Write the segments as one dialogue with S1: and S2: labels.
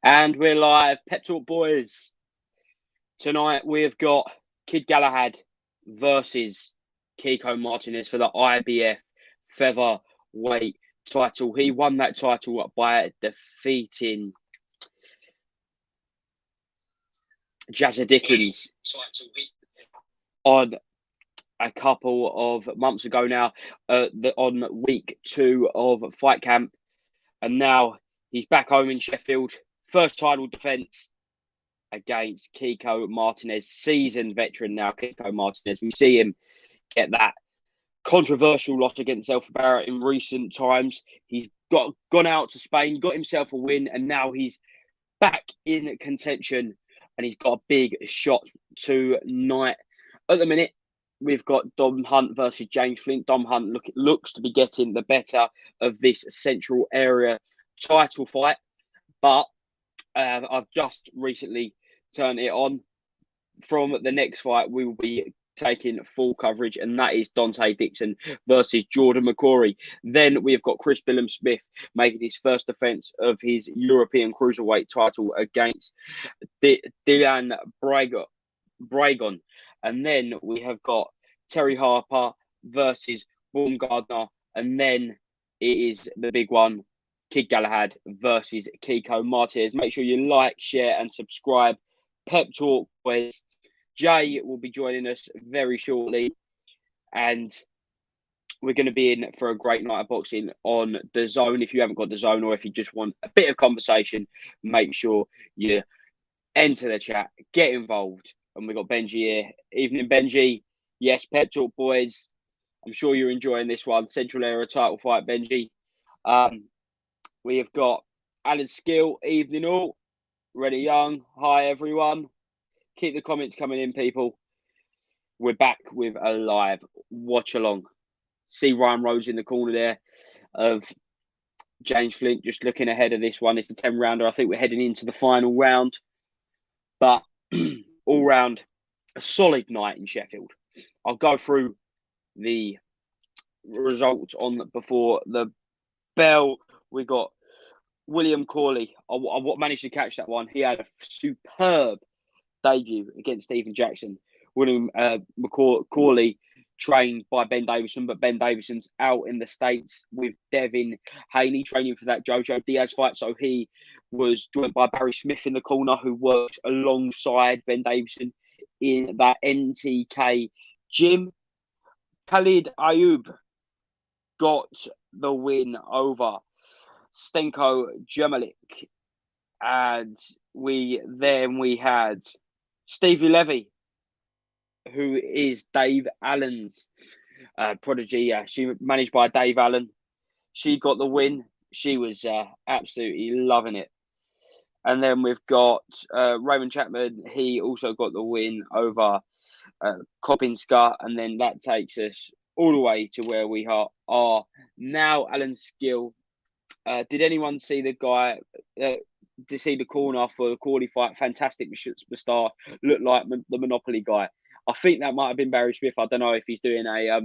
S1: And we're live. Pep Talk boys. Tonight we've got Kid Galahad versus Kiko Martinez for the IBF featherweight title. He won that title by defeating Jazza Dickens on a couple of months ago now, on week 2 of fight camp. And now he's back home in Sheffield. First title defence against Kiko Martinez, seasoned veteran now, Kiko Martinez. We see him get that controversial loss against Alpha Barrett in recent times. He's gone out to Spain, got himself a win, and now he's back in contention, and he's got a big shot tonight. At the minute, we've got Dom Hunt versus James Flint. Dom Hunt looks to be getting the better of this central area title fight, but I've just recently turned it on. From the next fight, we will be taking full coverage, and that is Dante Dixon versus Jordan Bukori. Then we've got Chris Billam-Smith making his first defence of his European Cruiserweight title against Dylan Bragon. And then we have got Terry Harper versus Baumgardner. And then it is the big one, Kid Galahad versus Kiko Martinez. Make sure you like, share, and subscribe. Pep Talk boys. Jay will be joining us very shortly, and we're going to be in for a great night of boxing on the Zone. If you haven't got the Zone, or if you just want a bit of conversation, make sure you enter the chat, get involved. And we've got Benji here. Evening, Benji. Yes, Pep Talk boys. I'm sure you're enjoying this one. Central Area title fight, Benji. We have got Alan Gill. Evening all. Ready Young. Hi, everyone. Keep the comments coming in, people. We're back with a live watch-along. See Ryan Rose in the corner there of James Flint, just looking ahead of this one. It's a 10-rounder. I think we're heading into the final round. But all round, a solid night in Sheffield. I'll go through the results on before the bell. We got William Corley. I managed to catch that one. He had a superb debut against Stephen Jackson. William Corley trained by Ben Davison, but Ben Davison's out in the States with Devin Haney training for that Jojo Diaz fight. So he was joined by Barry Smith in the corner, who works alongside Ben Davison in that NTK gym. Khalid Ayub got the win over Stenko Jermalik. And we had Stevie Levy, who is Dave Allen's prodigy. She managed by Dave Allen. She got the win. She was absolutely loving it. And then we've got Raymond Chapman. He also got the win over Kopinska. And then that takes us all the way to where we are now. Alan Gill. Did anyone see the guy... to see the corner for the Corley fight? Fantastic moustache, looked like the Monopoly guy. I think that might have been Barry Smith. I don't know if he's doing a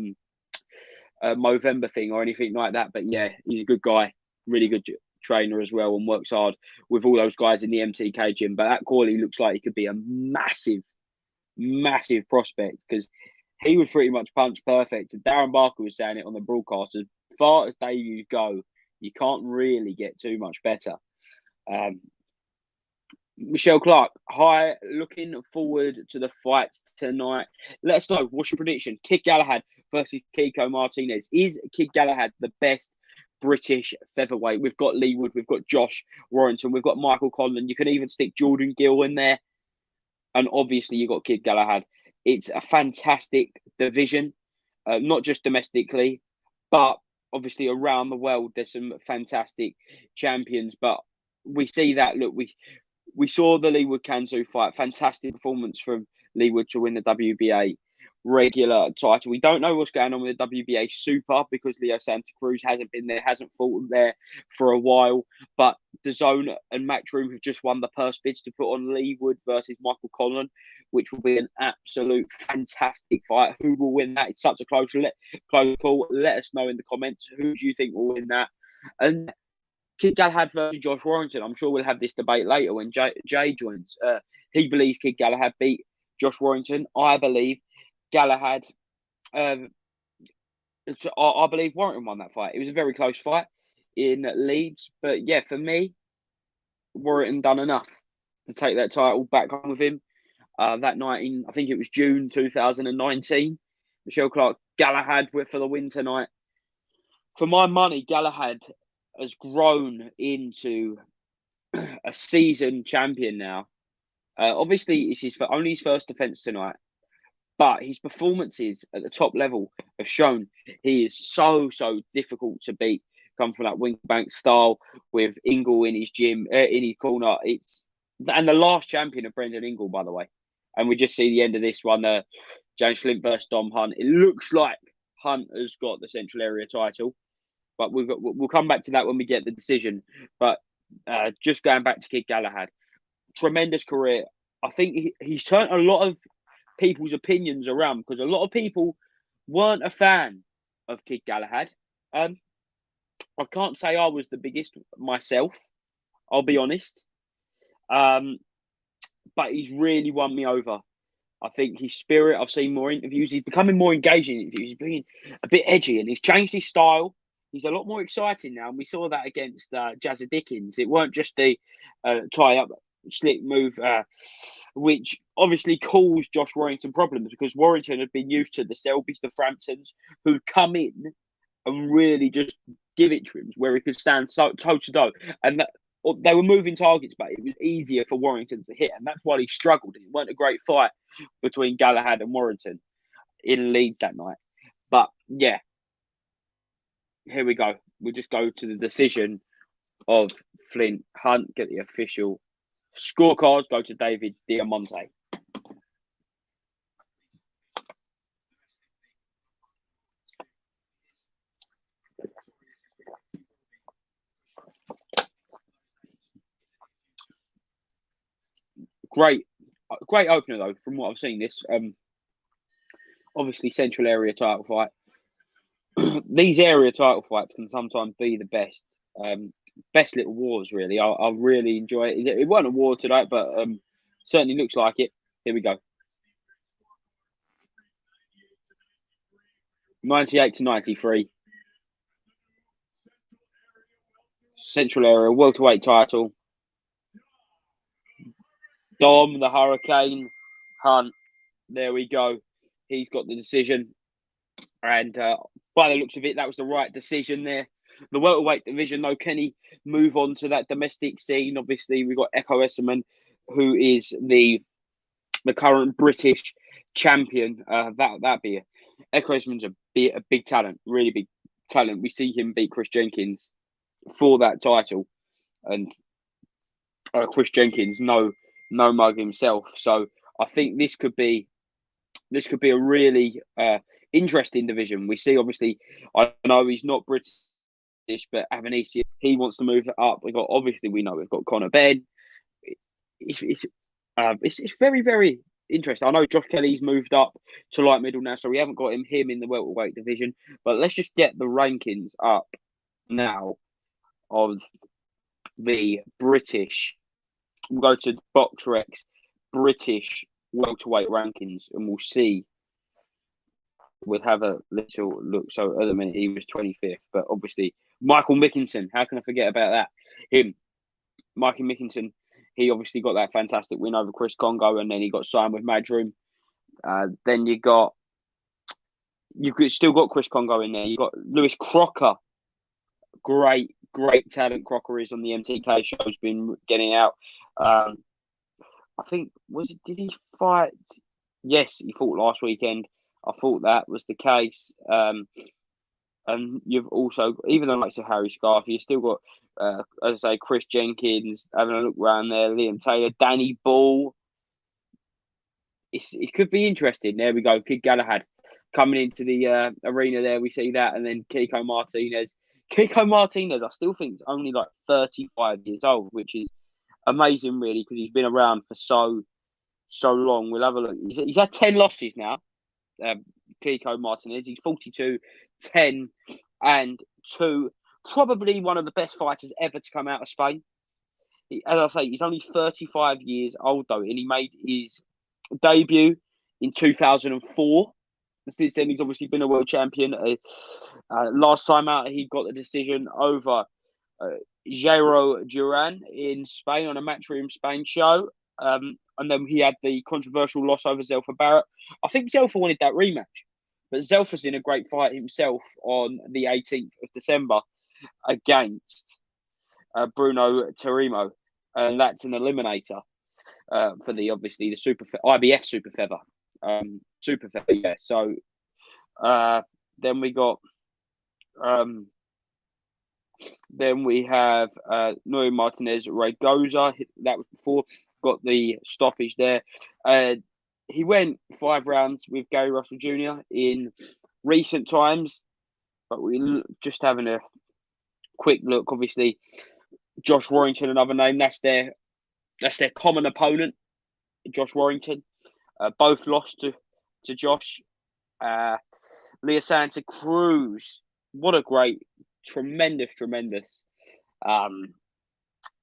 S1: Movember thing or anything like that, but yeah, he's a good guy, really good trainer as well, and works hard with all those guys in the MTK gym. But that Corley looks like he could be a massive prospect, because he was pretty much punch perfect. And Darren Barker was saying it on the broadcast, as far as debuts go, you can't really get too much better. Michelle Clark, hi, looking forward to the fights tonight. Let us know, what's your prediction? Kid Galahad versus Kiko Martinez. Is Kid Galahad the best British featherweight? We've got Lee Wood, we've got Josh Warrington, we've got Michael Conlon. You can even stick Jordan Gill in there. And obviously you've got Kid Galahad. It's a fantastic division, not just domestically, but obviously around the world. There's some fantastic champions, but we see that, look, we saw the Lee Wood Kanzu fight. Fantastic performance from Lee Wood to win the WBA regular title. We don't know what's going on with the WBA Super, because Leo Santa Cruz hasn't been there, hasn't fought there for a while. But DAZN and Matchroom have just won the purse bids to put on Lee Wood versus Michael Conlon, which will be an absolute fantastic fight. Who will win that? It's such a close call. Let us know in the comments. Who do you think will win that? And Kid Galahad versus Josh Warrington. I'm sure we'll have this debate later when Jay joins. He believes Kid Galahad beat Josh Warrington. I believe Galahad. I believe Warrington won that fight. It was a very close fight in Leeds, but yeah, for me, Warrington done enough to take that title back home with him. That night in, I think it was June 2019. Michelle Clark, Galahad went for the win tonight. For my money, Galahad has grown into a seasoned champion now. Obviously, it's only his first defence tonight, but his performances at the top level have shown he is so difficult to beat. Come from that wing bank style with Ingle in his gym, in his corner. And the last champion of Brendan Ingle, by the way. And we just see the end of this one, James Flint versus Dom Hunt. It looks like Hunt has got the Central Area title, but we'll come back to that when we get the decision. But just going back to Kid Galahad, tremendous career. I think he's turned a lot of people's opinions around because a lot of people weren't a fan of Kid Galahad. I can't say I was the biggest myself, I'll be honest. But he's really won me over. I think his spirit, I've seen more interviews. He's becoming more engaging in interviews. He's being a bit edgy and he's changed his style. He's a lot more exciting now. And we saw that against Jazza Dickens. It weren't just the tie-up, slick move, which obviously caused Josh Warrington problems because Warrington had been used to the Selbys, the Framptons, who'd come in and really just give it to him where he could stand toe-to-toe. And they were moving targets, but it was easier for Warrington to hit. And that's why he struggled. It weren't a great fight between Galahad and Warrington in Leeds that night. But, yeah, here we go. We'll just go to the decision of Flint Hunt, get the official scorecards, go to David Diamante. Great opener though, from what I've seen. This obviously Central Area title fight. These area title fights can sometimes be the best. Best little wars, really. I really enjoy it. It wasn't a war tonight, but certainly looks like it. Here we go. 98 to 93. Central Area welterweight title. Dom, the Hurricane, Hunt. There we go. He's got the decision. And by the looks of it, that was the right decision there. The welterweight division, though, can he move on to that domestic scene? Obviously, we've got Echo Esserman, who is the current British champion. That'd be it. Echo Esserman's a big talent, really big talent. We see him beat Chris Jenkins for that title. And Chris Jenkins, no mug himself. So I think this could be a really interesting division. We see, obviously, I know he's not British, but Alicia, he wants to move it up. We know we've got Conor Benn. It's very, very interesting. I know Josh Kelly's moved up to light middle now, so we haven't got him in the welterweight division. But let's just get the rankings up now of the British. We'll go to BoxRec British welterweight rankings, and we'll see. We'll have a little look. So at the minute, he was 25th, but obviously Michael Mccann. How can I forget about that? Him, Michael Mccann. He obviously got that fantastic win over Chris Congo, and then he got signed with Madroom. Then you still got Chris Congo in there. You got Lewis Crocker. Great talent. Crocker is on the MTK show. Has been getting out. I think did he fight? Yes, he fought last weekend. I thought that was the case. And you've also, even though like Harry Scarf, you've still got, as I say, Chris Jenkins, having a look around there, Liam Taylor, Danny Ball. It could be interesting. There we go. Kid Galahad coming into the arena there. We see that. And then Kiko Martinez. Kiko Martinez, I still think, is only like 35 years old, which is amazing, really, because he's been around for so long. We'll have a look. He's had 10 losses now. Kiko Martinez. He's 42, 10 and 2 probably one of the best fighters ever to come out of Spain. As I say, he's only 35 years old, though, and he made his debut in 2004. Since then, he's obviously been a world champion. Last time out, he got the decision over Jairo Duran in Spain on a Matchroom Spain show. And then he had the controversial loss over Zelfa Barrett. I think Zelfa wanted that rematch, but Zelfa's in a great fight himself on the 18th of December against Bruno Tarimo, and that's an eliminator for the super IBF super feather. Super feather, yeah. So then we got then we have Noe Martinez Raygoza. That was before, got the stoppage there. He went 5 rounds with Gary Russell Jr. in recent times, but we just having a quick look. Obviously, Josh Warrington, another name. That's their common opponent, Josh Warrington. Both lost to Josh. Leah Santa Cruz. What a great, tremendous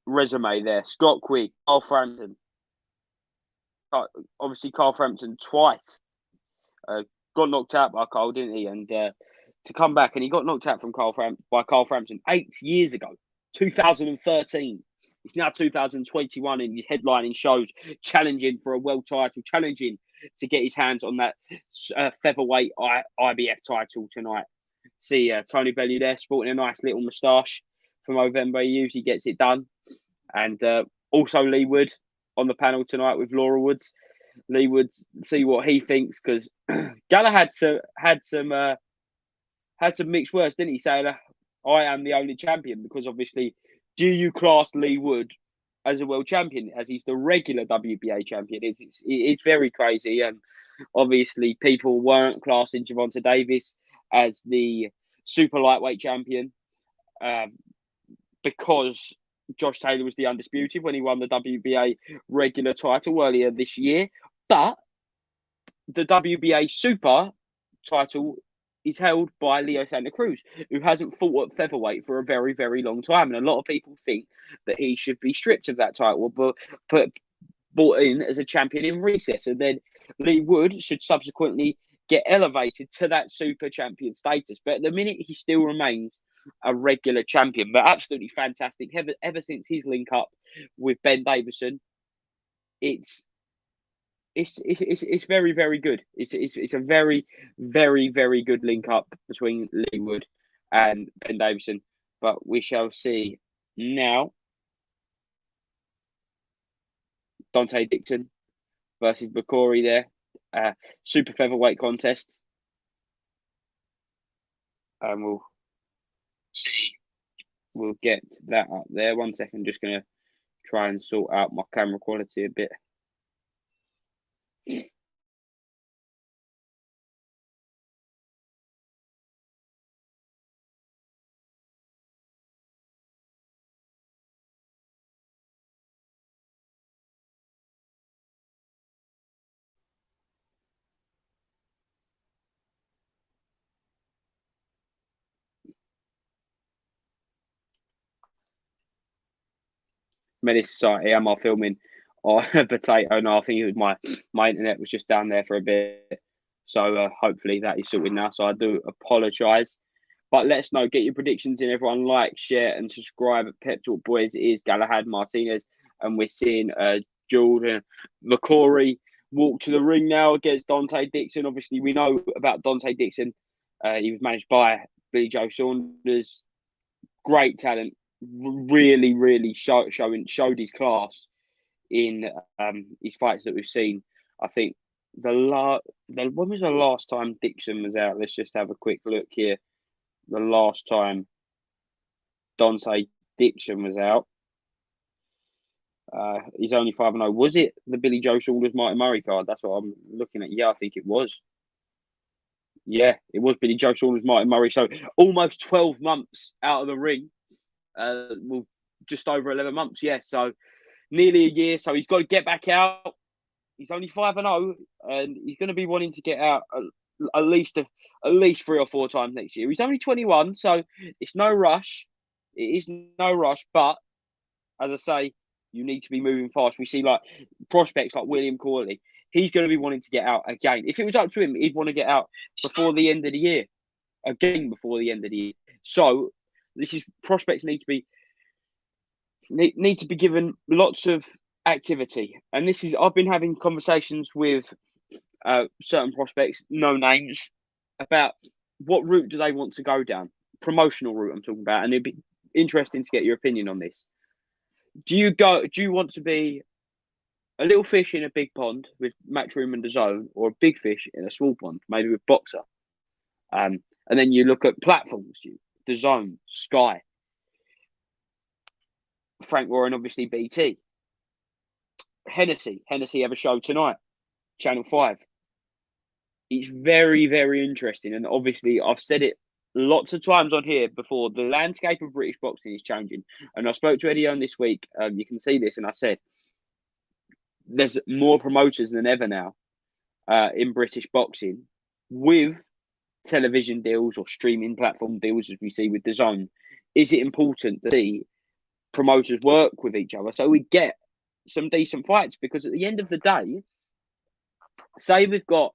S1: resume there. Scott Quigg, Carl Frampton. Obviously, Carl Frampton twice got knocked out by Carl, didn't he? And to come back, and he got knocked out by Carl Frampton 8 years ago, 2013. It's now 2021, and he's headlining shows, challenging for a world title, challenging to get his hands on that featherweight IBF title tonight. See Tony Bellew there, sporting a nice little moustache for November. He usually gets it done. And also Lee Wood on the panel tonight with Laura Woods. Lee Wood, see what he thinks, because Galahad had some mixed words, didn't he? Saying, I am the only champion, because obviously, do you class Lee Wood as a world champion, as he's the regular WBA champion? It's very crazy. And obviously, people weren't classing Gervonta Davis as the super lightweight champion because Josh Taylor was the undisputed when he won the WBA regular title earlier this year. But the WBA super title is held by Leo Santa Cruz, who hasn't fought at featherweight for a very, very long time. And a lot of people think that he should be stripped of that title, but brought in as a champion in recess. And then Lee Wood should subsequently get elevated to that super champion status. But at the minute, he still remains a regular champion. But absolutely fantastic. Ever since his link up with Ben Davison, it's very, very good. It's a very, very, very good link up between Lee Wood and Ben Davison. But we shall see now. Dante Dixon versus Bukori there. Super featherweight contest. And we'll get that up there. 1 second, just going to try and sort out my camera quality a bit. Menace Society, am I filming on a potato? No, I think it was my internet was just down there for a bit. So hopefully that is sorted now. So I do apologise. But let us know. Get your predictions in, everyone. Like, share, and subscribe at Pep Talk Boys. It is Galahad Martinez. And we're seeing Jordan Bukori walk to the ring now against Dante Dixon. Obviously, we know about Dante Dixon. He was managed by Billy Joe Saunders. Great talent. Really showed his class in his fights that we've seen. I think when was the last time Dixon was out? Let's just have a quick look here. The last time Dante Dixon was out, he's only 5-0. Was it the Billy Joe Saunders Martin Murray card? That's what I'm looking at. Yeah, I think it was. Yeah, it was Billy Joe Saunders Martin Murray. So almost 12 months out of the ring. Well, just over 11 months, yeah. So nearly a year. So he's got to get back out. He's only 5-0, and he's going to be wanting to get out at least 3 or 4 times next year. He's only 21, so it's no rush. It is no rush, but as I say, you need to be moving fast. We see like prospects like William Corley. He's going to be wanting to get out again. If it was up to him, he'd want to get out before the end of the year. Again, before the end of the year. So this is prospects need to be given lots of activity. And this is I've been having conversations with certain prospects, no names, about what route do they want to go down. Promotional route I'm talking about, and it'd be interesting to get your opinion on this. Do you want to be a little fish in a big pond with Matchroom and DAZN, or a big fish in a small pond, maybe with Boxer? And then you look at platforms, DAZN, Sky, Frank Warren, obviously BT. Hennessy have a show tonight, Channel 5. It's very, very interesting. And obviously, I've said it lots of times on here before, the landscape of British boxing is changing. And I spoke to Eddie on this week. You can see this. And I said, there's more promoters than ever now in British boxing with television deals or streaming platform deals, as we see with DAZN. Is it important to see promoters work with each other so we get some decent fights? Because at the end of the day, say we've got,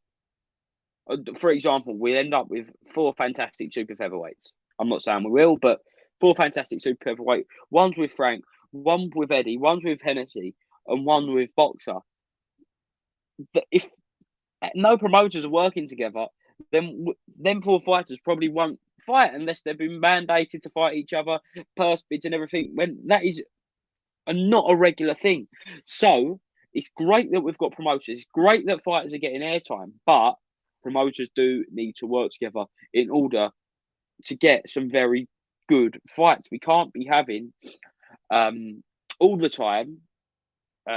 S1: for example, we end up with 4 fantastic super featherweights. I'm not saying we will, but 4 fantastic super featherweight. One's with Frank, one with Eddie, one's with Hennessy, and one with Boxer. If no promoters are working together, then them 4 fighters probably won't fight unless they've been mandated to fight each other, purse bids and everything. When that is not a regular thing. So it's great that we've got promoters. It's great that fighters are getting airtime, but promoters do need to work together in order to get some very good fights. We can't be having all the time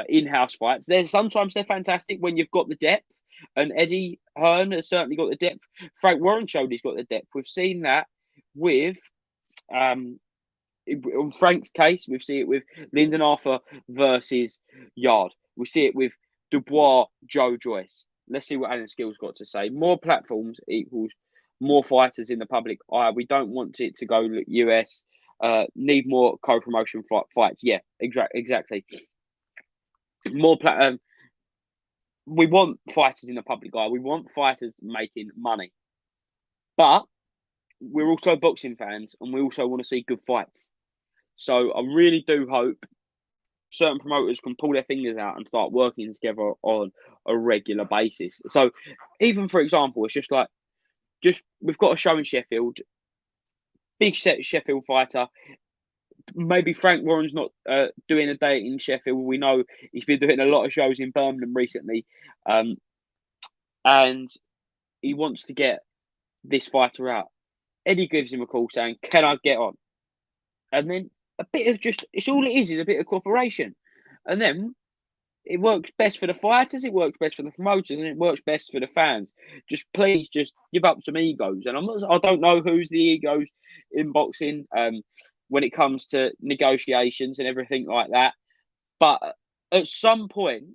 S1: in-house fights. Sometimes they're fantastic when you've got the depth, and Eddie Hearn has certainly got the depth. Frank Warren showed he's got the depth. We've seen that with in Frank's case, we see it with Lyndon Arthur versus Yard. We see it with Dubois, Joe Joyce. Let's see what Alan Skill's got to say. More platforms equals more fighters in the public eye. We don't want it to go US. Need more co-promotion fights. Yeah, exactly. More we want fighters in the public eye. We want fighters making money. But we're also boxing fans, and we also want to see good fights. So I really do hope certain promoters can pull their fingers out and start working together on a regular basis. So even, for example, it's just we've got a show in Sheffield, big set Sheffield fighter. Maybe Frank Warren's not doing a date in Sheffield. We know he's been doing a lot of shows in Birmingham recently. And he wants to get this fighter out. Eddie gives him a call saying, can I get on? And then a bit of it's all it is a bit of cooperation. And then it works best for the fighters, it works best for the promoters, and it works best for the fans. Please give up some egos. And I don't know who's the egos in boxing when it comes to negotiations and everything like that. But at some point,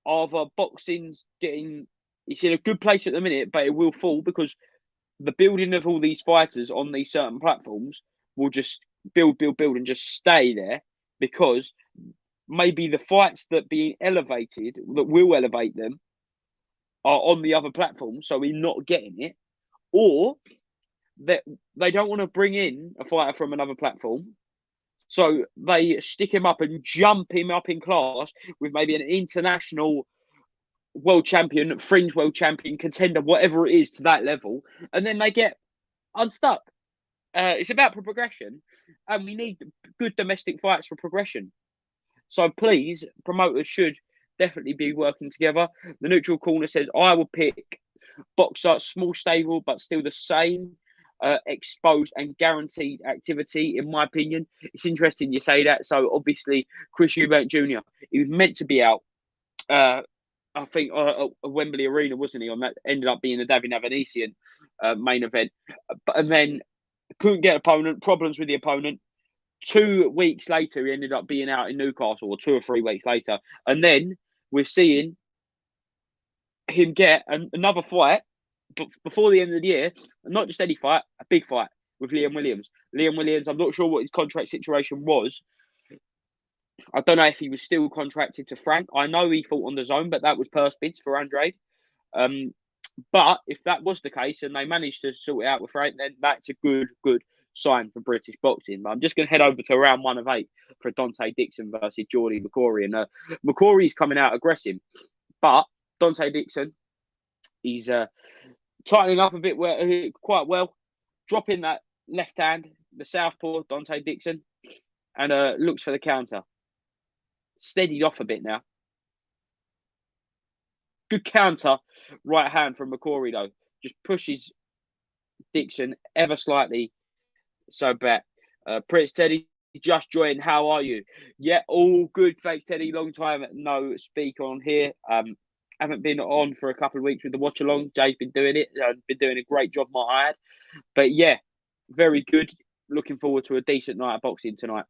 S1: either boxing's it's in a good place at the minute, but it will fall because the building of all these fighters on these certain platforms will just build and just stay there, because maybe the fights that being elevated, that will elevate them, are on the other platforms, so we're not getting it, or that they don't want to bring in a fighter from another platform, so they stick him up and jump him up in class with maybe an international world champion, fringe world champion, contender, whatever it is, to that level, and then they get unstuck. It's about progression, and we need good domestic fights for progression. So please, promoters should definitely be working together. The Neutral Corner says, I will pick Boxer, small stable, but still the same exposed and guaranteed activity, in my opinion. It's interesting you say that. So obviously, Chris Eubank Jr., he was meant to be out, I think, at Wembley Arena, wasn't he? On that, ended up being the Davy Navanesian main event. And then couldn't get opponent, problems with the opponent. 2 weeks later, he ended up being out in Newcastle, or 2 or 3 weeks later. And then we're seeing him get another fight before the end of the year, not just any fight, a big fight. with Liam Williams. Liam Williams, I'm not sure what his contract situation was. I don't know if he was still contracted to Frank. I know he fought on the zone, but that was purse bids for Andrade. But if that was the case and they managed to sort it out with Frank, then that's a good sign for British boxing. But I'm just going to head over to round 1 of 8 for Dante Dixon versus Geordie Bukori. And Bukori's coming out aggressive, but Dante Dixon, he's tightening up a bit quite well, dropping that left hand, the southpaw, Dante Dixon, and looks for the counter. Steadied off a bit now. Good counter, right hand from Bukori though. Just pushes Dixon ever slightly. So back. Prince Teddy just joined. How are you? Yeah, all good. Thanks, Teddy. Long time no speak on here. Haven't been on for a couple of weeks with the Watchalong. Jay's been doing it. Been doing a great job, might add. But yeah, very good. Looking forward to a decent night of boxing tonight.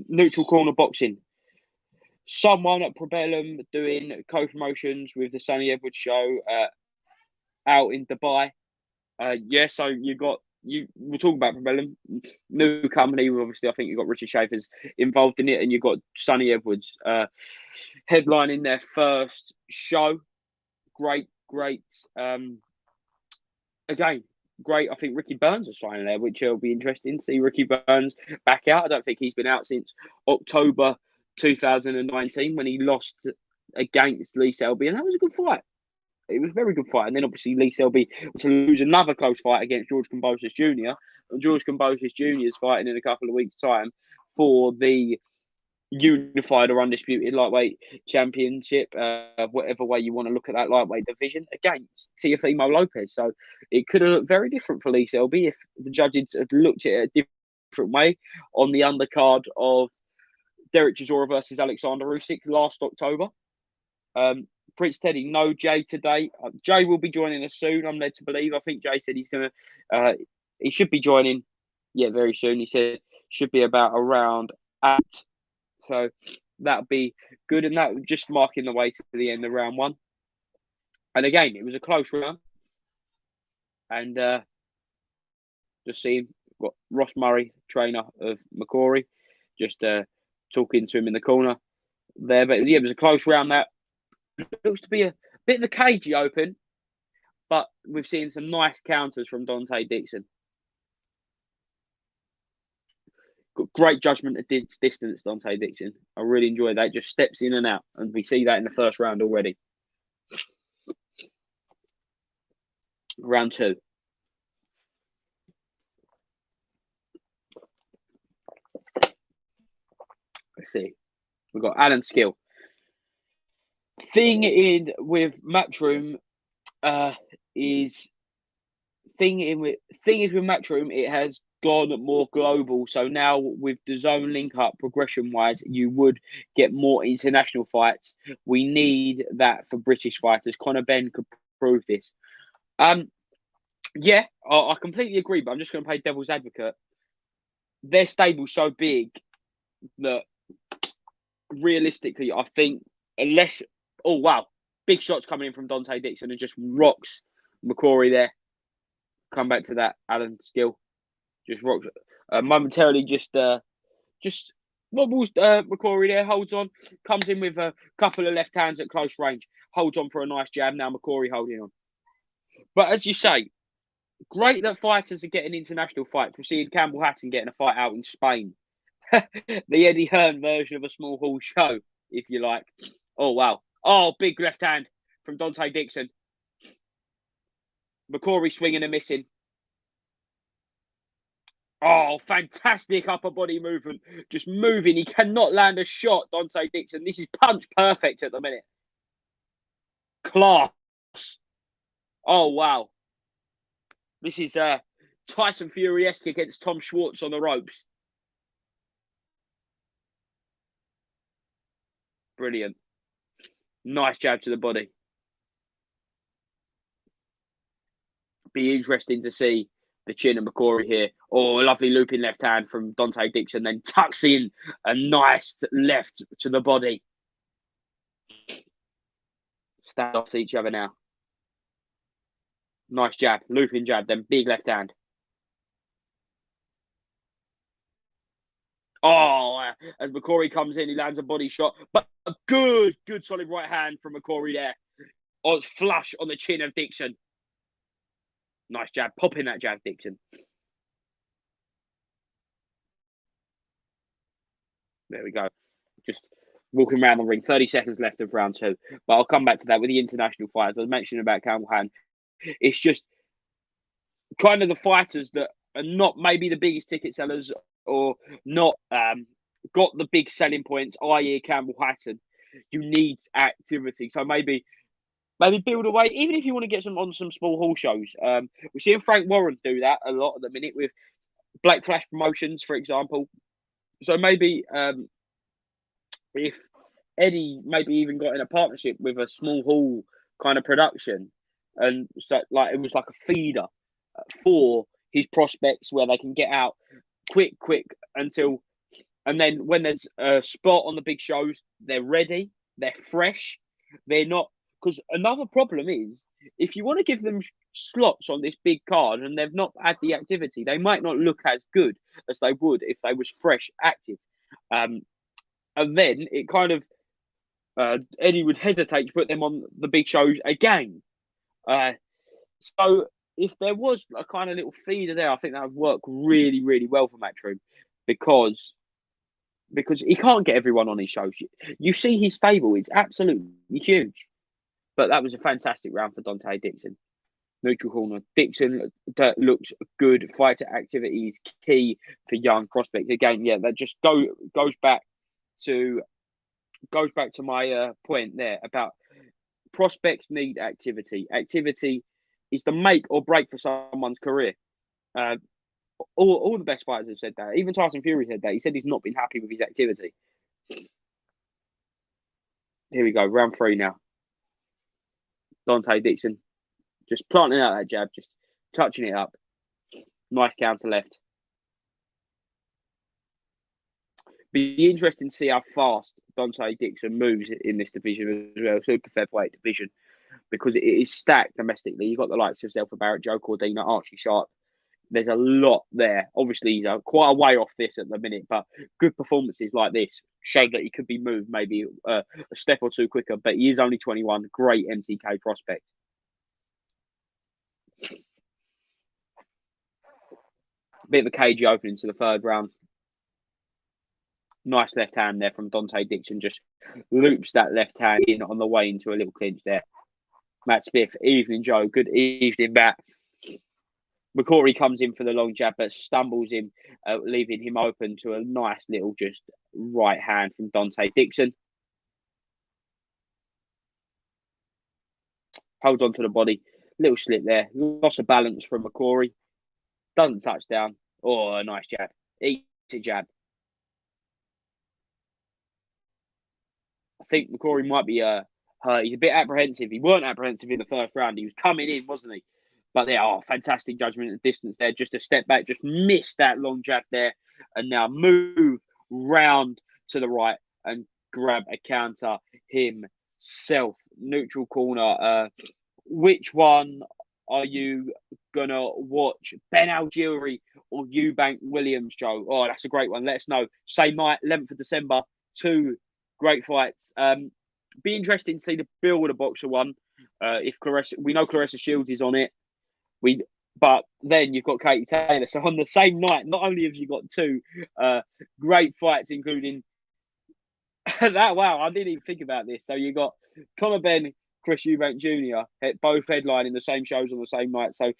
S1: Neutral corner boxing. Someone at Probellum doing co-promotions with the Sonny Edwards show out in Dubai. So we'll talk about Probellum. New company, obviously. I think you've got Richard Schaefer's involved in it, and you've got Sonny Edwards headlining their first show. Great. Again, great. I think Ricky Burns is signing there, which will be interesting to see Ricky Burns back out. I don't think he's been out since October 2019 when he lost against Lee Selby, and that was a good fight. It was a very good fight. And then obviously Lee Selby to lose another close fight against George Kambosos Jr. And George Kambosos Jr. is fighting in a couple of weeks' time for the unified or undisputed lightweight championship, whatever way you want to look at that lightweight division, against Teofimo Lopez. So it could have looked very different for Lee Selby if the judges had looked at it a different way on the undercard of Derek Chisora versus Alexander Usyk last October. Prince Teddy, no Jay today. Jay will be joining us soon, I'm led to believe. I think Jay said he's going to, he should be joining, very soon. He said should be about around 8. So that'll be good. And that just marking the way to the end of round 1. And again, it was a close round. And just seeing, got Ross Murray, trainer of Bukori, just talking to him in the corner there. But yeah, it was a close round that. Looks to be a bit of a cagey open, but we've seen some nice counters from Dante Dixon. Got great judgment at distance, Dante Dixon. I really enjoy that. Just steps in and out, and we see that in the first round already. Round 2. Let's see. We've got Alan Skill. Thing in with Matchroom is with Matchroom, it has gone more global. So now with the zone link up progression wise, you would get more international fights. We need that for British fighters. Conor Benn could prove this. I completely agree, but I'm just going to play devil's advocate. Their stable's so big that realistically, I think unless big shots coming in from Dante Dixon and just rocks Bukori there. Come back to that, Alan Skill. Just rocks momentarily. Just wobbles Bukori there, holds on, comes in with a couple of left hands at close range, holds on for a nice jab. Now Bukori holding on. But as you say, great that fighters are getting international fights. We're seeing Campbell Hatton getting a fight out in Spain. The Eddie Hearn version of a small hall show, if you like. Oh, wow. Oh, big left hand from Dante Dixon. Bukori swinging and missing. Oh, fantastic upper body movement. Just moving. He cannot land a shot, Dante Dixon. This is punch perfect at the minute. Class. Oh, wow. This is Tyson Fury-esque against Tom Schwartz on the ropes. Brilliant. Nice jab to the body. Be interesting to see the chin of Bukori here. Oh, a lovely looping left hand from Dante Dixon. Then tucks in a nice left to the body. Stand off to each other now. Nice jab, looping jab, then big left hand. Oh, as Bukori comes in, he lands a body shot, but a good solid right hand from Bukori there. Oh, flush on the chin of Dixon. Nice jab, popping that jab, Dixon. There we go. Just walking around the ring. 30 seconds left of round 2. But I'll come back to that with the international fighters. I was mentioning about Campbell. It's just kind of the fighters that are not maybe the biggest ticket sellers or not got the big selling points, i.e. Campbell Hatton. You need activity. So maybe build away, even if you want to get on some small hall shows. We're seeing Frank Warren do that a lot at the minute with Black Flash Promotions, for example. So maybe if Eddie maybe even got in a partnership with a small hall kind of production, and so like it was like a feeder for his prospects where they can get out quick until, and then when there's a spot on the big shows, they're ready, they're fresh, they're not. Because another problem is if you want to give them slots on this big card and they've not had the activity, they might not look as good as they would if they was fresh, active. And then it kind of Eddie would hesitate to put them on the big shows again. So if there was a kind of little feeder there, I think that would work really well for Matchroom because he can't get everyone on his shows. You see his stable; it's absolutely huge. But that was a fantastic round for Dante Dixon. Neutral corner. Dixon that looks good. Fighter activity is key for young prospects. Again, yeah, that just goes back to my point there about prospects need activity. Activity is the make or break for someone's career. All the best fighters have said that. Even Tyson Fury said that. He said he's not been happy with his activity. Here we go. Round 3 now. Dante Dixon just planting out that jab, just touching it up. Nice counter left. Be interesting to see how fast Dante Dixon moves in this division as well, super featherweight division, because it is stacked domestically. You've got the likes of Zelfa Barrett, Joe Cordina, Archie Sharp. There's a lot there. Obviously, he's quite a way off this at the minute, but good performances like this show that he could be moved maybe a step or two quicker. But he is only 21. Great MTK prospect. Bit of a cagey opening to the 3rd round. Nice left hand there from Dante Dixon. Just loops that left hand in on the way into a little clinch there. Matt Smith, evening, Joe. Good evening, Matt. Bukori comes in for the long jab, but stumbles him, leaving him open to a nice little just right hand from Dante Dixon. Holds on to the body. Little slip there. Loss of balance from Bukori. Doesn't touch down. Oh, a nice jab. Eats a jab. I think Bukori might be hurt. He's a bit apprehensive. He weren't apprehensive in the 1st round. He was coming in, wasn't he? But there, fantastic judgment at distance there. Just a step back, just missed that long jab there. And now move round to the right and grab a counter himself. Neutral corner. Which one are you going to watch? Ben Algieri or Eubank Williams, Joe? Oh, that's a great one. Let us know. Same night, 11th of December. 2 great fights. Be interesting to see the Bill with a boxer one. If Claressa, we know Claressa Shields is on it. But then you've got Katie Taylor. So on the same night, not only have you got 2 great fights, including that. Wow, I didn't even think about this. So you got Conor Benn, Chris Eubank Jr. both headlining the same shows on the same night. So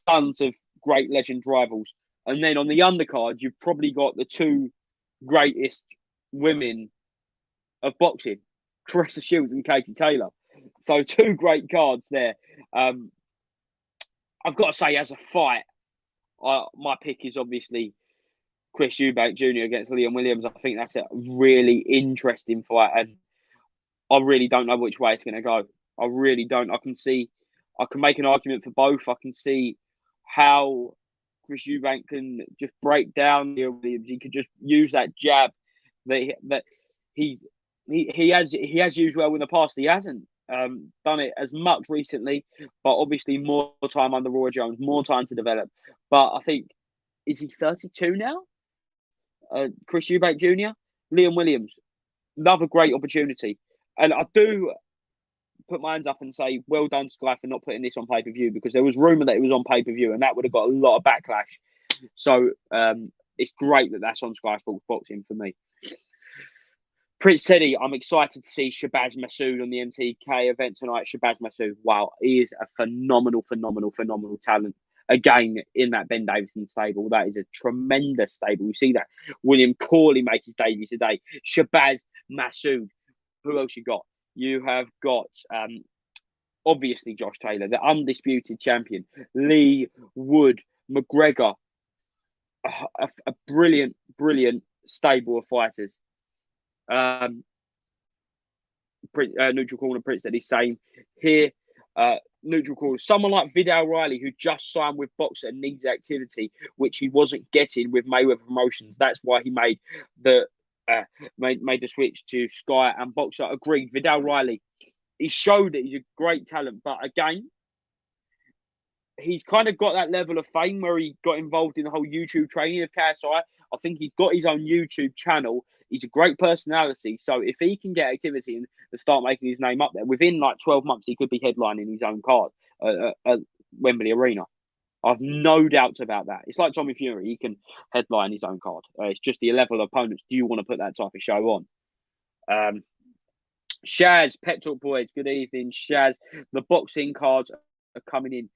S1: sons of great legend rivals. And then on the undercard, you've probably got the 2 greatest women of boxing, Claressa Shields and Katie Taylor. So 2 great cards there. I've got to say, as a fight, my pick is obviously Chris Eubank Jr. against Liam Williams. I think that's a really interesting fight, and I really don't know which way it's going to go. I really don't. I can make an argument for both. I can see how Chris Eubank can just break down Liam Williams. He could just use that jab that he has used well in the past. He hasn't done it as much recently, but obviously more time under Roy Jones, more time to develop. But I think, is he 32 now? Chris Eubank Jr., Liam Williams, another great opportunity. And I do put my hands up and say, well done, Sky, for not putting this on pay-per-view, because there was rumour that it was on pay-per-view and that would have got a lot of backlash. So it's great that that's on Sky Sports Boxing for me. Prince Teddy, I'm excited to see Shabazz Massoud on the MTK event tonight. Shabazz Massoud, wow, he is a phenomenal talent. Again, in that Ben Davison stable, that is a tremendous stable. You see that William Corley make his debut today. Shabazz Massoud. Who else you got? You have got, obviously, Josh Taylor, the undisputed champion. Lee Wood, McGregor. A brilliant stable of fighters. Neutral corner, Prince Teddy, same here. Neutral corner, someone like Vidal Riley, who just signed with Boxer and needs activity, which he wasn't getting with Mayweather Promotions. That's why he made the switch to Sky and Boxer. Agreed. Vidal Riley, he showed that he's a great talent, but again, he's kind of got that level of fame where he got involved in the whole YouTube training of KSI. I think he's got his own YouTube channel. He's a great personality. So if he can get activity and start making his name up there, within like 12 months, he could be headlining his own card at Wembley Arena. I've no doubts about that. It's like Tommy Fury. He can headline his own card. It's just the level of opponents. Do you want to put that type of show on? Shaz, Pet Talk Boys, good evening. Shaz, the boxing cards are coming in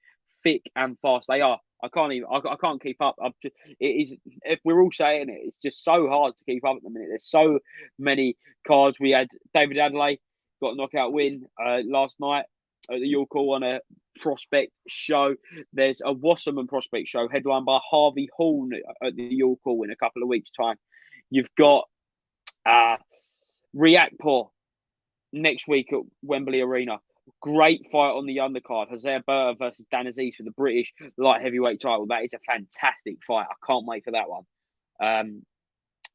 S1: thick and fast. They are. I can't keep up. It is. If we're all saying it, it's just so hard to keep up at the minute. There's so many cards. We had David Adelaide got a knockout win last night at the York Hall on a prospect show. There's a Wasserman prospect show headlined by Harvey Horn at the York Hall in a couple of weeks' time. You've got Riakpur next week at Wembley Arena. Great fight on the undercard. Hosea Berta versus Dan Aziz for the British light heavyweight title. That is a fantastic fight. I can't wait for that one.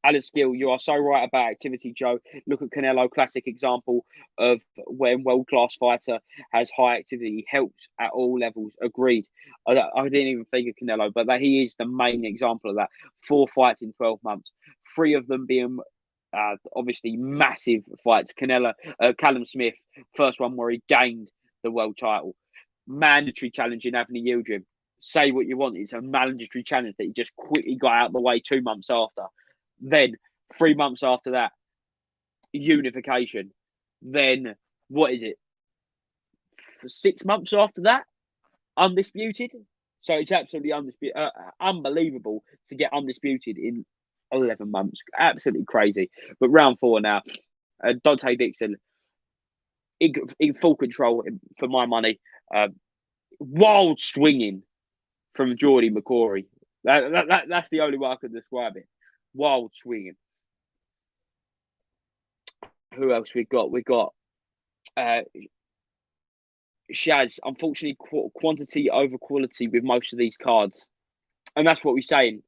S1: Alice Gill, you are so right about activity, Joe. Look at Canelo, classic example of when world-class fighter has high activity. He helps at all levels. Agreed. I didn't even think of Canelo, but he is the main example of that. 4 fights in 12 months. 3 of them being obviously massive fights. Callum Smith, first one where he gained the world title. Mandatory challenge in Anthony Yildirim. Say what you want. It's a mandatory challenge that he just quickly got out of the way 2 months after. Then 3 months after that, unification. Then what is it? For 6 months after that, undisputed. So it's absolutely unbelievable to get undisputed in 11 months. Absolutely crazy. But round 4 now. Dante Dixon in full control for my money. Wild swinging from Geordie Bukori. That's the only way I could describe it. Wild swinging. Who else we got? We got Shaz. Unfortunately, quantity over quality with most of these cards. And that's what we're saying.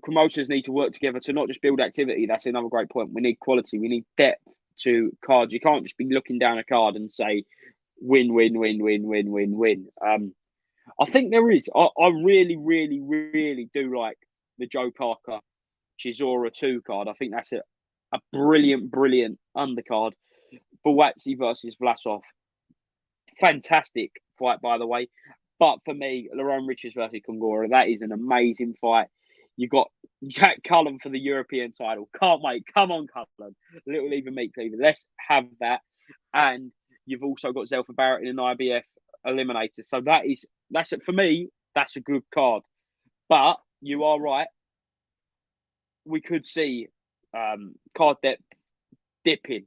S1: Promoters need to work together to not just build activity. That's another great point. We need quality. We need depth to cards. You can't just be looking down a card and say win, win, win, win, win, win, win. I think there is. I really, really, really do like the Joe Parker Chisora 2 card. I think that's a brilliant undercard. Buatsi versus Vlasov. Fantastic fight, by the way. But for me, Lerone Richards versus Kongora, that is an amazing fight. You've got Jack Cullen for the European title. Can't wait. Come on, Cullen. Little even meat cleaver. Let's have that. And you've also got Zelfa Barrett in an IBF eliminator. So that's it for me. That's a good card. But you are right. We could see card depth dipping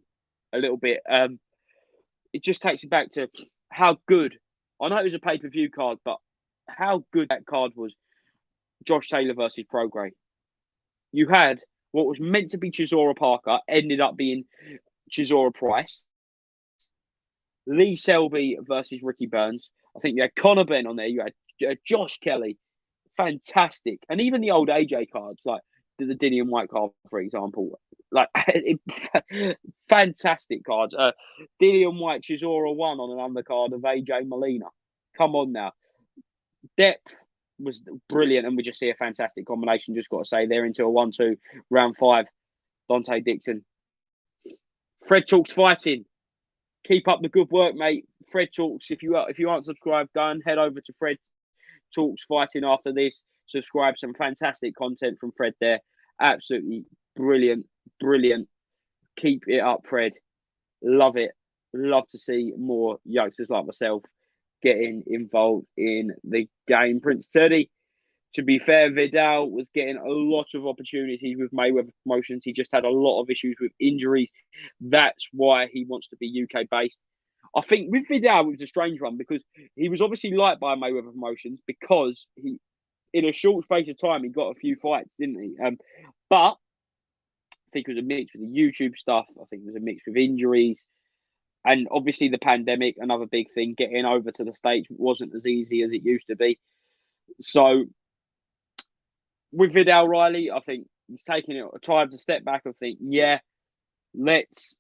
S1: a little bit. It just takes you back to how good. I know it was a pay-per-view card, but how good that card was. Josh Taylor versus Prograis. You had what was meant to be Chisora Parker, ended up being Chisora Price. Lee Selby versus Ricky Burns. I think you had Conor Benn on there. You had Josh Kelly. Fantastic. And even the old AJ cards, like the Dinian White card, for example. Like, fantastic cards. Dillian White Chisora won on an undercard of AJ Molina. Come on now. Depth was brilliant, and we just see a fantastic combination. Just got to say, they're into a 1-2, round 5. Dante Dixon. Fred Talks Fighting. Keep up the good work, mate. Fred Talks. If you aren't subscribed, go and head over to Fred Talks Fighting after this. Subscribe. Some fantastic content from Fred there. Absolutely brilliant. Keep it up, Fred. Love it. Love to see more youngsters like myself getting involved in the game. Prince Teddy, to be fair, Vidal was getting a lot of opportunities with Mayweather Promotions. He just had a lot of issues with injuries. That's why he wants to be UK based. I think with Vidal, it was a strange one because he was obviously liked by Mayweather Promotions because he, in a short space of time, he got a few fights, didn't he? But I think it was a mix with the YouTube stuff. I think it was a mix with injuries. And obviously the pandemic, another big thing, getting over to the States wasn't as easy as it used to be. So with Vidal Riley, I think he's taking it time to step back and think, yeah, let's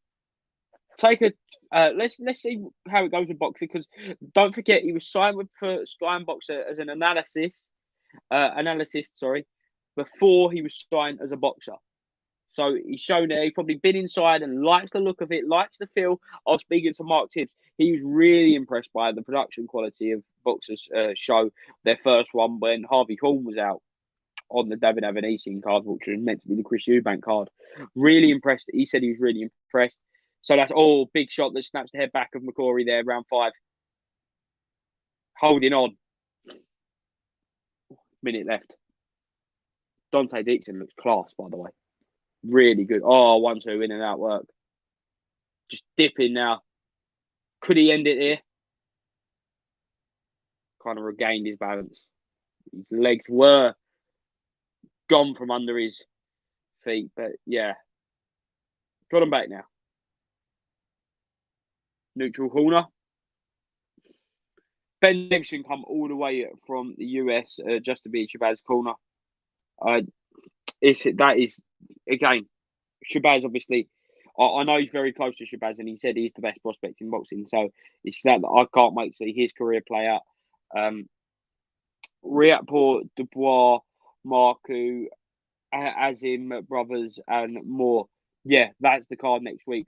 S1: take a let's see how it goes with boxing, because don't forget he was signed for Sky and Boxer as an analyst, before he was signed as a boxer. So he's shown that he's probably been inside and likes the look of it, likes the feel. I was speaking to Mark Tibbs. He was really impressed by the production quality of Boxer's show, their first one, when Harvey Horn was out on the David Avanesian card, which was meant to be the Chris Eubank card. Really impressed. He said he was really impressed. So that's all big shot that snaps the head back of Bukori there, round 5. Holding on. Minute left. Dante Dixon looks class, by the way. Really good. Oh, 1-2, in and out work. Just dipping now. Could he end it here? Kind of regained his balance. His legs were gone from under his feet, but yeah. Got him back now. Neutral corner. Ben Gibson come all the way from the US just to be Shabazz corner. That is, again, Shabazz obviously, I know he's very close to Shabazz, and he said he's the best prospect in boxing. So it's that I can't wait to see his career play out. Riatpur, Dubois, Marku, Azim brothers, and more. Yeah, that's the card next week.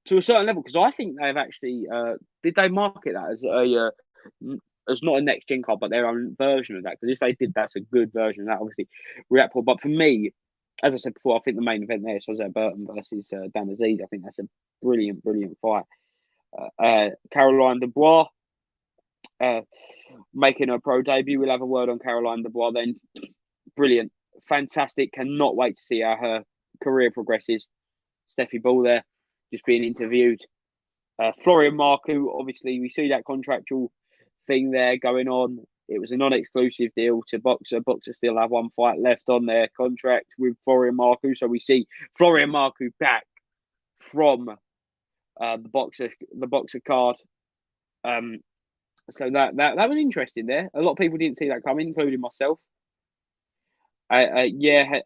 S1: To a certain level, because I think they've actually did they market that as not a next gen card, but their own version of that. Because if they did, that's a good version of that. Obviously, Riatpur. But for me, as I said before, I think the main event there is Jose Burton versus Dan Aziz. I think that's a brilliant fight. Caroline Dubois making her pro debut. We'll have a word on Caroline Dubois then. Brilliant, fantastic. Cannot wait to see how her career progresses. Steffi Ball there, just being interviewed. Florian Marku, obviously, we see that contractual thing there going on. It was a non-exclusive deal to Boxer. Boxer still have one fight left on their contract with Florian Marku. So we see Florian Marku back from the Boxer card. So that was interesting there. A lot of people didn't see that coming, including myself. Yeah,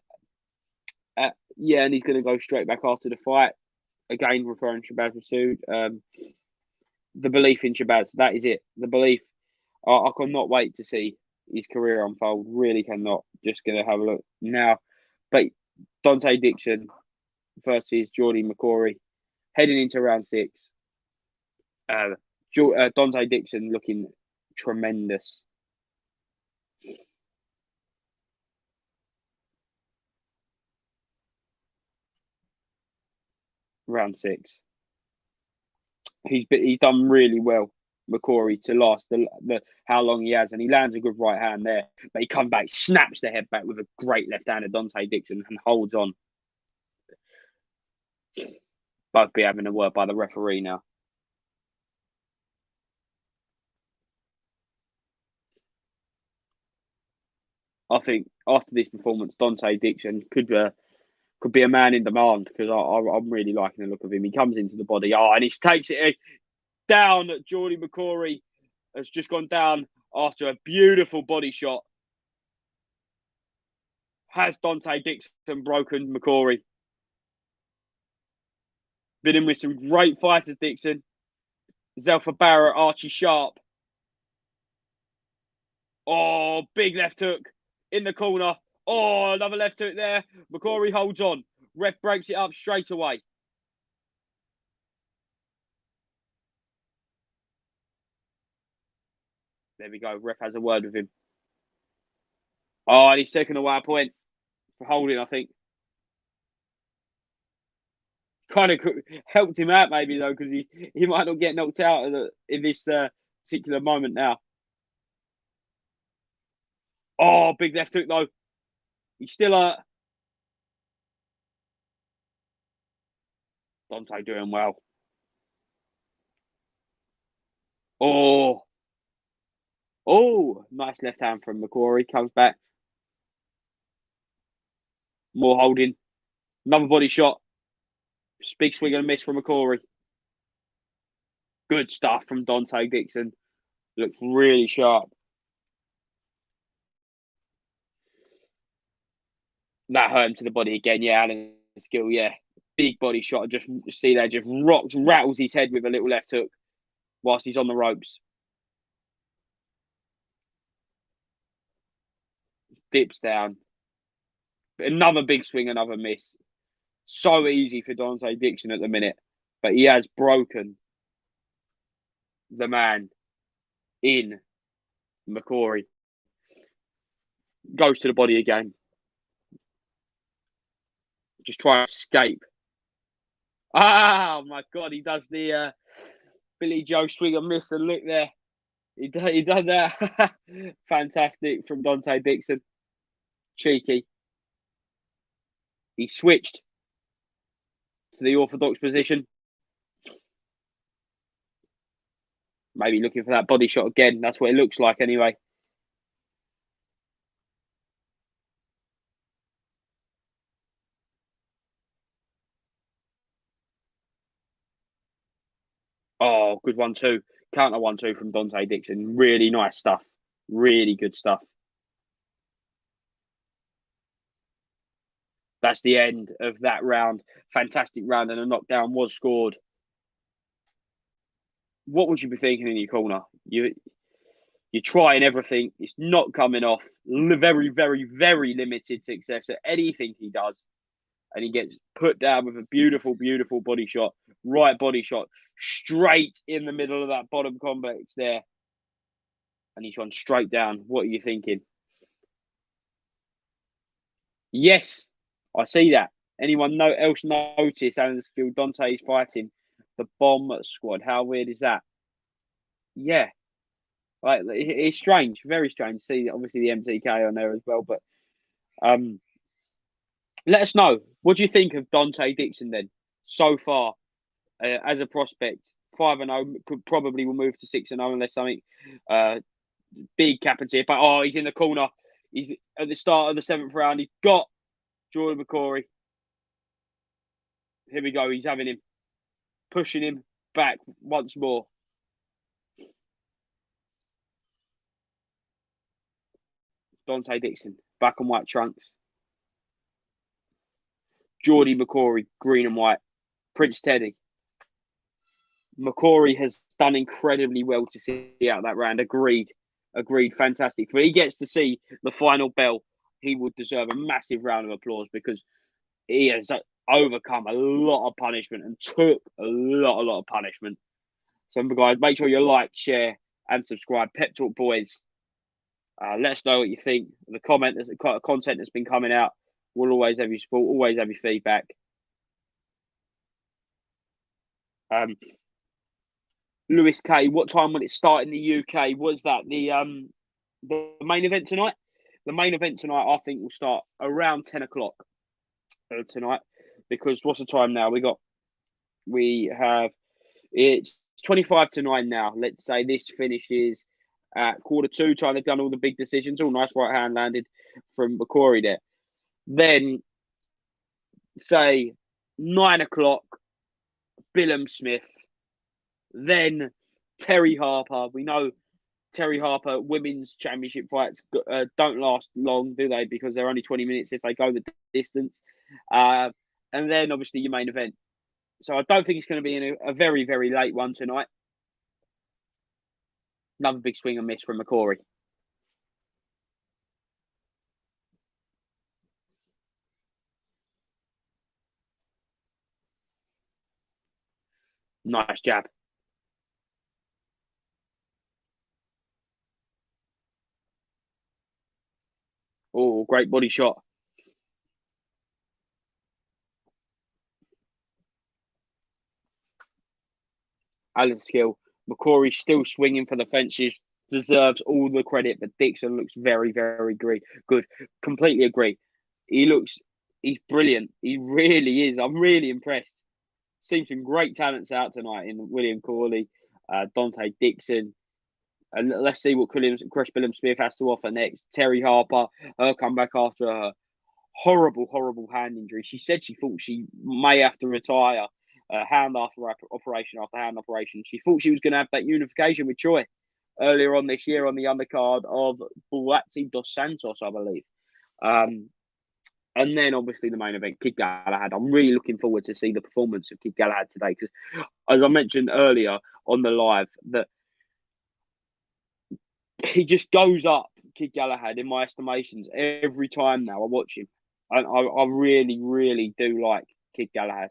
S1: and he's going to go straight back after the fight. Again, referring to Shabazz Massoud. The belief in Shabazz, that is it. The belief. I cannot wait to see his career unfold. Really cannot. Just going to have a look now. But Dante Dixon versus Geordie Bukori heading into round 6. Dante Dixon looking tremendous. Round 6. He's done really well, Bukori, to last the how long he has, and he lands a good right hand there. But he comes back, snaps the head back with a great left hand of Dante Dixon and holds on. Both be having a word by the referee now. I think after this performance, Dante Dixon could be a man in demand, because I'm really liking the look of him. He comes into the body, and he takes it down. Geordie Bukori has just gone down after a beautiful body shot. Has Dante Dixon broken Bukori? Been in with some great fighters, Dixon. Zelfa Barrett, Archie Sharp. Oh, big left hook in the corner. Oh, another left hook there. Bukori holds on. Ref breaks it up straight away. There we go. Ref has a word with him. Oh, and he's taken away a point for holding, I think. Kind of helped him out, maybe, though, because he might not get knocked out in this particular moment now. Oh, big left hook, though. He's still Dante doing well. Oh, nice left hand from Bukori. Comes back. More holding. Another body shot. Big swing and a miss from Bukori. Good stuff from Dante Dixon. Looks really sharp. That hurt him to the body again. Yeah, Alan's Gill. Yeah, big body shot. Just see that. Just rattles his head with a little left hook whilst he's on the ropes. Dips down. Another big swing, another miss. So easy for Dante Dixon at the minute, but he has broken the man in Bukori. Goes to the body again. Just try to escape. Oh my God, he does the Billy Joe swing and miss, and look there. He done that. Fantastic from Dante Dixon. Cheeky. He switched to the orthodox position. Maybe looking for that body shot again. That's what it looks like anyway. Oh, good 1-2. Counter 1-2 from Dante Dixon. Really nice stuff. Really good stuff. That's the end of that round. Fantastic round, and a knockdown was scored. What would you be thinking in your corner? You're trying everything. It's not coming off. Very, very, very limited success at anything he does. And he gets put down with a beautiful, beautiful body shot. Right body shot. Straight in the middle of that bottom complex there. And he's gone straight down. What are you thinking? Yes, I see that. Anyone else notice Alanfield Dante's fighting the bomb squad? How weird is that? Yeah. Like, it's strange, very strange to see obviously the MTK on there as well. But let us know. What do you think of Dante Dixon then so far as a prospect? 5-0, could probably will move to 6-0 unless something big happens here. But he's in the corner. He's at the start of the 7th round. He's got Jordan Bukori. Here we go. He's having him, pushing him back once more. Dante Dixon, black and white trunks. Jordy Bukori, green and white. Prince Teddy. Bukori has done incredibly well to see out that round. Agreed. Fantastic. But he gets to see the final bell. He would deserve a massive round of applause because he has overcome a lot of punishment and took a lot of punishment. So, guys, make sure you like, share, and subscribe. Pep Talk Boys. Let us know what you think. The content that's been coming out. We'll always have your support, always have your feedback. Lewis K, what time will it start in the UK? Was that the main event tonight? The main event tonight, I think, will start around 10 o'clock tonight, because what's the time now? It's 25 to 9 now. Let's say this finishes at 1:45 time. They've done all the big decisions. All nice right hand landed from Bukori there. Then, say 9 o'clock, Billam Smith. Then Terry Harper. We know Terry Harper women's championship fights don't last long, do they? Because they're only 20 minutes if they go the distance. And then obviously your main event. So I don't think it's going to be in a very, very late one tonight. Another big swing and miss from Bukori. Nice jab. Oh, great body shot. Alan's skill. Bukori still swinging for the fences. Deserves all the credit, but Dixon looks very, very good. Completely agree. He's brilliant. He really is. I'm really impressed. Seen some great talents out tonight in William Corley, Dante Dixon. And let's see what Chris Smith has to offer next. Terry Harper, her comeback after her horrible hand injury. She said she thought she may have to retire hand after hand operation. She thought she was going to have that unification with Choi earlier on this year on the undercard of Buatsi dos Santos, I believe. And then obviously the main event, Kid Galahad. I'm really looking forward to see the performance of Kid Galahad today because, as I mentioned earlier on the live, that he just goes up, Kid Galahad, in my estimations, every time now I watch him. I really, really do like Kid Galahad.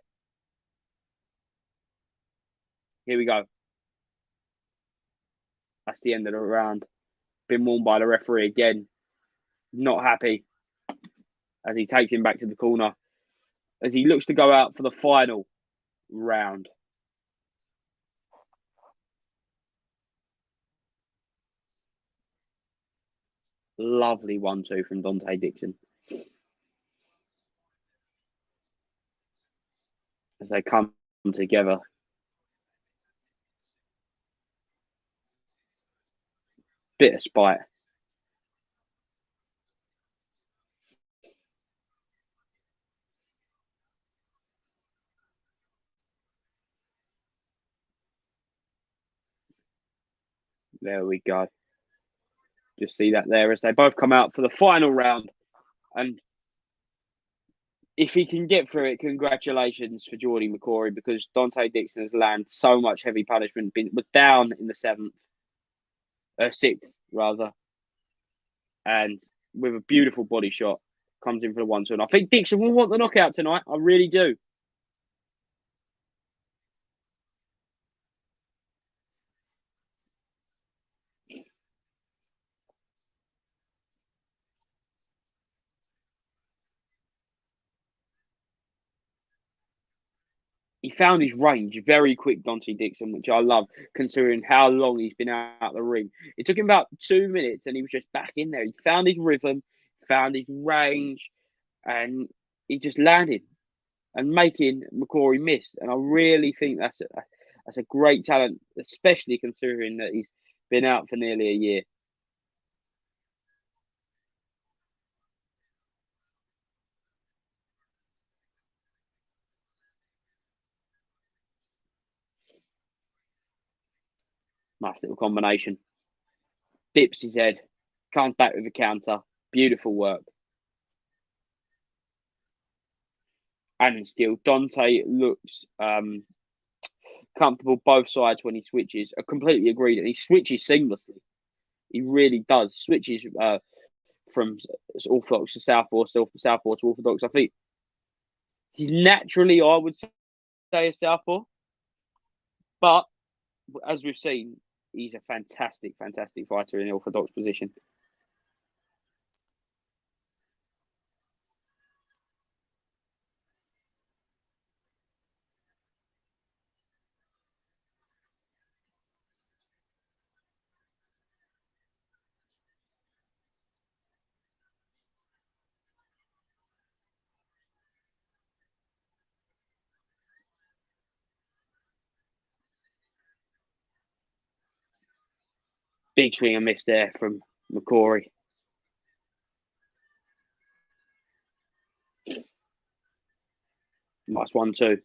S1: Here we go. That's the end of the round. Been warned by the referee again. Not happy as he takes him back to the corner as he looks to go out for the final round. Lovely 1-2 from Dante Dixon. As they come together. Bit of spite. There we go. Just see that there as they both come out for the final round. And if he can get through it, congratulations for Jordy Bukori because Dante Dixon has landed so much heavy punishment. Was down in the sixth rather, and with a beautiful body shot, comes in for the 1-2. And I think Dixon will want the knockout tonight. I really do. He found his range very quick, Dante Dixon, which I love, considering how long he's been out of the ring. It took him about 2 minutes, and he was just back in there. He found his rhythm, found his range, and he just landed and making Bukori miss. And I really think that's a great talent, especially considering that he's been out for nearly a year. Nice little combination. Dips his head, comes back with a counter. Beautiful work. And still, Dante looks comfortable both sides when he switches. I completely agree that he switches seamlessly. He really does. Switches from orthodox to southpaw, still from southpaw to orthodox. I think he's naturally, I would say, a southpaw, but as we've seen, he's a fantastic fighter in the orthodox position. Big swing and miss there from Bukori. Nice 1-2.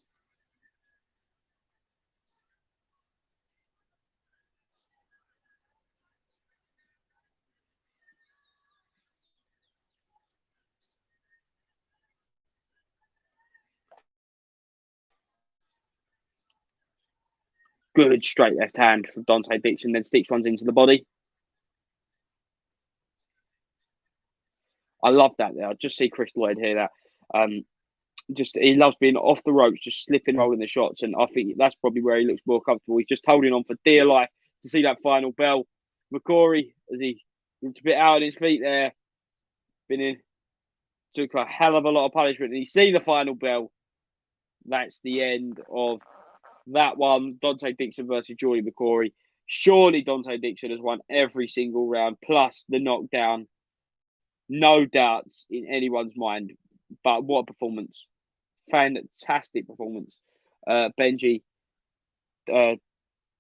S1: good straight left hand from Dante Dixon, then sticks ones into the body. I love that there. I just see Chris Lloyd here. He loves being off the ropes, just slipping, rolling the shots, and I think that's probably where he looks more comfortable. He's just holding on for dear life to see that final bell. Bukori, as he looked a bit out on his feet there, took a hell of a lot of punishment, and you see the final bell. That's the end of that one. Dante Dixon versus Jordy Bukori. Surely Dante Dixon has won every single round, plus the knockdown. No doubts in anyone's mind. But what a performance. Fantastic performance. Benji,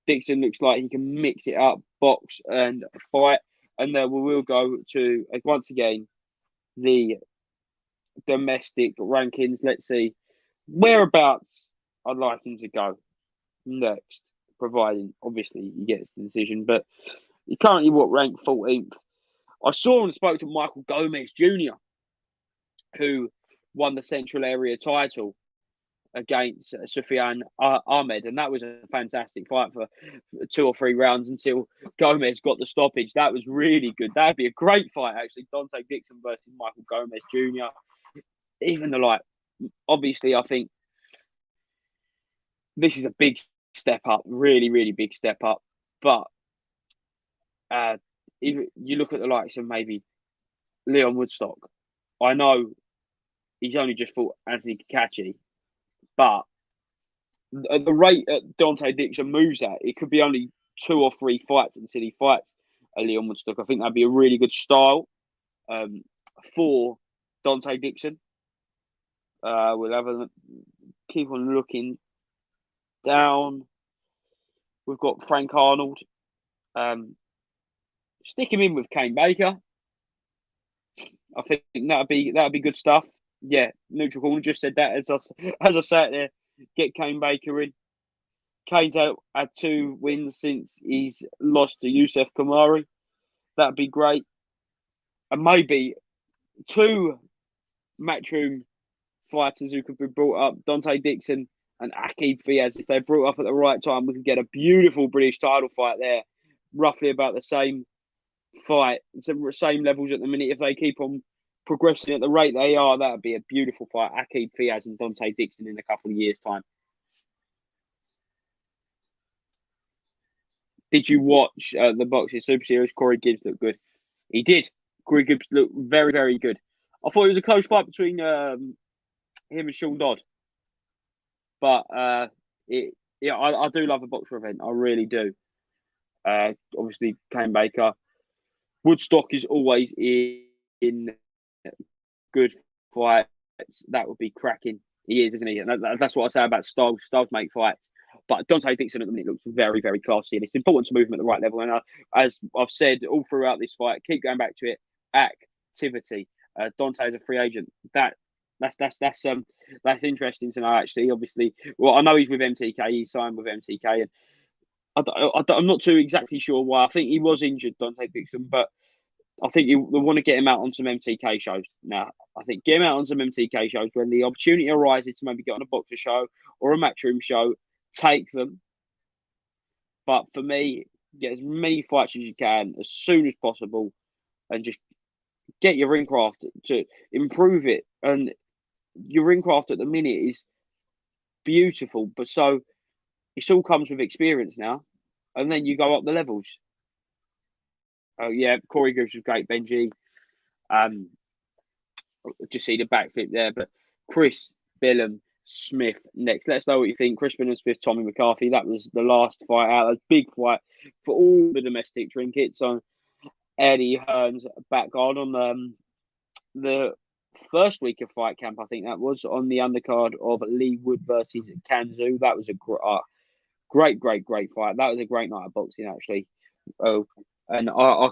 S1: Dixon looks like he can mix it up, box and fight. And then we will go to, once again, the domestic rankings. Let's see whereabouts I'd like him to go next, providing obviously he gets the decision. But he currently ranked 14th. I saw and spoke to Michael Gomez Jr., who won the Central Area title against Sufyan Ahmed, and that was a fantastic fight for 2 or 3 rounds until Gomez got the stoppage. That was really good. That'd be a great fight, actually. Dante Dixon versus Michael Gomez Jr. Even obviously, I think this is a big step up, really, really big step up. But if you look at the likes of maybe Leon Woodstock, I know he's only just fought Anthony Kakachi, but at the rate that Dante Dixon moves at, it could be only 2 or 3 fights until he fights a Leon Woodstock. I think that'd be a really good style for Dante Dixon. We'll have a keep on looking down. We've got Frank Arnold. Stick him in with Kane Baker. I think that'd be good stuff. Yeah, neutral corner just said that as I sat there. Get Kane Baker in. Kane's had 2 wins since he's lost to Youssef Kamari. That'd be great. And maybe 2 matchroom fighters who could be brought up, Dante Dixon and Aqib Fiaz. If they're brought up at the right time, we could get a beautiful British title fight there. Roughly about the same fight, same levels at the minute. If they keep on progressing at the rate they are, that would be a beautiful fight. Aqib Fiaz and Dante Dixon in a couple of years' time. Did you watch the Boxing Super Series? Corey Gibbs looked good. He did. Corey Gibbs looked very, very good. I thought it was a close fight between him and Sean Dodd. But I do love a boxer event. I really do. Obviously, Kane Baker. Woodstock is always in good fights. That would be cracking. He is, isn't he? And that's what I say about Styles. Styles make fights. But Dante Dixon at the minute looks very, very classy. And it's important to move him at the right level. And as I've said all throughout this fight, keep going back to it. Activity. Dante is a free agent. That's interesting to know, actually. Obviously, well, I know he's with MTK. He signed with MTK. And I'm not too exactly sure why. I think he was injured, Dante Dixon, but I think they want to get him out on some MTK shows. Now, I think get him out on some MTK shows when the opportunity arises to maybe get on a boxer show or a matchroom show, take them. But for me, get as many fights as you can as soon as possible and just get your ring craft to improve it. And your ring craft at the minute is beautiful, but so it all comes with experience now. And then you go up the levels. Oh, yeah, Corey Gibbs was great, Benji. Just see the backflip there. But Chris Billum Smith next. Let us know what you think. Chris Billum Smith, Tommy McCarthy. That was the last fight out. A big fight for all the domestic trinkets on Eddie Hearn's back on the first week of fight camp. I think that was on the undercard of Lee Wood versus Kanzu. That was a great fight. That was a great night of boxing, actually. Oh, and I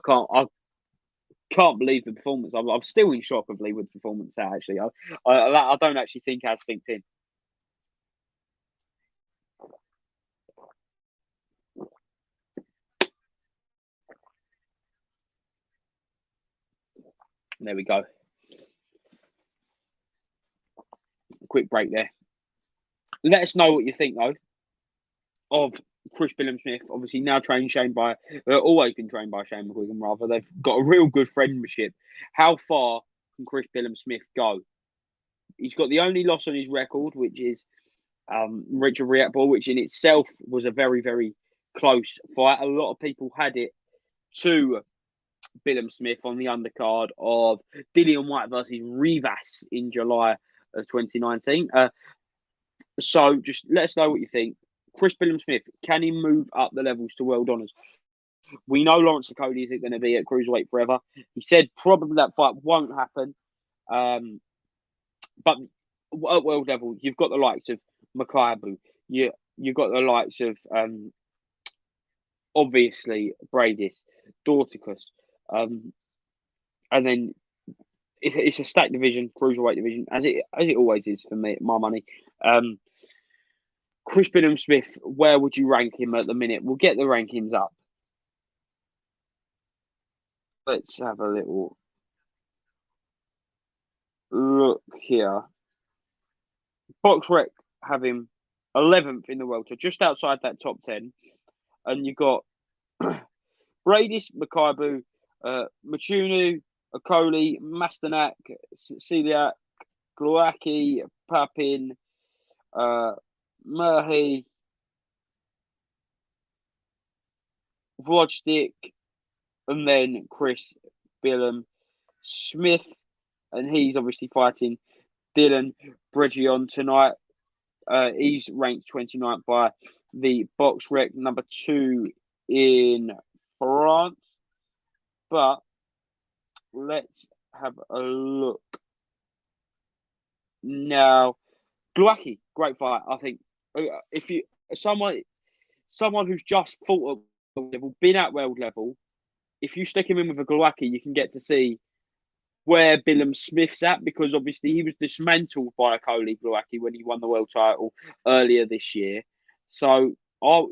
S1: can't believe the performance. I'm still in shock of Lee Wood's performance there, actually. I don't actually think it has synced in. There we go. Quick break there. Let us know what you think, though, of Chris Smith, obviously now trained always been trained by Shane McGuigan, rather. They've got a real good friendship. How far can Chris Smith go? He's got the only loss on his record, which is Richard Riatball, which in itself was a very, very close fight. A lot of people had it to Smith on the undercard of Dillian Whyte versus Rivas in July of 2019. So just let us know what you think. Chris Smith, can he move up the levels to world honours? We know Lawrence Cody isn't going to be at cruiserweight forever. He said probably that fight won't happen. But at world level, you've got the likes of Makabu. You've got the likes of obviously Bradis, Dorticus, and then it's a stacked division, cruiserweight division, as it always is for me, my money. Chris Smith, where would you rank him at the minute? We'll get the rankings up. Let's have a little look here. BoxRec have him 11th in the world, so just outside that top 10. And you've got Bradis, Makabu, Machunu, Okoli, Mastanak, Celiak, Gluaki, Papin, Murhay, Vlodstick, and then Chris Smith, and he's obviously fighting Dylan Bregion tonight. He's ranked 29th by the BoxRec, number 2 in France. But let's have a look now. Gluaki, great fight. I think if you someone who's just fought at world level, been at world level, if you stick him in with a Gluaki, you can get to see where Smith's at, because obviously he was dismantled by Okoli Gluaki when he won the world title earlier this year. So I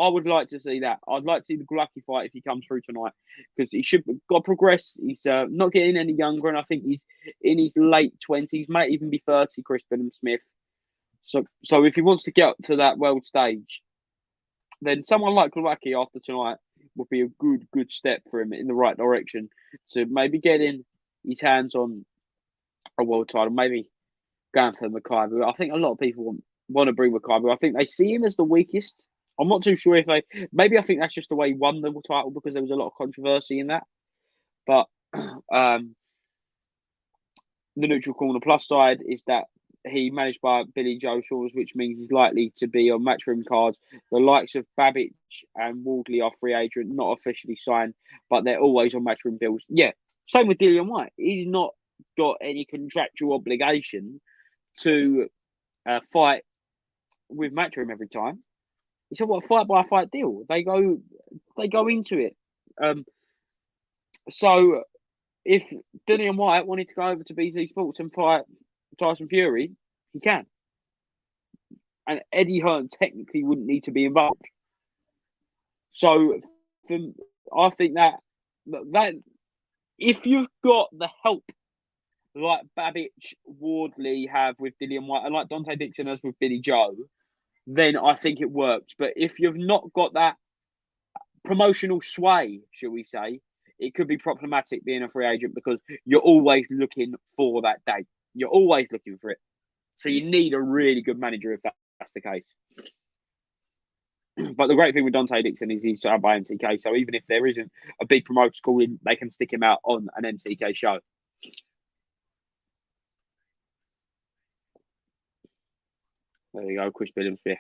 S1: would like to see that. I'd like to see the Gluaki fight if he comes through tonight, because he should got to progress. He's not getting any younger, and I think he's in his late 20s, might even be 30, Chris Smith. So if he wants to get to that world stage, then someone like Gluaki after tonight would be a good step for him in the right direction to maybe getting his hands on a world title, maybe going for Makabu. I think a lot of people want to bring Makabu. I think they see him as the weakest. I'm not too sure if maybe I think that's just the way he won the title, because there was a lot of controversy in that. But the neutral corner plus side is that he managed by Billy Joe Shores, which means he's likely to be on matchroom cards. The likes of Babbage and Wardley are free agent, not officially signed, but they're always on matchroom deals. Yeah, same with Dillian Whyte. He's not got any contractual obligation to fight with matchroom every time. It's a fight by fight deal. They go into it. So if Dillian Whyte wanted to go over to BT Sports and fight Tyson Fury, he can. And Eddie Hearn technically wouldn't need to be involved. So I think that if you've got the help like Babbage, Wardley have with Dillian Whyte, and like Dante Dixon has with Billy Joe, then I think it works. But if you've not got that promotional sway, shall we say, it could be problematic being a free agent, because you're always looking for that date. You're always looking for it. So you need a really good manager if that's the case. But the great thing with Dante Dixon is he's signed by MTK. So even if there isn't a big promoter calling, they can stick him out on an MTK show. There you go, Chris Smith. He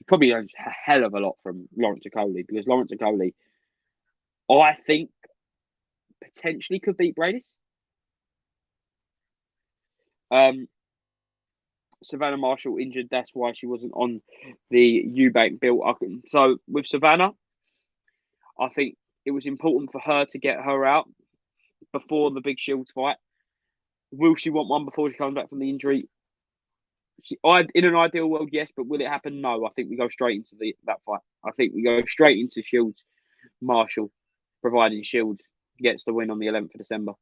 S1: probably learns a hell of a lot from Lawrence Okoli, because Lawrence Okoli, I think, potentially could beat Bradis. Savannah Marshall injured. That's why she wasn't on the Eubank build. So with Savannah, I think it was important for her to get her out before the Big Shields fight. Will she want one before she comes back from the injury? In an ideal world, yes, but will it happen? No. I think we go straight into that fight. I think we go straight into Shields Marshall, providing Shields gets the win on the 11th of December.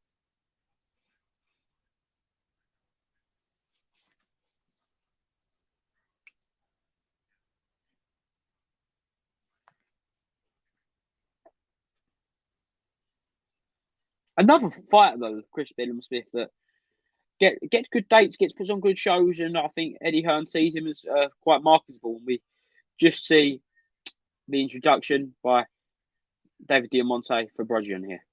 S1: Another fighter though, Chris Smith, that gets good dates, puts on good shows, and I think Eddie Hearn sees him as quite marketable. And we just see the introduction by David Diamante for Brodjian here.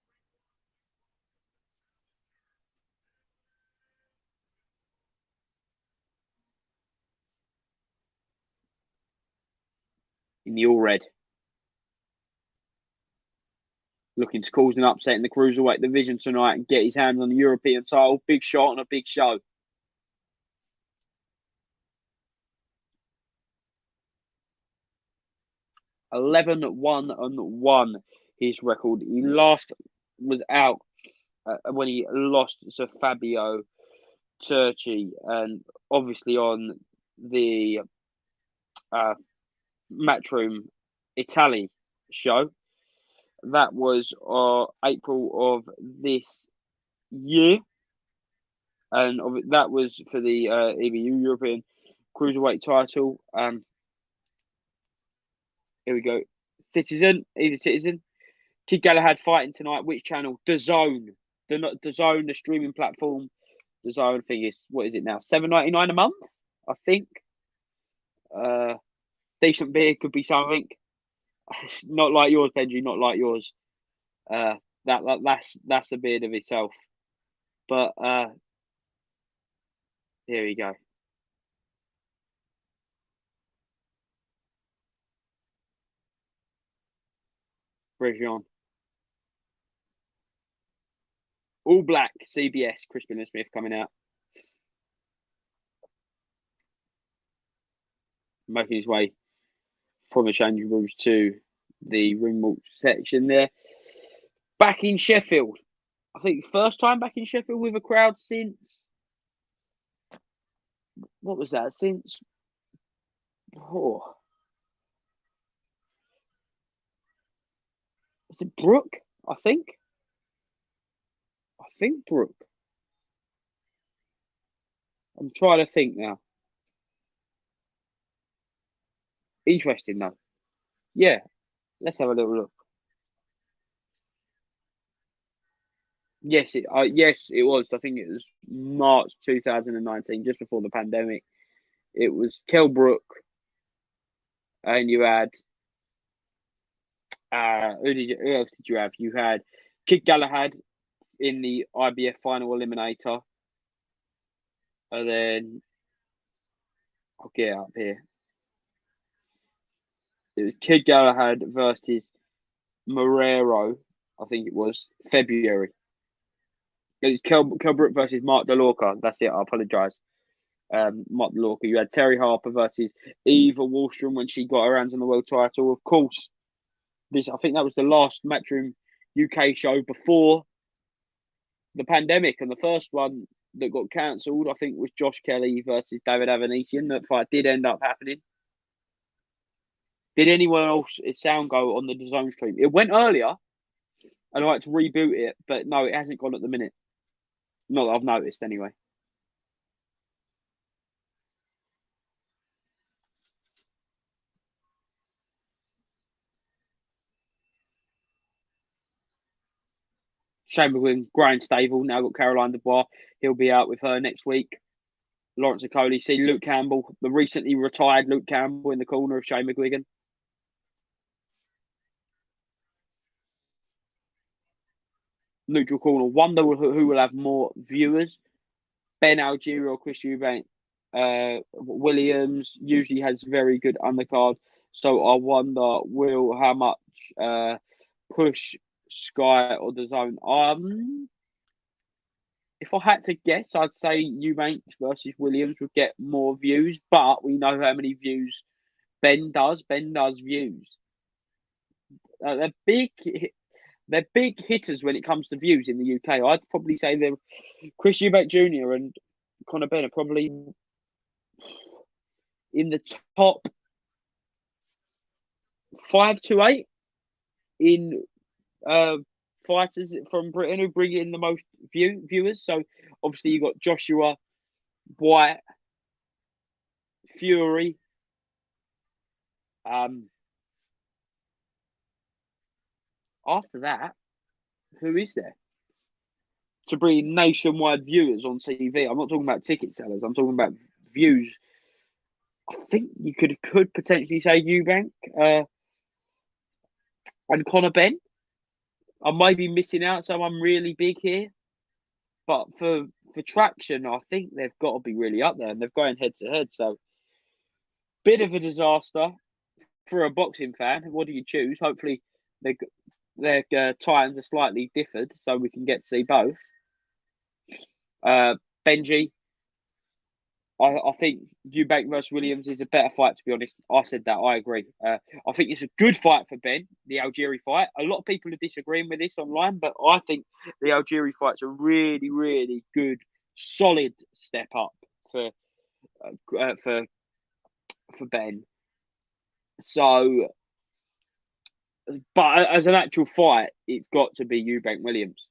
S1: In the all red. Looking to cause an upset in the Cruiserweight division tonight and get his hands on the European title. Big shot on a big show. (11-1-1) his record. He last was out when he lost to Fabio Turchi, and obviously on the Matchroom Italy show. That was April of this year, and that was for the EBU European Cruiserweight title. Here we go. Citizen. Kid Galahad fighting tonight. Which channel? DAZN. DAZN, the streaming platform. DAZN thing is, what is it now? $7.99 a month, I think. Decent beer could be something. Not like yours, Benji. Not like yours. That's a beard of itself. But here we go. Bridgeon. All black, CBS, Crispin Smith coming out. Making his way from the changing rooms to the ring walk section there. Back in Sheffield. I think first time back in Sheffield with a crowd since... What was that? Since... Was it Brooke? I think Brooke. I'm trying to think now. Interesting though. Yeah, let's have a little look. Yes, it was. I think it was March 2019, just before the pandemic. It was Kell Brook, and you had who else did you have? You had Kid Galahad in the IBF final eliminator, and then I'll get it up here. It was Kid Galahad versus Morero, I think it was February. It was Kell Brook versus Mark DeLorca. That's it. I apologise. Mark DeLorca. You had Terry Harper versus Eva Wallstrom when she got her hands on the world title. Of course, I think that was the last Matchroom UK show before the pandemic, and the first one that got cancelled, I think, was Josh Kelly versus David Avanesian. That fight did end up happening. Did anyone else sound go on the DAZN stream? It went earlier, and I had to reboot it, but no, it hasn't gone at the minute. Not that I've noticed, anyway. Shane McGuinn, Brian Stable, now got Caroline Dubois. He'll be out with her next week. Lawrence Okoli, see Luke Campbell, the recently retired Luke Campbell in the corner of Shane McGuigan. Neutral corner. Wonder who will have more viewers. Ben Algieri or Chris Eubank. Williams usually has very good undercard. So I wonder how much push Sky or DAZN. If I had to guess, I'd say Eubank versus Williams would get more views, but we know how many views Ben does. Ben does views. They're big hitters when it comes to views in the UK. I'd probably say they're Chris Eubank Jr. and Conor Benn are probably in the top 5 to 8 in fighters from Britain who bring in the most viewers. So obviously you've got Joshua, White, Fury. After that, who is there? to bring nationwide viewers on TV. I'm not talking about ticket sellers. I'm talking about views. I think you could potentially say Eubank and Conor Benn. I may be missing out someone really big here, but for traction, I think they've got to be really up there, and they're going head to head. So, bit of a disaster for a boxing fan. What do you choose? Hopefully, their times are slightly differed, so we can get to see both. Benji, I think Eubank versus Williams is a better fight, to be honest. I said that. I agree. I think it's a good fight for Ben, the Algieri fight. A lot of people are disagreeing with this online, but I think the Algieri fight's a really, really good, solid step up for Ben. So, but as an actual fight, it's got to be Eubank Williams.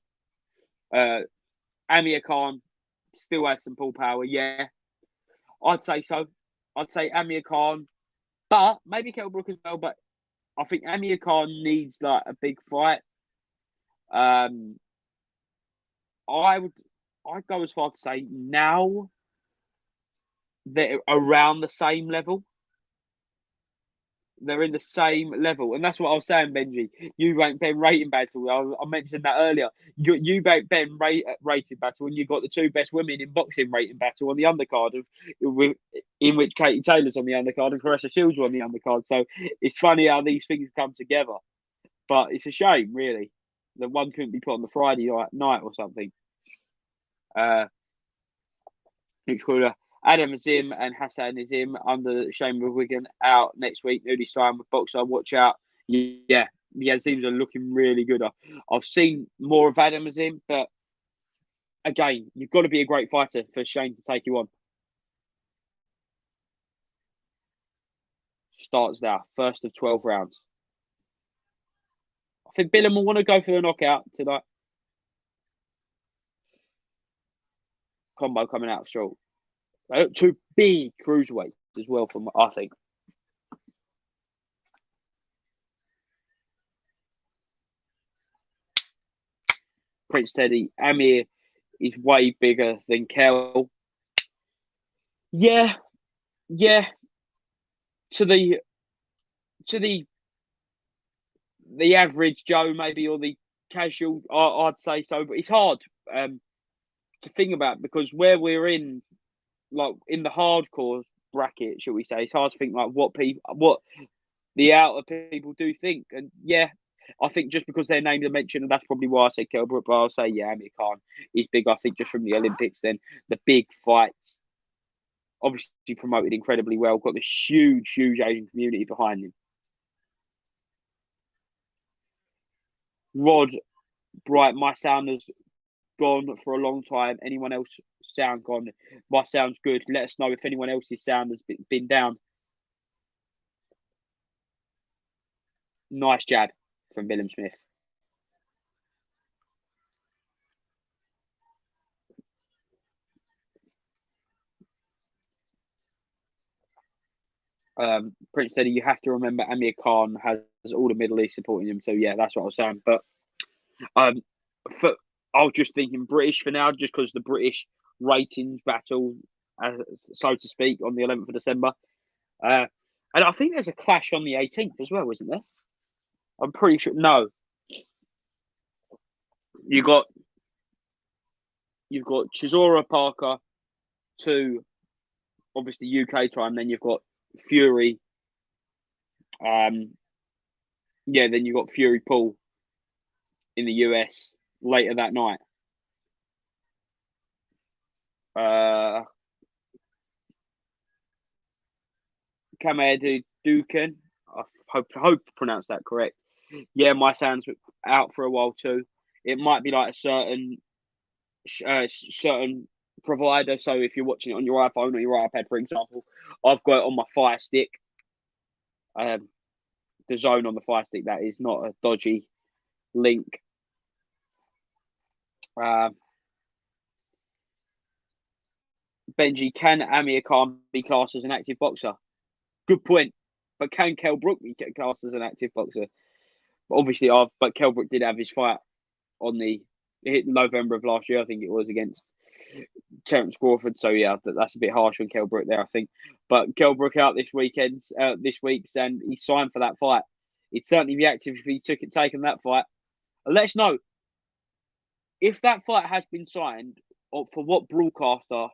S1: Amir Khan still has some pull power, yeah. I'd say so. I'd say Amir Khan, but maybe Kell Brook as well. But I think Amir Khan needs like a big fight. I'd go as far to say now they're around the same level. They're in the same level, and that's what I was saying, Benji. Eubank Ben rating battle. I mentioned that earlier. Eubank Ben rating battle, and you've got the two best women in boxing rating battle on the undercard, in which Katie Taylor's on the undercard and Caressa Shields are on the undercard. So it's funny how these things come together, but it's a shame, really, that one couldn't be put on the Friday night or something. It's called Adam Azim and Hassan Azim under Shane Wigan out next week. Newly signed with Boxer. Watch out. Yeah, the Azims are looking really good. I've seen more of Adam Azim, but again, you've got to be a great fighter for Shane to take you on. Starts now. First of 12 rounds. I think Billam will want to go for the knockout tonight. Combo coming out short. They look two big cruiserweights as well, from I think. Prince Teddy, Amir is way bigger than Kell. Yeah. To the average Joe, maybe, or the casual, I'd say so. But it's hard to think about, because where we're in, like in the hardcore bracket, shall we say, it's hard to think like what the outer people do think. And yeah, I think just because their names are mentioned, and that's probably why I say Kell Brook, but I'll say yeah, Amir Khan is big. I think just from the Olympics, then the big fights, obviously promoted incredibly well, got this huge Asian community behind him. Rod Bright, my sound has gone for a long time. Anyone else sound gone? My sound's good. Let us know if anyone else's sound has been down. Nice jab from William Smith. Prince Teddy, you have to remember Amir Khan has all the Middle East supporting him. So yeah, that's what I was saying. But I was just thinking British for now, just because the British ratings battle, so to speak, on the 11th of December. And I think there's a clash on the 18th as well, isn't there? I'm pretty sure. No. You've got Chisora Parker to obviously UK time. Then you've got Fury. Then you've got Fury Paul in the US later that night. Kamedu Dukan, I hope to pronounce that correct. Yeah, my sound's out for a while too. It might be like a certain provider. So if you're watching it on your iPhone or your iPad, for example, I've got it on my Fire Stick. The zone on the Fire Stick, that is not a dodgy link. Benji, can Amir Khan be classed as an active boxer? Good point. But can Kell Brook be classed as an active boxer? Obviously, but Kell Brook did have his fight on the hit November of last year, I think it was, against Terence Crawford. So yeah, that's a bit harsh on Kell Brook there, I think. But Kell Brook out this week's, and he's signed for that fight. He'd certainly be active if he taken that fight. And let us know if that fight has been signed, or for what broadcaster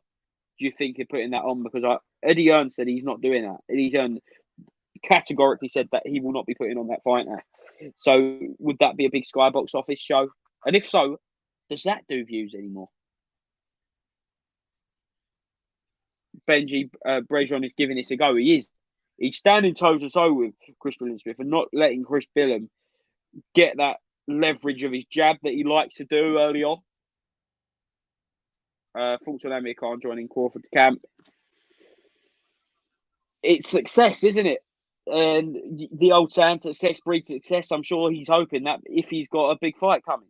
S1: do you think you're putting that on? Because Eddie Earn said he's not doing that. Eddie Earn categorically said that he will not be putting on that fight now. So would that be a big Sky box office show? And if so, does that do views anymore? Benji Brejon is giving this a go. He is. He's standing toe to toe with Chris Williamson and not letting Chris Billam get that leverage of his jab that he likes to do early on. Thoughts on Amir Khan joining Crawford's camp? It's success, isn't it? And the old saying, success breeds success. I'm sure he's hoping that if he's got a big fight coming.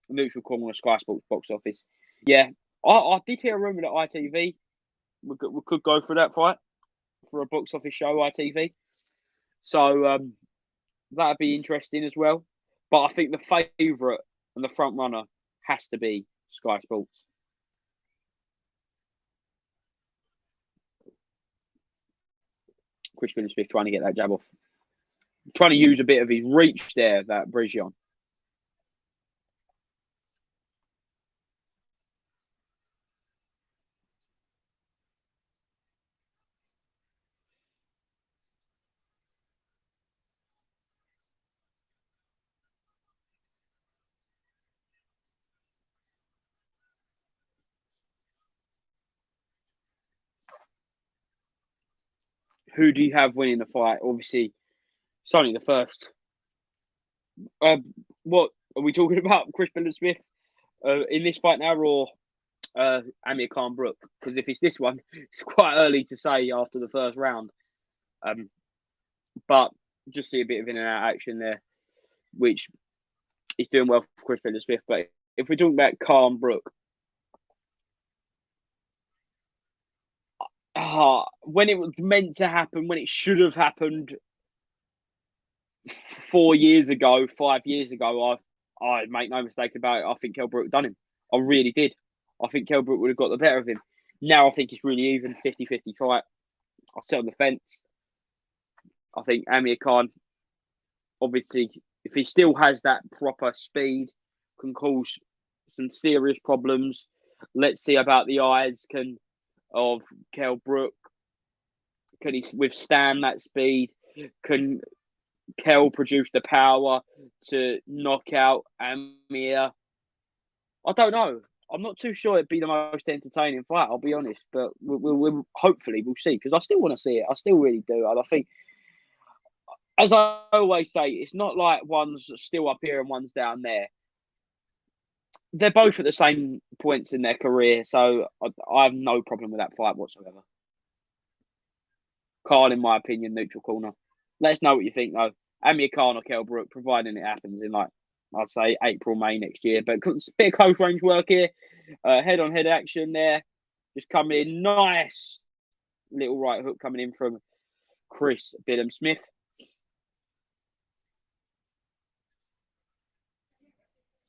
S1: Neutral corner, Sky Sports box office. Yeah, I did hear a rumour that ITV we could go for that fight for a box office show, ITV. So that'd be interesting as well. But I think the favourite and the front runner has to be Sky Sports. Chris Williamson trying to get that jab off. Trying to use a bit of his reach there, that Brejon. Who do you have winning the fight? Obviously, it's only the first. What are we talking about? Chris Billam-Smith in this fight now, or Amir Khan Brook? Because if it's this one, it's quite early to say after the first round. But just see a bit of in and out action there, which is doing well for Chris Billam-Smith. But if we're talking about Khan Brook, when it was meant to happen, when it should have happened 4 years ago, 5 years ago, I make no mistake about it. I think Kell Brook done him. I really did. I think Kell Brook would have got the better of him. Now I think it's really even, 50-50 fight. I'll sit on the fence. I think Amir Khan, obviously, if he still has that proper speed, can cause some serious problems. Let's see about the eyes of Kell Brook. Can he withstand that speed? Can Kell produce the power to knock out Amir? I don't know. I'm not too sure it'd be the most entertaining fight, I'll be honest. But we'll hopefully we'll see, because I still want to see it. I still really do. And I think, as I always say, it's not like one's still up here and one's down there. They're both at the same points in their career, so I have no problem with that fight whatsoever. Khan, in my opinion, neutral corner. Let us know what you think, though. Amir Khan or Kell Brook, providing it happens in, I'd say, April, May next year. But a bit of close range work here. Head-on-head action there. Just coming in. Nice little right hook coming in from Chris Billam-Smith.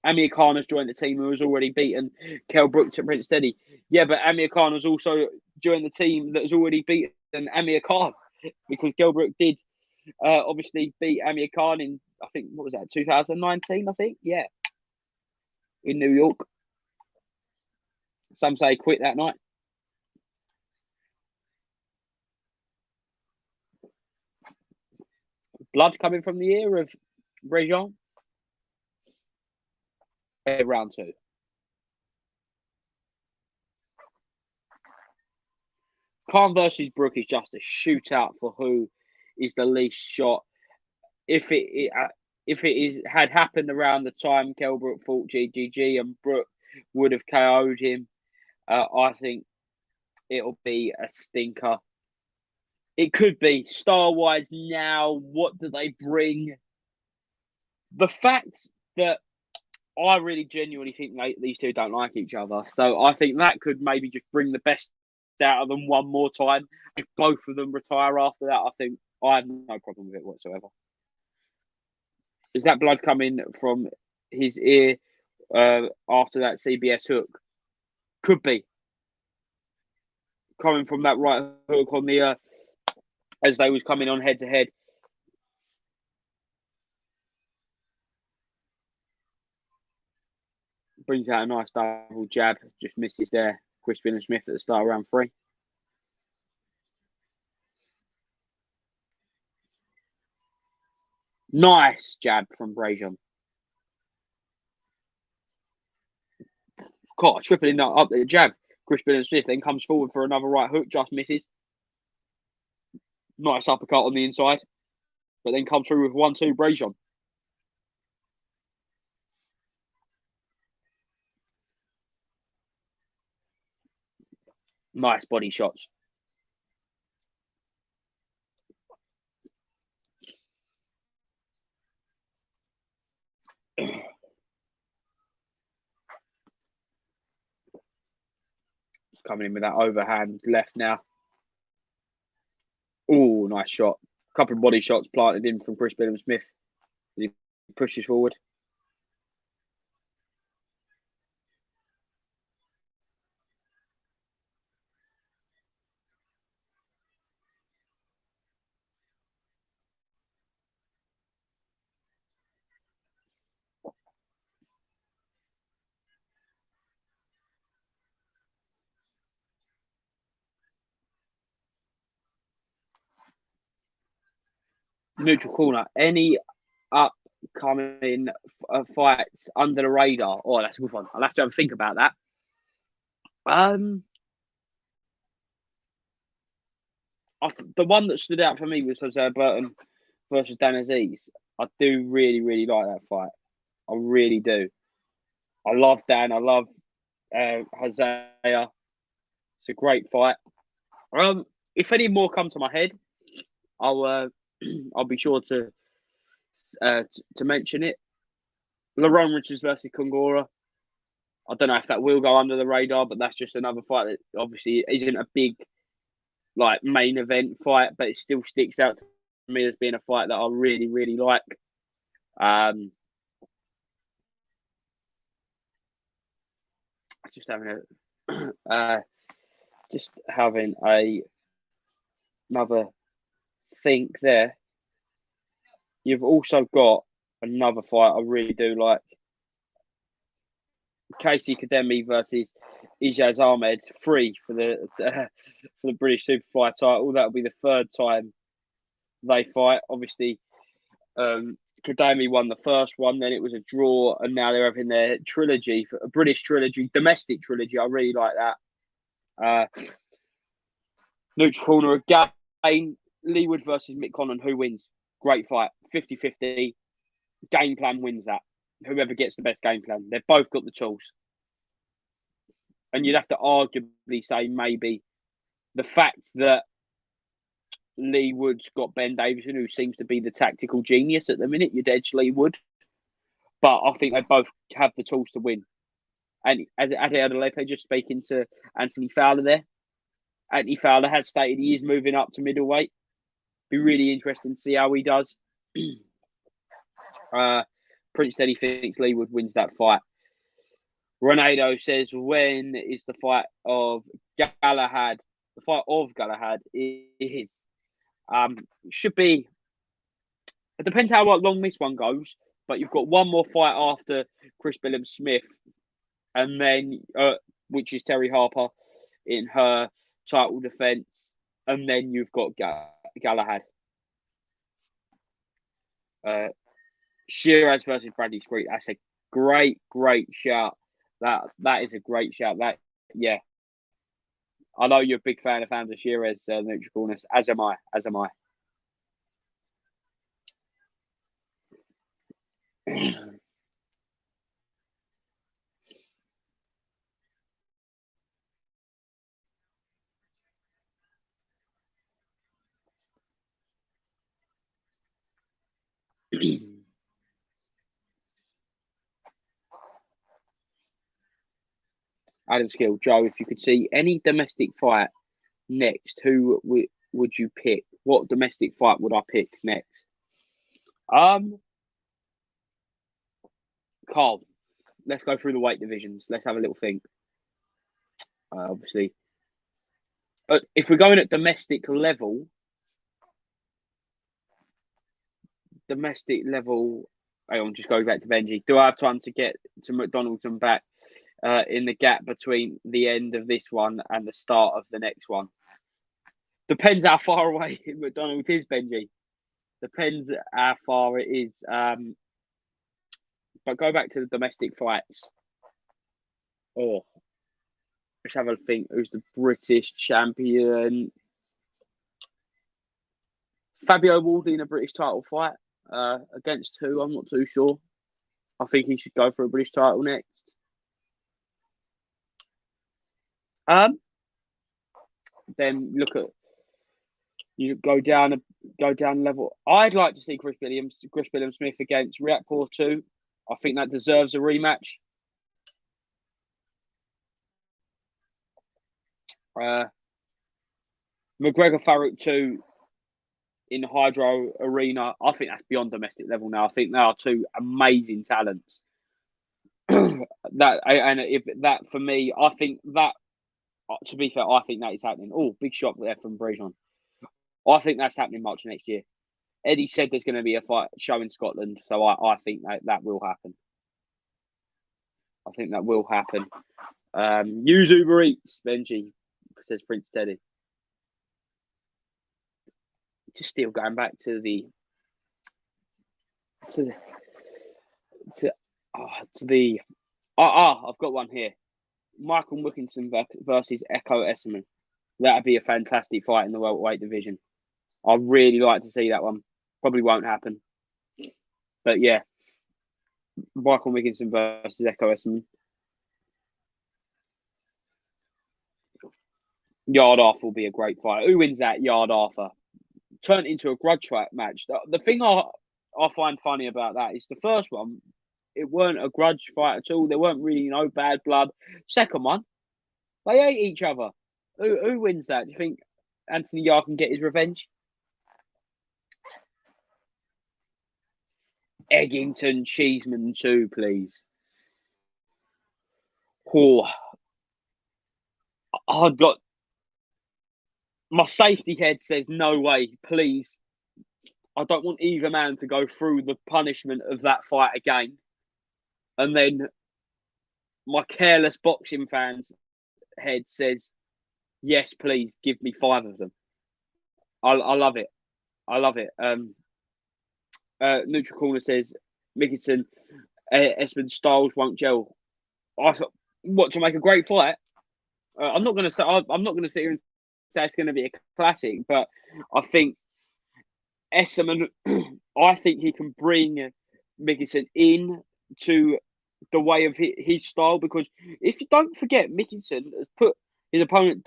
S1: Amir Khan has joined the team, who has already beaten Kell Brook to Prince Steady. Yeah, but Amir Khan has also joined the team that has already beaten Amir Khan, because Kell Brook did obviously beat Amir Khan in, I think, what was that, 2019, I think? Yeah. In New York. Some say quit that night. Blood coming from the ear of Brejon. Round 2. Khan versus Brook is just a shootout for who is the least shot. If it had happened around the time Kell Brook fought GGG and Brook would have KO'd him, I think it'll be a stinker. It could be. Star-wise now, what do they bring? The fact that I really genuinely think these two don't like each other. So I think that could maybe just bring the best out of them one more time. If both of them retire after that, I think I have no problem with it whatsoever. Is that blood coming from his ear after that CBS hook. Could be coming from that right hook on the as they was coming on head to head. Brings out a nice double jab. Just misses there. Chris Williamson at the start of round 3. Nice jab from Brazion. Caught tripling up the jab. Chris Williamson then comes forward for another right hook. Just misses. Nice uppercut on the inside. But then comes through with 1-2 Brazion. Nice body shots. Coming in with that overhand left now. Oh, nice shot. A couple of body shots planted in from Chris Williamson. He pushes forward. Neutral corner. Any upcoming fights under the radar? Oh, that's a good one. I'll have to have a think about that. The one that stood out for me was Jose Burton versus Dan Aziz. I do really, really like that fight. I really do. I love Dan. I love Hosea. It's a great fight. If any more come to my head, I'll be sure to mention it. Lerone Richards versus Kongora. I don't know if that will go under the radar, but that's just another fight that obviously isn't a big main event fight, but it still sticks out to me as being a fight that I really, really like. Just having another think there. You've also got another fight I really do like. Casey Kademi versus Ijaz Ahmed, 3 for the British Superfly title. That'll be the 3rd time they fight. Obviously, Kademi won the first one, then it was a draw, and now they're having their trilogy, a British trilogy, domestic trilogy. I really like that. Neutral corner again, Leewood versus Mccann. Who wins? Great fight. 50-50. Game plan wins that. Whoever gets the best game plan. They've both got the tools. And you'd have to arguably say maybe the fact that Leewood's got Ben Davison, who seems to be the tactical genius at the minute. You'd edge Leewood. But I think they both have the tools to win. And as Ade Adelepe just speaking to Anthony Fowler there, Anthony Fowler has stated he is moving up to middleweight. Be really interesting to see how he does. Prince said he thinks Leewood wins that fight. Ronaldo says, when is the fight of Galahad? The fight of Galahad is should be. It depends how long this one goes, but you've got one more fight after Chris Williamson, and then which is Terry Harper in her title defense, and then you've got Galahad. Shiraz versus Bradley Street. That's a great shout. That is a great shout. Yeah. I know you're a big fan of Shiraz, neutral corners, as am I. Adam Skill, Joe, if you could see any domestic fight next, who would you pick? What domestic fight would I pick next? Carl, let's go through the weight divisions. Let's have a little think. Obviously, if we're going at domestic level, hang on, just go back to Benji. Do I have time to get to McDonald's and back in the gap between the end of this one and the start of the next one? Depends how far away McDonald's is, Benji. Depends how far it is. But go back to the domestic fights. Oh, let's have a think. Who's the British champion? Fabio Wardley in a British title fight. Against who? I'm not too sure. I think he should go for a British title next. Then look at you go down level. I'd like to see Chris Williams-Smith against Riakporhe 2. I think that deserves a rematch. McGregor Farouk 2 in Hydro Arena. I think that's beyond domestic level now. I think they are two amazing talents. For me, I think that. To be fair, I think that is happening. Oh, big shot there from Brejon. I think that's happening March next year. Eddie said there's going to be a fight show in Scotland, so I think that will happen. I think that will happen. Use Uber Eats, Benji, says Prince Teddy. Just still going back to I've got one here. Michael Wilkinson versus Echo Esserman. That'd be a fantastic fight in the welterweight division. I'd really like to see that one. Probably won't happen. But yeah, Michael Wilkinson versus Echo Esserman. Yard Arthur will be a great fight. Who wins that? Yard Arthur. Turned into a grudge fight match. The thing I find funny about that is the first one, it weren't a grudge fight at all. There weren't really no bad blood. Second one, they hate each other. Who wins that? Do you think Anthony Yarde can get his revenge? Eggington Cheeseman 2, please. Oh, I've got my safety head says no way, please. I don't want either man to go through the punishment of that fight again. And then my careless boxing fans head says, yes, please give me 5 of them. I love it. I love it. Neutral Corner says Mickinson, Esmond Styles won't gel. I thought, what, to make a great fight? I'm not going to sit here and say it's going to be a classic, but I think Esserman, I think he can bring Mickinson in to the way of his style, because if you don't forget, Mickinson has put his opponents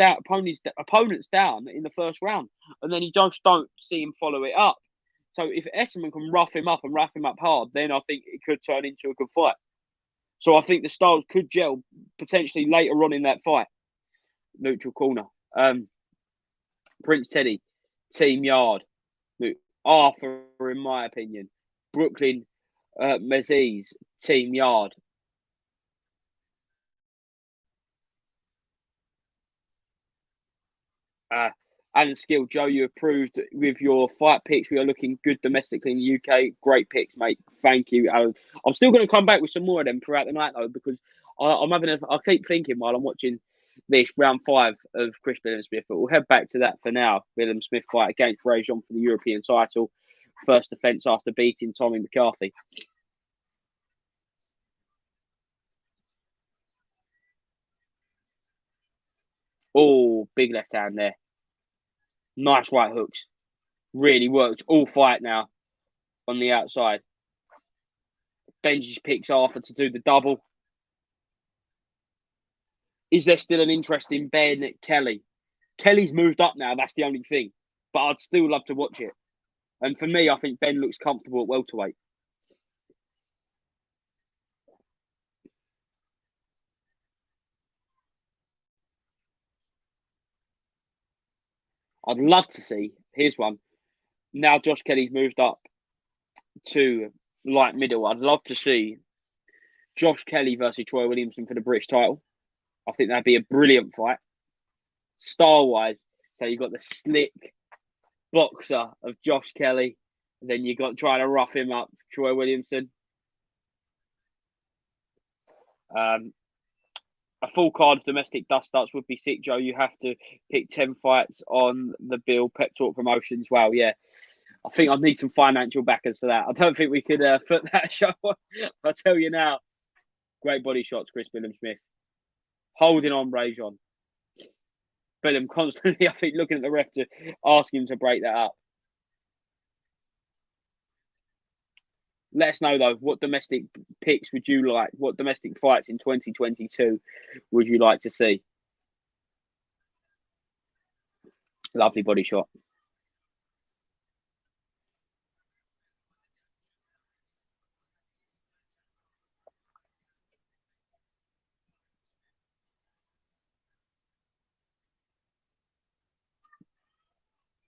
S1: down in the first round, and then you just don't see him follow it up. So if Esserman can rough him up hard, then I think it could turn into a good fight. So I think the styles could gel potentially later on in that fight. Neutral Corner. Prince Teddy, Team Yard. Arthur, in my opinion. Brooklyn, Maziz, Team Yard. Alan Skill, Joe, you approved with your fight picks. We are looking good domestically in the UK. Great picks, mate. Thank you, Alan. I'm still going to come back with some more of them throughout the night, though, because I keep thinking while I'm watching this round 5 of Chris Williams-Smith, but we'll head back to that for now. Williams-Smith fight against Brejon for the European title. First defence after beating Tommy McCarthy. Oh, big left hand there. Nice right hooks. Really worked all fight now on the outside. Benji picks Arthur to do the double. Is there still an interest in Ben Kelly? Kelly's moved up now, that's the only thing. But I'd still love to watch it. And for me, I think Ben looks comfortable at welterweight. I'd love to see, here's one. Now Josh Kelly's moved up to light middle. I'd love to see Josh Kelly versus Troy Williamson for the British title. I think that'd be a brilliant fight. Style-wise, so you've got the slick boxer of Josh Kelly, and then you got trying to rough him up, Troy Williamson. A full card of domestic dust-ups would be sick, Joe. You have to pick 10 fights on the bill. Pep Talk Promotions. Wow, yeah. I think I'd need some financial backers for that. I don't think we could put that show on. I'll tell you now. Great body shots, Chris Billam-Smith. Holding on, Rajon. Billam constantly, I think, looking at the ref to ask him to break that up. Let us know, though, what domestic picks would you like? What domestic fights in 2022 would you like to see? Lovely body shot.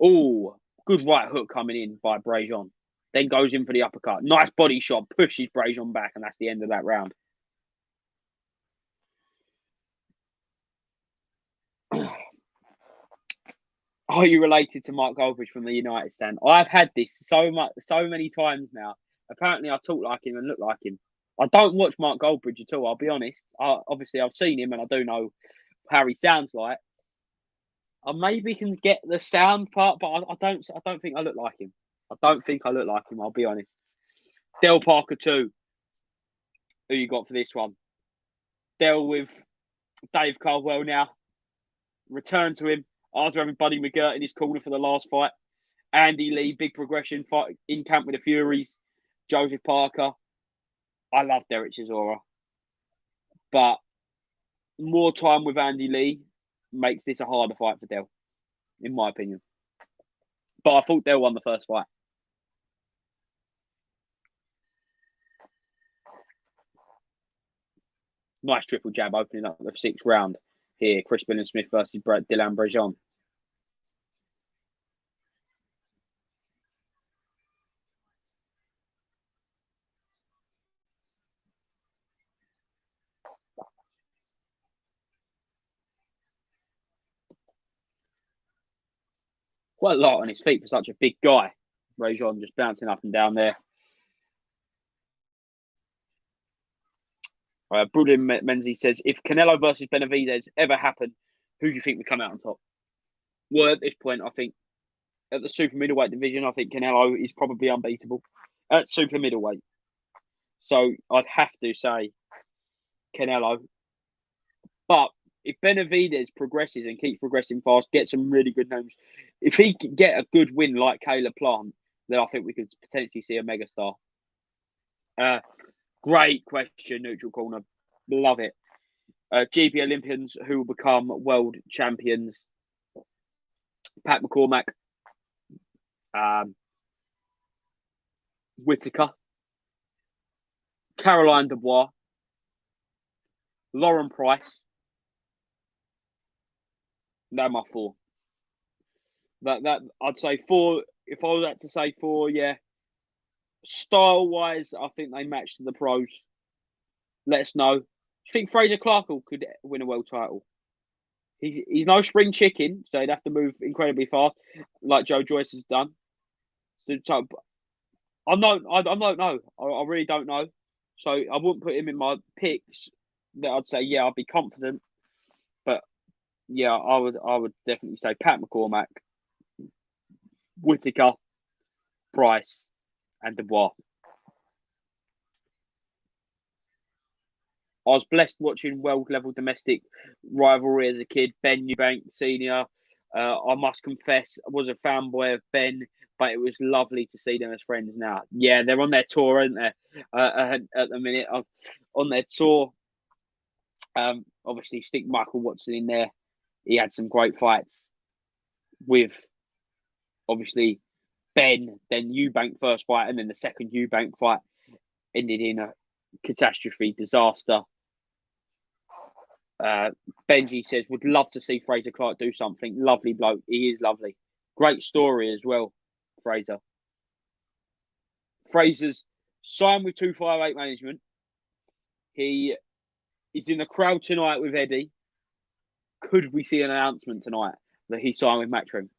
S1: Oh, good right hook coming in by Brajon. Then goes in for the uppercut. Nice body shot. Pushes Brajon back, and that's the end of that round. Are you related to Mark Goldbridge from the United stand? I've had this so many times now. Apparently, I talk like him and look like him. I don't watch Mark Goldbridge at all. I'll be honest. Obviously, I've seen him and I do know how he sounds like. I maybe can get the sound part, but I don't think I look like him. I don't think I look like him. I'll be honest. Del Parker 2. Who you got for this one? Del with Dave Caldwell now. Return to him after having Buddy McGirt in his corner for the last fight. Andy Lee, big progression, fight in camp with the Furies. Joseph Parker. I love Derek Chisora. But more time with Andy Lee makes this a harder fight for Del, in my opinion. But I thought Del won the first fight. Nice triple jab opening up the 6th round here. Chris Billam-Smith versus Dylan Brajon. Quite a lot on his feet for such a big guy. Brajon just bouncing up and down there. Brudin Menzies says, if Canelo versus Benavidez ever happened, who do you think would come out on top? Well, at this point, I think at the super middleweight division, I think Canelo is probably unbeatable at super middleweight. So I'd have to say Canelo. But if Benavidez progresses and keeps progressing fast, gets some really good names, if he can get a good win like Caleb Plant, then I think we could potentially see a megastar. Great question, Neutral Corner. Love it. GB Olympians who will become world champions. Pat McCormack. Whitaker. Caroline Dubois. Lauren Price. They're my 4. That I'd say 4. If I was to say 4, yeah. Style wise, I think they match the pros. Let us know. Do you think Fraser Clarkle could win a world title? He's no spring chicken, so he'd have to move incredibly fast, like Joe Joyce has done. So I don't know. I really don't know. So I wouldn't put him in my picks. That I'd say, yeah, I'd be confident. But yeah, I would definitely say Pat McCormack, Whitaker, Price, and Dubois. I was blessed watching world-level domestic rivalry as a kid. Ben Eubank Sr., I must confess, I was a fanboy of Ben, but it was lovely to see them as friends now. Yeah, they're on their tour, aren't they? At the minute, on their tour. Obviously, stick Michael Watson in there. He had some great fights with, obviously, Ben, then Eubank first fight, and then the second Eubank fight ended in a catastrophe, disaster. Benji says, would love to see Fraser Clark do something. Lovely bloke. He is lovely. Great story as well, Fraser. Fraser's signed with 258 Management. He is in the crowd tonight with Eddie. Could we see an announcement tonight that he signed with Matchroom?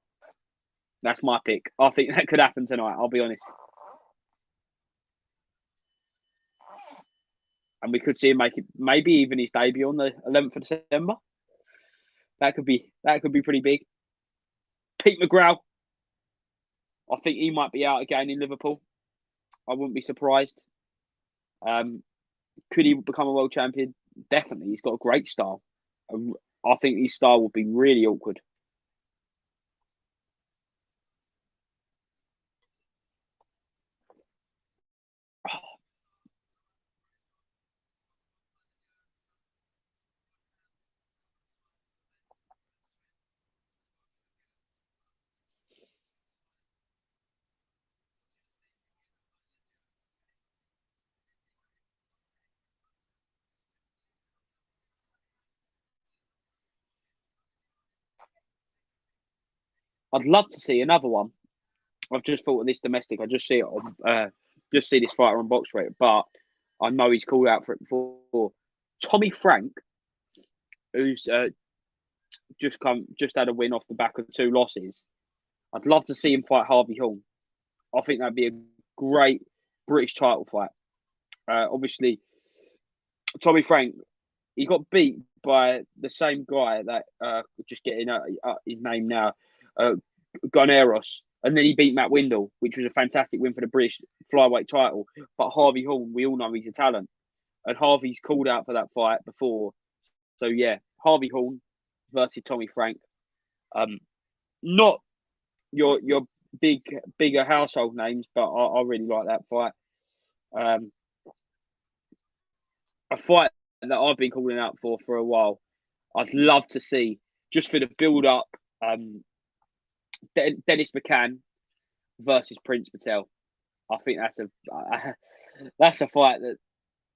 S1: That's my pick. I think that could happen tonight, I'll be honest. And we could see him make it, maybe even his debut on the 11th of December. That could be pretty big. Pete McGraw, I think he might be out again in Liverpool. I wouldn't be surprised. Could he become a world champion? Definitely. He's got a great style. I think his style would be really awkward. I'd love to see another one. I've just thought of this domestic. I just see it on, just see this fighter on Box Rate, but I know he's called out for it before. Tommy Frank, who's just had a win off the back of 2 losses. I'd love to see him fight Harvey Horn. I think that'd be a great British title fight. Obviously, Tommy Frank, he got beat by the same guy that just getting his name now, Guneros, and then he beat Matt Windle, which was a fantastic win for the British flyweight title. But Harvey Horn, we all know he's a talent, and Harvey's called out for that fight before. So yeah, Harvey Horn versus Tommy Frank. Not your bigger household names, but I really like that fight. A fight that I've been calling out for a while. I'd love to see, just for the build up, Dennis Mccann versus Prince Patel. I think that's a fight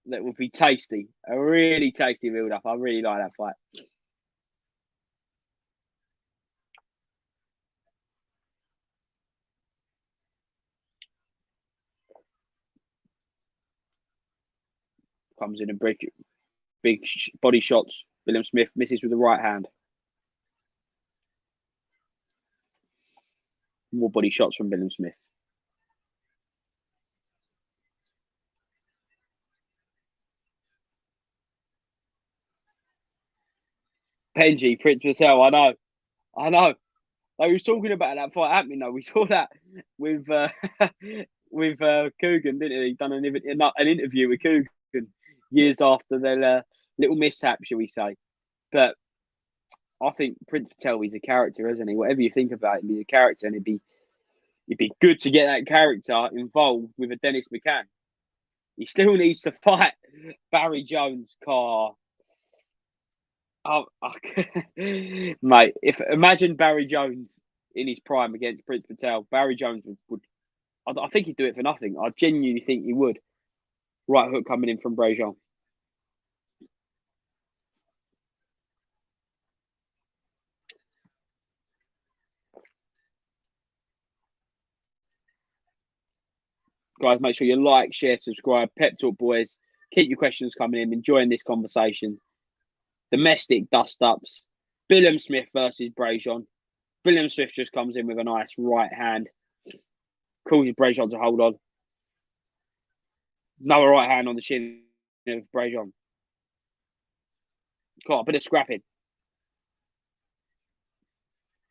S1: that would be tasty. A really tasty build up. I really like that fight. Comes in and big body shots. William Smith misses with the right hand. More body shots from William Smith. Benji, Prince Patel, I know. I was talking about that fight happening though. We saw that with with Coogan, didn't he? He done an interview with Coogan years after their little mishap, shall we say. But I think Prince Patel is a character, isn't he? Whatever you think about him, he's a character, and it'd be good to get that character involved with a Dennis Mccann. He still needs to fight Barry Jones, Carr. Oh, mate! Imagine Barry Jones in his prime against Prince Patel. Barry Jones would I think he'd do it for nothing. I genuinely think he would. Right hook coming in from Brejon. Guys, make sure you like, share, subscribe. Pep Talk boys. Keep your questions coming in. Enjoying this conversation. Domestic dust-ups. William Smith versus Brejon. William Smith just comes in with a nice right hand. Calls Brejon to hold on. Another right hand on the chin of Brejon. Got a bit of scrapping.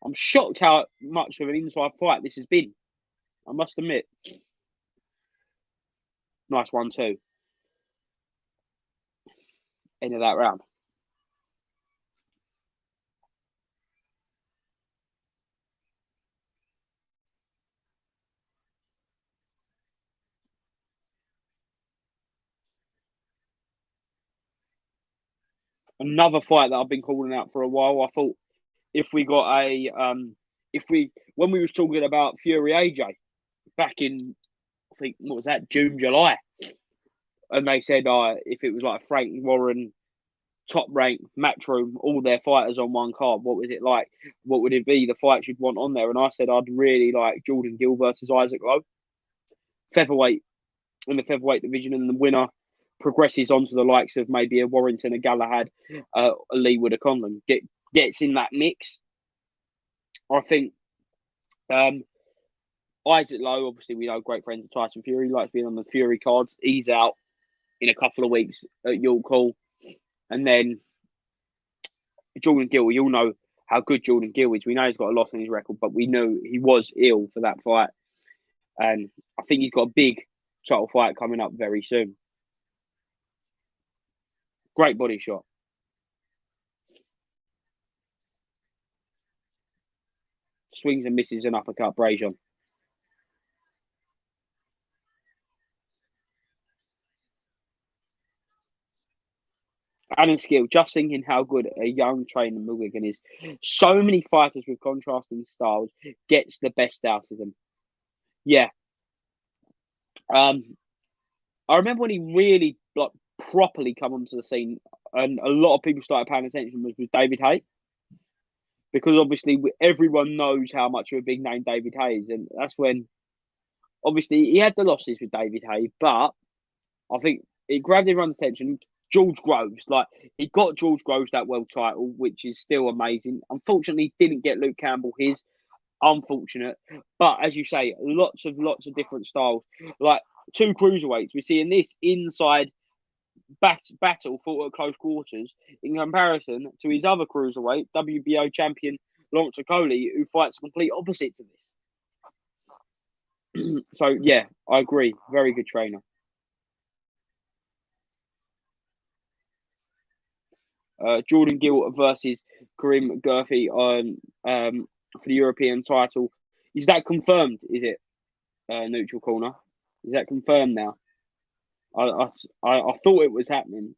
S1: I'm shocked how much of an inside fight this has been. I must admit. Nice 1-2. End of that round. Another fight that I've been calling out for a while. I thought if we got when we was talking about Fury AJ back in, I think, what was that, June, July, and they said if it was like Frank Warren, top ranked Matchroom, all their fighters on one card, what was it like? What would it be? The fights you'd want on there? And I said I'd really like Jordan Gill versus Isaac Lowe, featherweight in the featherweight division, and the winner progresses on to the likes of maybe a Warrington, a Galahad, a Leewood, a Conlon, gets in that mix. I think Isaac Lowe, obviously we know, great friends of Tyson Fury, likes being on the Fury cards. He's out in a couple of weeks at York Hall. And then Jordan Gill, we all know how good Jordan Gill is. We know he's got a loss on his record, but we know he was ill for that fight. And I think he's got a big title fight coming up very soon. Great body shot. Swings and misses an uppercut, Brazion. Alan Skill, just thinking how good a young trainer Mcguffey is. So many fighters with contrasting styles gets the best out of them. Yeah. I remember when he really properly come onto the scene and a lot of people started paying attention was with David Haye. Because obviously everyone knows how much of a big name David Haye is. And that's when, obviously, he had the losses with David Haye, but I think it grabbed everyone's attention. George Groves, he got George Groves that world title, which is still amazing. Unfortunately, didn't get Luke Campbell his. Unfortunate. But as you say, lots of different styles. Like 2 cruiserweights. We're seeing this inside battle fought at close quarters in comparison to his other cruiserweight, WBO champion Lawrence Okoli, who fights complete opposite to this. So, yeah, I agree. Very good trainer. Jordan Gill versus Kareem Mcguffey on for the European title. Is that confirmed? Is it neutral corner? Is that confirmed now? I thought it was happening,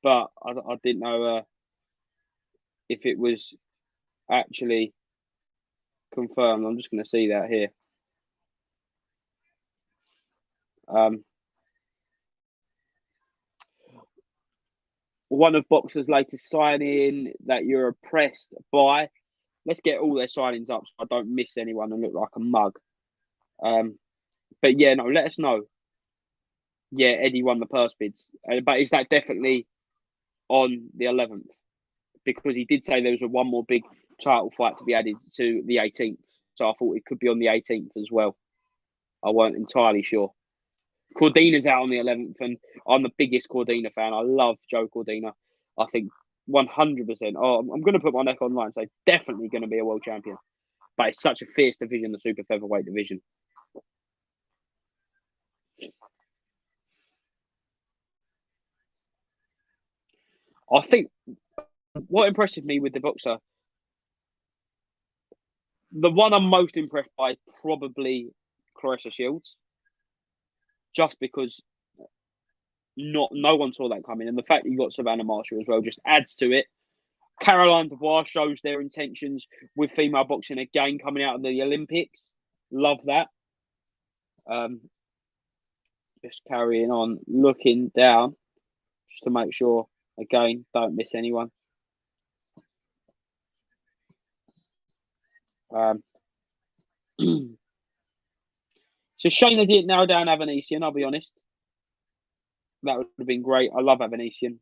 S1: but I didn't know if it was actually confirmed. I'm just going to see that here. One of boxers' latest signing that you're impressed by. Let's get all their signings up so I don't miss anyone and look like a mug. But yeah, no, let us know. Yeah, Eddie won the purse bids. But is that definitely on the 11th? Because he did say there was one more big title fight to be added to the 18th. So I thought it could be on the 18th as well. I weren't entirely sure. Cordina's out on the 11th, and I'm the biggest Cordina fan. I love Joe Cordina. I think 100%. Oh, I'm going to put my neck on the line and say definitely going to be a world champion. But it's such a fierce division, the super featherweight division. I think what impressed me with the boxer, the one I'm most impressed by, probably Clarissa Shields, just because no one saw that coming, and the fact that you got Savannah Marshall as well just adds to it. Caroline Dubois shows their intentions with female boxing again coming out of the Olympics. Love that. Just carrying on, looking down, just to make sure, again, don't miss anyone. So Shayna didn't narrow down Avanesian, I'll be honest. That would have been great. I love Avanesian.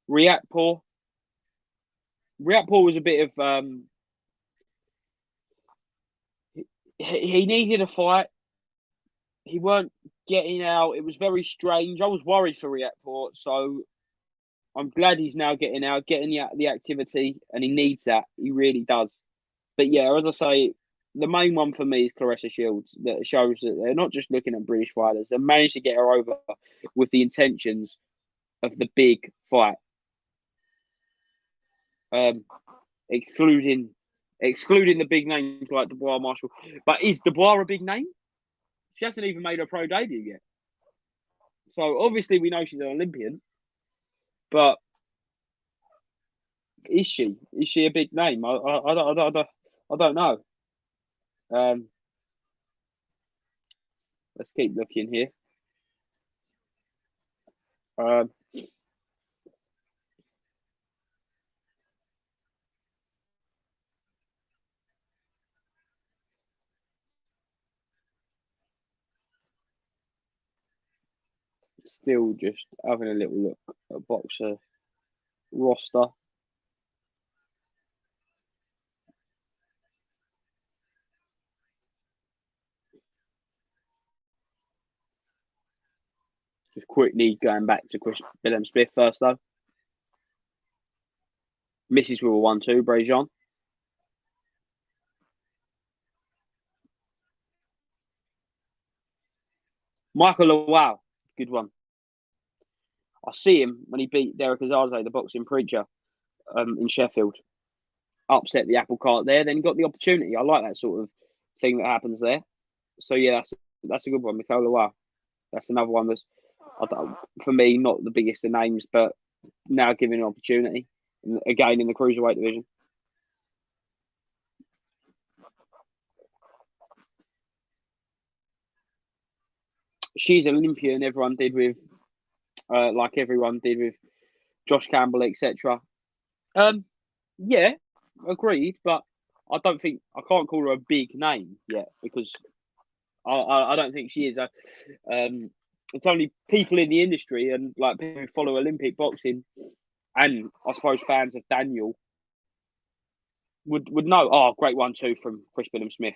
S1: Riakpour was a bit of he needed a fight. He weren't getting out. It was very strange. I was worried for Riakpour, so I'm glad he's now getting out, getting the activity, and he needs that. He really does. But yeah, as I say, the main one for me is Clarissa Shields. That shows that they're not just looking at British fighters. They managed to get her over with the intentions of the big fight. Excluding the big names like Dubois, Marshall. But is Dubois a big name? She hasn't even made her pro debut yet. So obviously we know she's an Olympian. But is she? Is she a big name? I don't know. Let's keep looking here. Still just having a little look at boxer roster. Just quickly going back to Chris Smith first, though. Misses with a 1-2, Brazion. Michael Lawal, good one. I see him when he beat Derek Azaze, the boxing preacher, in Sheffield. Upset the apple cart there, then got the opportunity. I like that sort of thing that happens there. So yeah, that's a good one, Michael Lawal. That's another one that's, for me, not the biggest of names, but now given an opportunity again in the cruiserweight division. She's an Olympian. Everyone did with, like everyone did with Josh Campbell, etc. Yeah, agreed. But I don't think I can't call her a big name yet because I don't think she is. It's only people in the industry and like people who follow Olympic boxing, and I suppose fans of Daniel would know. Oh, great 1-2 from Chris Smith.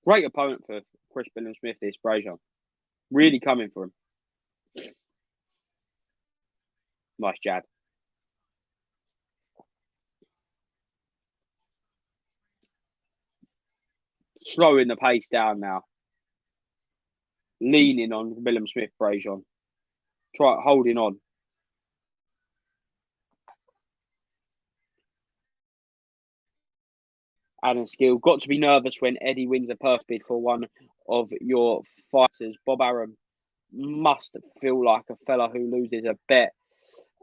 S1: Great opponent for Chris Smith, this Brazion. Really coming for him. Nice jab. Slowing the pace down now. Leaning on William Smith, Brazion. Try holding on. Adam Gill. Got to be nervous when Eddie wins a perf bid for one of your fighters. Bob Arum must feel like a fella who loses a bet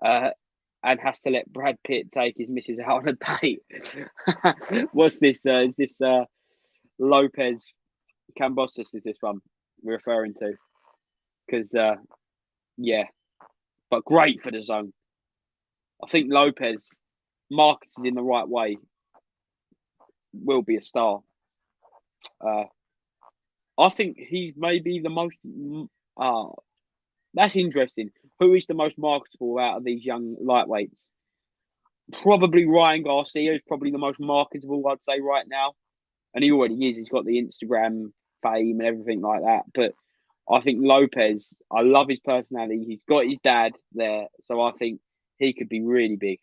S1: and has to let Brad Pitt take his missus out on a date. What's this? Is this Lopez Cambosos? Is this one we're referring to? Because, yeah, but great for the zone. I think Lopez, marketed in the right way, will be a star. I think he's maybe the most. That's interesting. Who is the most marketable out of these young lightweights? Probably Ryan Garcia is probably the most marketable, I'd say, right now. And he already is. He's got the Instagram fame and everything like that. But I think Lopez, I love his personality. He's got his dad there. So I think he could be really big.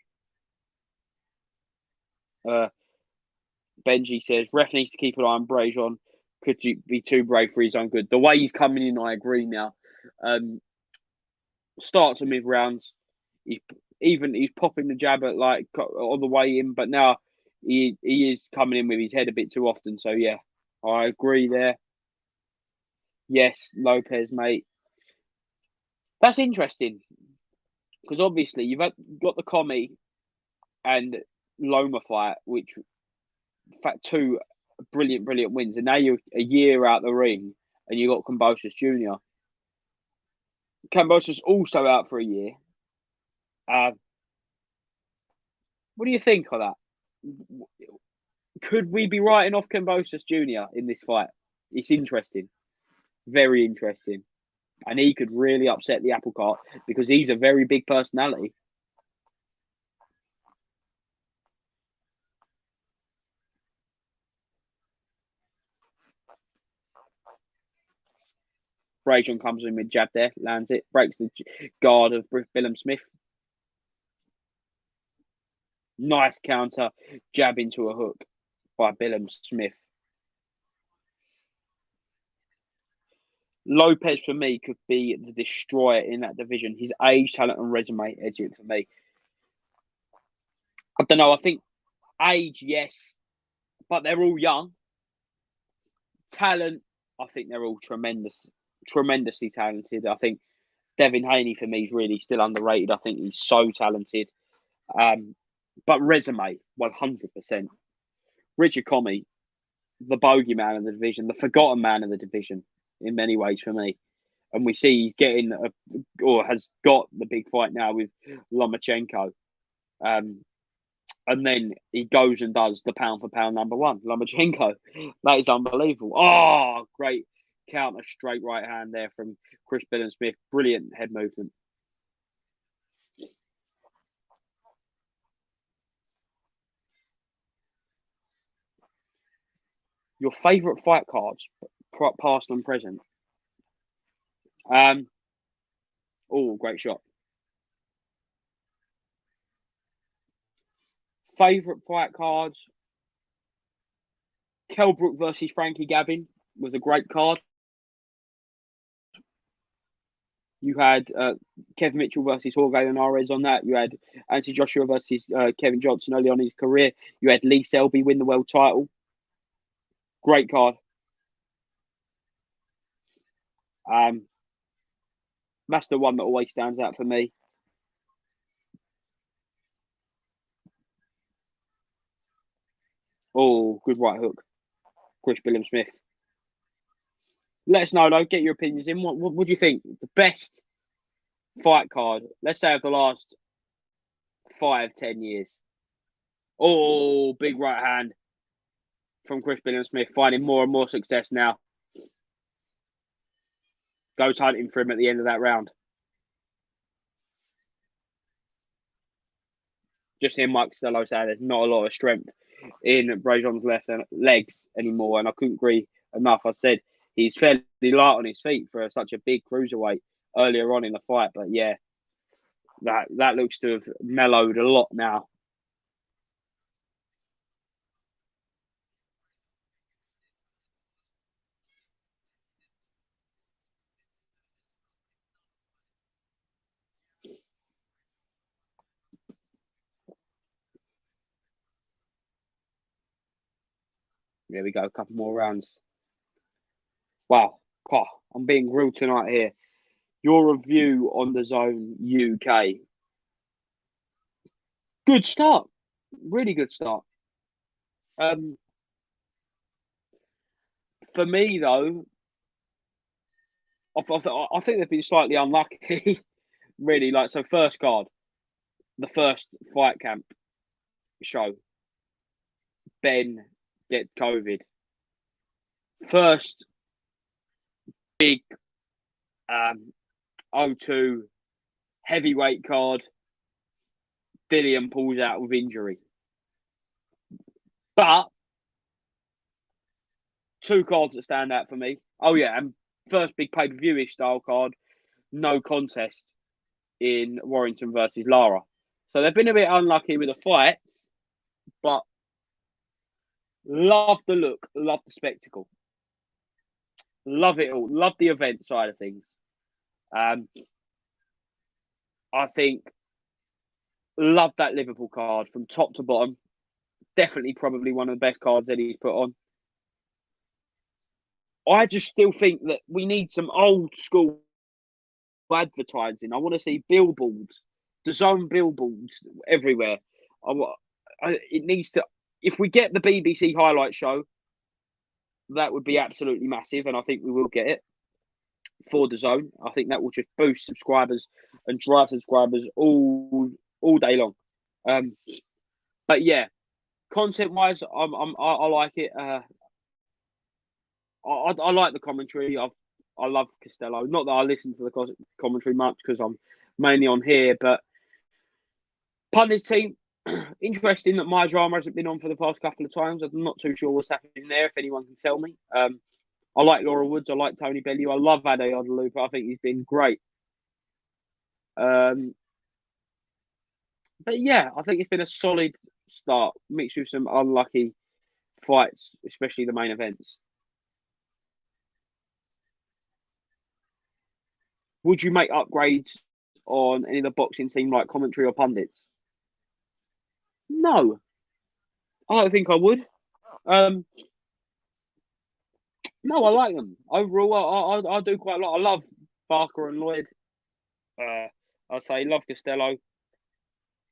S1: Benji says, ref needs to keep an eye on Brazion. Could be too brave for his own good. The way he's coming in, I agree now. Starts and mid rounds. He's popping the jab at like on the way in, but now he is coming in with his head a bit too often. So yeah, I agree there. Yes, Lopez, mate. That's interesting because obviously you've got the Commie and Loma fight, which in fact two brilliant wins, and now you're a year out the ring and you got Kambosos Jr. Kambosos also out for a year. What do you think of that? Could we be writing off Kambosos Jr. in this fight? It's interesting. Very interesting. And he could really upset the apple cart because he's a very big personality. Brazion comes in with jab there, lands it, breaks the guard of William Smith. Nice counter, jab into a hook by William Smith. Lopez, for me, could be the destroyer in that division. His age, talent, and resume edge it for me. I don't know. I think age, yes, but they're all young. Talent, I think they're all tremendously talented. I think Devin Haney, for me, is really still underrated. I think he's so talented. But resume, 100%. Richard Commey, the bogeyman of the division, the forgotten man of the division in many ways for me. And we see he's getting or has got the big fight now with Lomachenko. And then he goes and does the pound for pound number one, Lomachenko. That is unbelievable. Oh, great counter straight right hand there from Chris Billam-Smith. Brilliant head movement. Your favourite fight cards, past and present. Oh, great shot. Favourite fight cards. Kell Brook versus Frankie Gavin was a great card. You had Kevin Mitchell versus Jorge Linares on that. You had Anthony Joshua versus Kevin Johnson early on in his career. You had Lee Selby win the world title. Great card. That's the one that always stands out for me. Oh, good right hook. Chris Billam-Smith. Let us know, though. Get your opinions in. What do you think? The best fight card, let's say, of the last 5-10 years. Oh, big right hand from Chris Billam-Smith, finding more and more success now. Goes hunting for him at the end of that round. Just hear Mike Costello say there's not a lot of strength in Brajon's legs anymore, and I couldn't agree enough. I said he's fairly light on his feet for such a big cruiserweight earlier on in the fight, but yeah, that looks to have mellowed a lot now. There we go, a couple more rounds. Wow, I'm being grilled tonight here. Your review on the Zone UK. Good start. Really good start. For me, though, I think they've been slightly unlucky. Really, so first card, the first fight camp show. Ben gets COVID. First big O2 heavyweight card. Dillian pulls out with injury. But two cards that stand out for me. Oh, yeah, and first big pay-per-view-ish style card, no contest in Warrington versus Lara. So they've been a bit unlucky with the fights, but love the look, love the spectacle. Love it all. Love the event side of things. I think love that Liverpool card from top to bottom. Definitely probably one of the best cards that he's put on. I just still think that we need some old school advertising. I want to see billboards, the Zone billboards everywhere. It needs to. If we get the BBC highlight show, that would be absolutely massive, and I think we will get it for the Zone. I think that will just boost subscribers and drive subscribers all day long. But yeah, content wise, I like it. I like the commentary. I love Costello. Not that I listen to the commentary much because I'm mainly on here, but Pundit's team. Interesting that my drama hasn't been on for the past couple of times. I'm not too sure what's happening there. If anyone can tell me, I like Laura Woods. I like Tony Bellew. I love Ade Odalupa. I think he's been great. But yeah, I think it's been a solid start, mixed with some unlucky fights, especially the main events. Would you make upgrades on any of the boxing team, like commentary or pundits? No, I don't think I would. No, I like them overall. I do quite a lot. I love Barker and Lloyd. I say love Costello.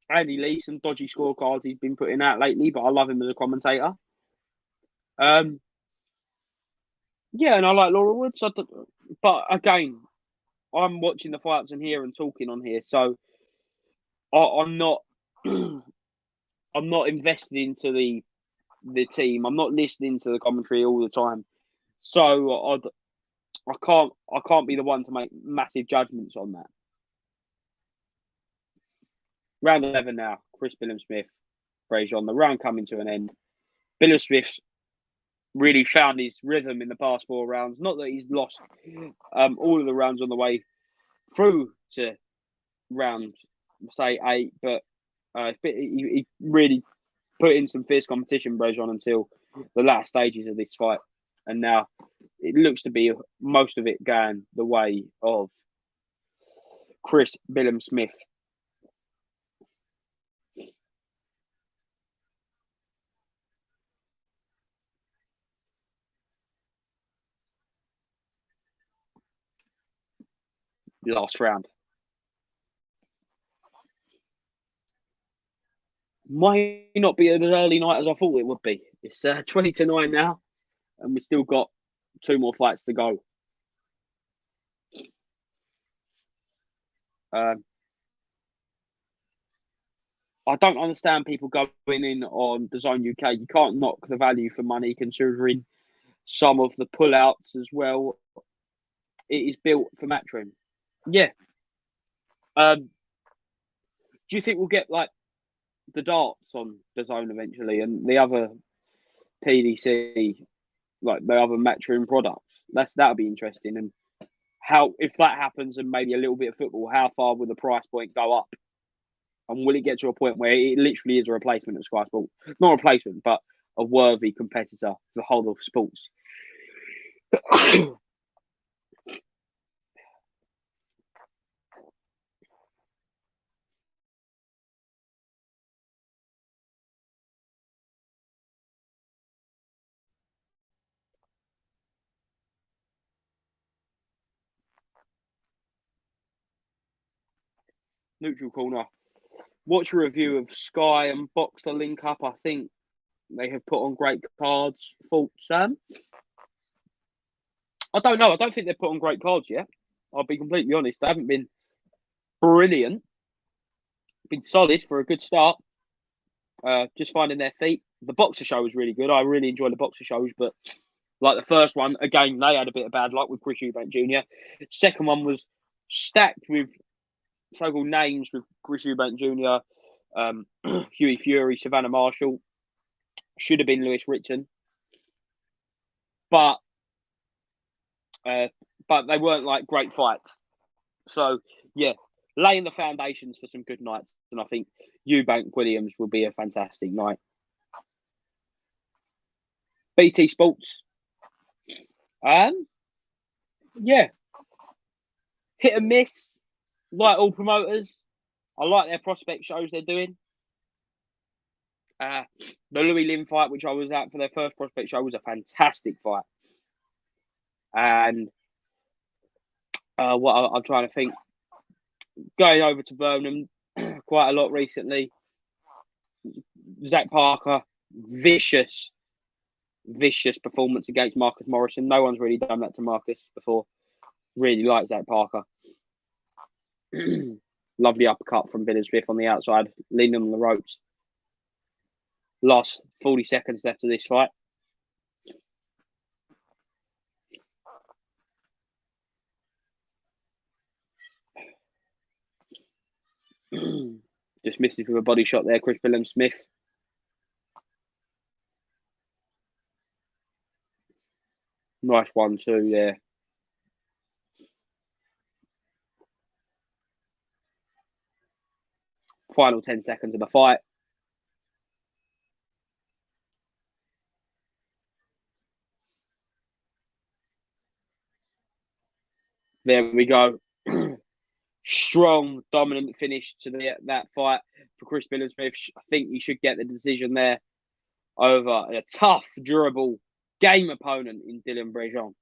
S1: Andy Lee, some dodgy scorecards he's been putting out lately, but I love him as a commentator. Yeah, and I like Laura Woods. But again, I'm watching the fights on here and talking on here, so I'm not. I'm not invested into the team. I'm not listening to the commentary all the time, so I can't be the one to make massive judgments on that. Round 11 now. Chris Billam-Smith, Brazion. The round coming to an end. Billam-Smith's really found his rhythm in the past 4 rounds. Not that he's lost all of the rounds on the way through to round, say, 8, but he really put in some fierce competition, Brazion, until the last stages of this fight. And now it looks to be most of it going the way of Chris Billam-Smith. Last round. Might not be as early night as I thought it would be. It's 20-9 now, and we've still got 2 more fights to go. I don't understand people going in on the Zone UK. You can't knock the value for money considering some of the pullouts as well. It is built for Matchroom. Yeah. Do you think we'll get like the darts on the Zone eventually and the other PDC, like the other Matchroom products? That'll be interesting. And how, if that happens and maybe a little bit of football, how far will the price point go up? And will it get to a point where it literally is a replacement of Sky Sport? Not a replacement, but a worthy competitor for the whole of sports. Neutral corner. What's your review of Sky and Boxer link up? I think they have put on great cards. Thoughts, Sam? I don't know. I don't think they've put on great cards yet. I'll be completely honest. They haven't been brilliant. Been solid for a good start. Just finding their feet. The Boxer show was really good. I really enjoy the Boxer shows, but like the first one, again, they had a bit of bad luck with Chris Eubank Jr. Second one was stacked with so-called names with Chris Eubank Jr., Hughie Fury, Savannah Marshall. Should have been Lewis Ritson. But they weren't like great fights. So, yeah, laying the foundations for some good nights. And I think Eubank Williams will be a fantastic night. BT Sports. Yeah. Hit and miss. Like all promoters. I like their prospect shows they're doing. The Louis Lin fight, which I was at for their first prospect show, was a fantastic fight. And what I'm trying to think, going over to Birmingham quite a lot recently. Zach Parker, vicious performance against Marcus Morrison. No one's really done that to Marcus before. Really like Zach Parker. Lovely uppercut from Billam-Smith on the outside, leaning on the ropes. Last 40 seconds left of this fight. Just misses with a body shot there, Chris Billam-Smith. Nice 1-2 there. Final 10 seconds of the fight. There we go. Strong, dominant finish to that fight for Chris Billam-Smith. I think he should get the decision there over a tough, durable game opponent in Dylan Brazion.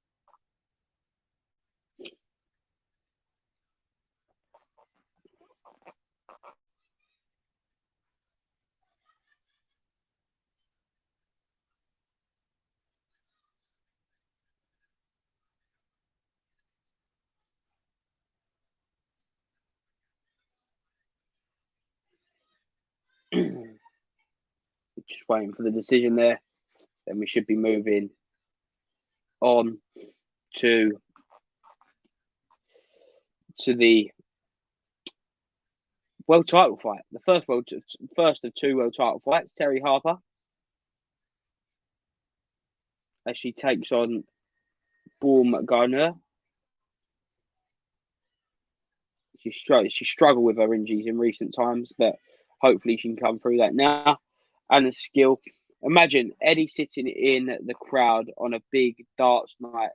S1: Just waiting for the decision there. Then we should be moving on to the world title fight. The first of two world title fights. Terry Harper, as she takes on Baumgardner. She struggled with her injuries in recent times, but hopefully she can come through that now. And the skill. Imagine Eddie sitting in the crowd on a big darts night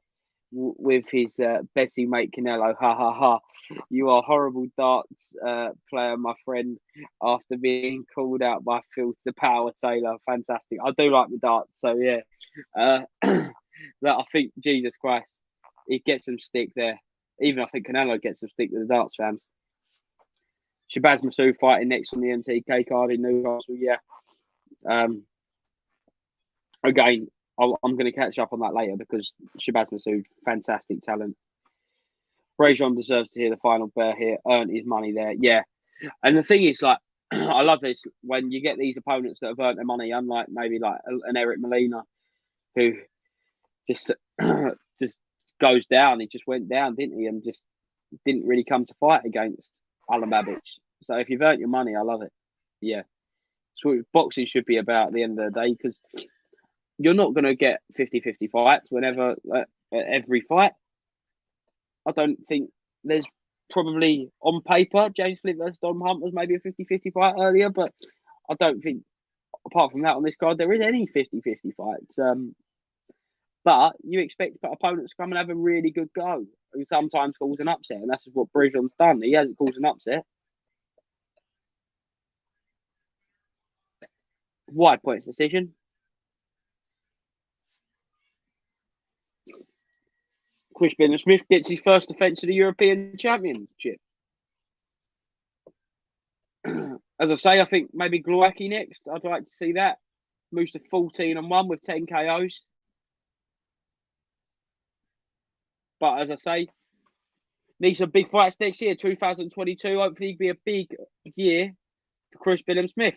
S1: with his Bessie mate Canelo. Ha ha ha. You are a horrible darts player, my friend, after being called out by Phil the Power Taylor. Fantastic. I do like the darts, so yeah. That I think, Jesus Christ, he gets some stick there. Even I think Canelo gets some stick with the darts fans. Shabazz Masood fighting next on the MTK card in Newcastle, yeah. Again, I'm going to catch up on that later because Shabazz Masood, fantastic talent. Brajon deserves to hear the final bear here, earned his money there, yeah. And the thing is, like, I love this when you get these opponents that have earned their money, unlike maybe like an Eric Molina, who just goes down. He just went down, didn't he? And just didn't really come to fight against Alan Babic. So if you've earned your money, I love it. Yeah. So boxing should be about at the end of the day, because you're not going to get 50-50 fights whenever, every fight. I don't think there's probably on paper, James Flint versus Don Hunt was maybe a 50-50 fight earlier, but I don't think, apart from that on this card, there is any 50-50 fights. But you expect opponents to come and have a really good go, who sometimes cause an upset, and that's what Brajon's done. He hasn't caused an upset. Wide points decision. Chris Smith gets his first defence of the European Championship. As I say, I think maybe Glowacki next. I'd like to see that. Moves to 14-1 with 10 KOs. But as I say, need some big fights next year, 2022. Hopefully, be a big year for Chris Smith.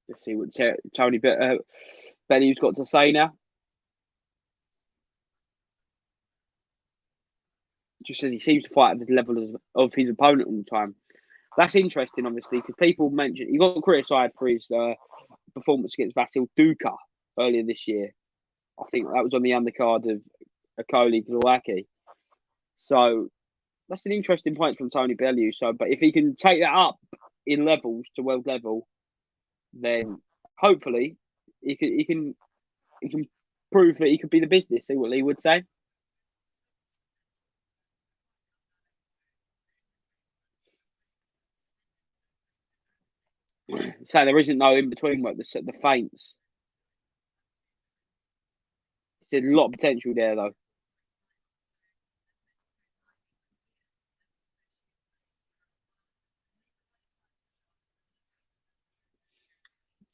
S1: Let's see what Tony Belly's got to say now. Just as he seems to fight at the level of his opponent all the time. That's interesting, obviously, because people mention he got criticised for his performance against Vasil Duka earlier this year. I think that was on the undercard of Akoli Glowacki. So that's an interesting point from Tony Bellew. So, but if he can take that up in levels to world level, then hopefully he can prove that he could be the business. See what Lee would say. So there isn't no in between work. The feints. There's a lot of potential there, though.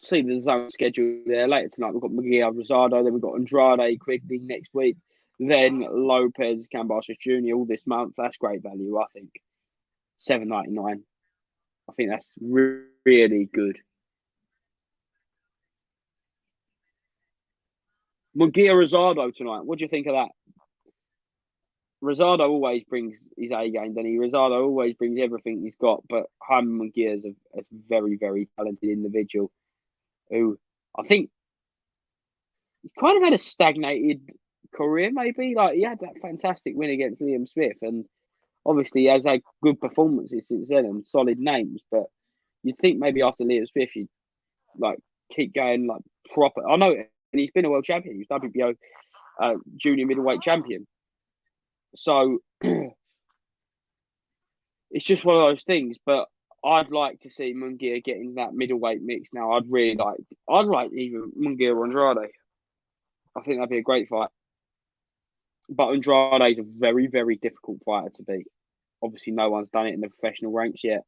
S1: See the zone schedule there. Later tonight, we've got Miguel Rosado, then we've got Andrade quickly next week, then Lopez, Cambasis Jr. all this month. That's great value, I think. $7.99. I think that's really good. Miguel Rosado tonight. What do you think of that? Rosado always brings his A game, doesn't he? Rosado always brings everything he's got, but Jaime Miguel is a very, very talented individual who I think he's kind of had a stagnated career, maybe. Like, he had that fantastic win against Liam Smith, and obviously he has had good performances since then and solid names, but you'd think maybe after Liam Smith he'd like keep going like proper. I know, and he's been a world champion. He was WBO junior middleweight champion. So it's just one of those things, but I'd like to see Munguia getting that middleweight mix now. I'd like even Munguia or Andrade. I think that'd be a great fight. But Andrade is a very, very difficult fighter to beat. Obviously, no one's done it in the professional ranks yet.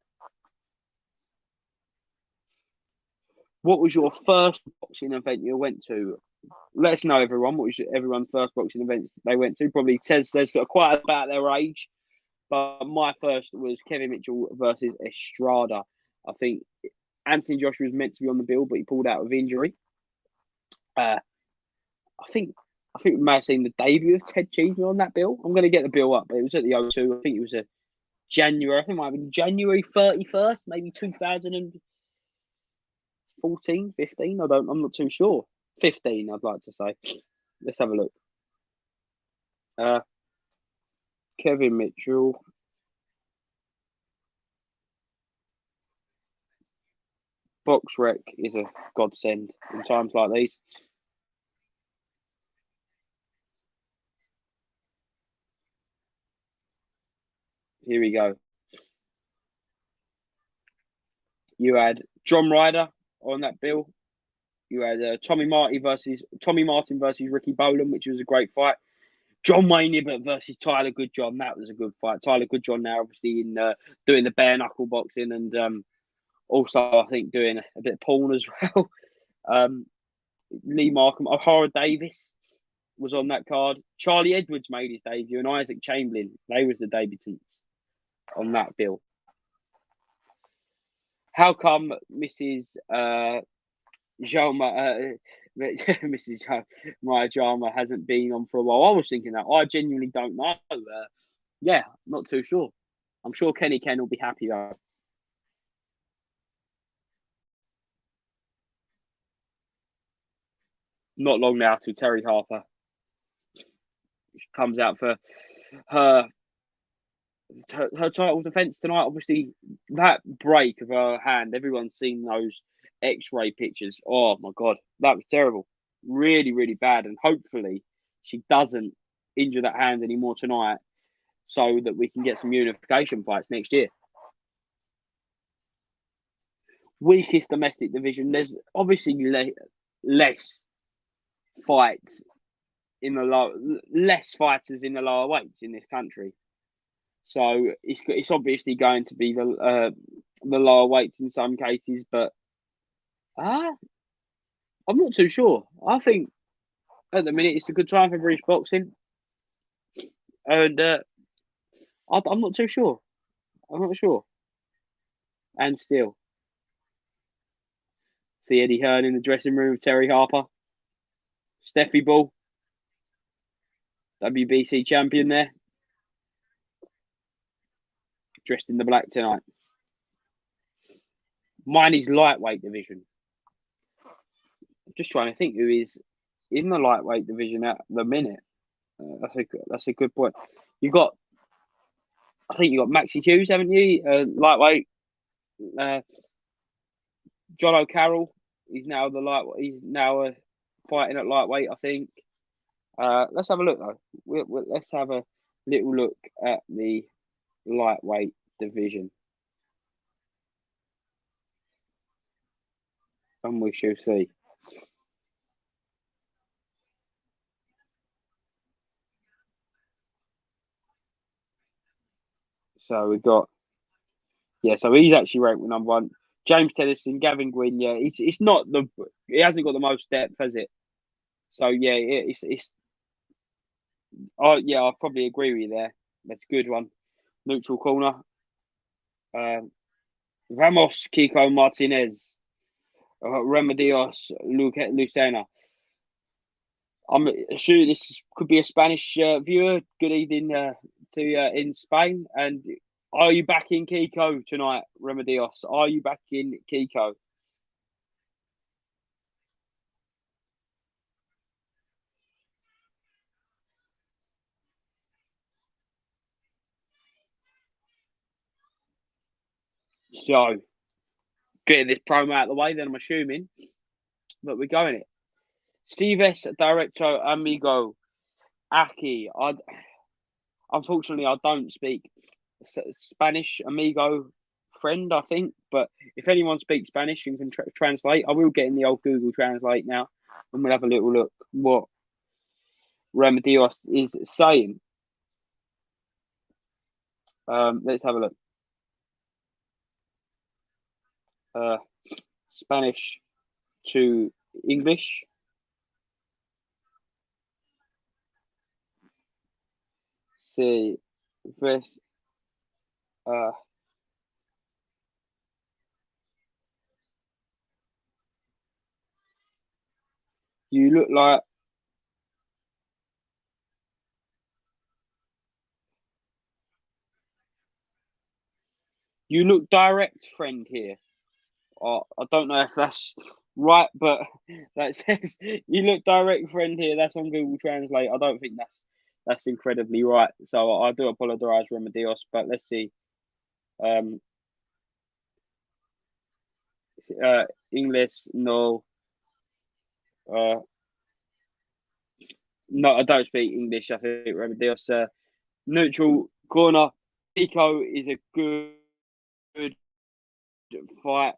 S1: What was your first boxing event you went to? Let us know, everyone. What was everyone's first boxing events they went to? Probably says sort of quite about their age. But my first was Kevin Mitchell versus Estrada. I think Anthony Joshua was meant to be on the bill, but he pulled out with injury. I think we may have seen the debut of Ted Cheeseman on that bill. I'm going to get the bill up, but it was at the O2. I think it was a January. I think it might have been January 31st, maybe 2014, 15. I'm not too sure. 15, I'd like to say. Let's have a look. Kevin Mitchell. Box rec is a godsend in times like these. Here we go. You had John Ryder on that bill. You had Tommy Martin versus Ricky Boland, which was a great fight. John Wayne Ibbott versus Tyler Goodjohn. That was a good fight. Tyler Goodjohn now obviously in doing the bare knuckle boxing and also I think doing a bit of porn as well. Lee Markham, O'Hara Davis was on that card. Charlie Edwards made his debut and Isaac Chamberlain. They was the debutants on that bill. How come Mrs. Jalma, Mrs. Maya Jalma hasn't been on for a while? I was thinking that. I genuinely don't know. Yeah, not too sure. I'm sure Kenny Ken will be happy though. Not long now till Terry Harper comes out for her title defense tonight. Obviously, that break of her hand, everyone's seen those X-ray pictures. Oh my god, that was terrible, really, really bad. And hopefully, she doesn't injure that hand anymore tonight, so that we can get some unification fights next year. Weakest domestic division. There's obviously less fights in the less fighters in the lower weights in this country. So it's obviously going to be the lower weights in some cases, but I'm not too sure. I think at the minute it's a good time for British boxing, and I'm not too sure. I'm not sure. And still, see Eddie Hearn in the dressing room with Terry Harper, Steffi Ball, WBC champion there, dressed in the black tonight. Mine is lightweight division. I'm just trying to think who is in the lightweight division at the minute. That's a good point. I think you got Maxi Hughes, haven't you? Lightweight. John O'Carroll. He's now fighting at lightweight, I think. Let's have a look though. Let's have a little look at the lightweight division, and we shall see. So we've got, so he's actually ranked number one. James Tennyson, Gavin Gwynn, it's not it hasn't got the most depth, has it? So I probably agree with you there. That's a good one. Neutral corner. Ramos, Kiko Martinez, Remedios, Lucena. I'm sure this could be a Spanish viewer. Good evening to in Spain. And are you back in Kiko tonight, Remedios? Are you back in Kiko? So, getting this promo out of the way, then I'm assuming that we're going it. Steves Directo Amigo Aki. Unfortunately, I don't speak Spanish, amigo friend, I think. But if anyone speaks Spanish and can translate, I will get in the old Google Translate now, and we'll have a little look what Remedios is saying. Let's have a look. Spanish to English. See, this. You look like direct, friend here. I don't know if that's right, but that says you look direct, friend here. That's on Google Translate. I don't think that's incredibly right. So I do apologise, Remedios, but let's see. English, no. No, I don't speak English. I think Remedios. Neutral corner. Kiko is a good fight.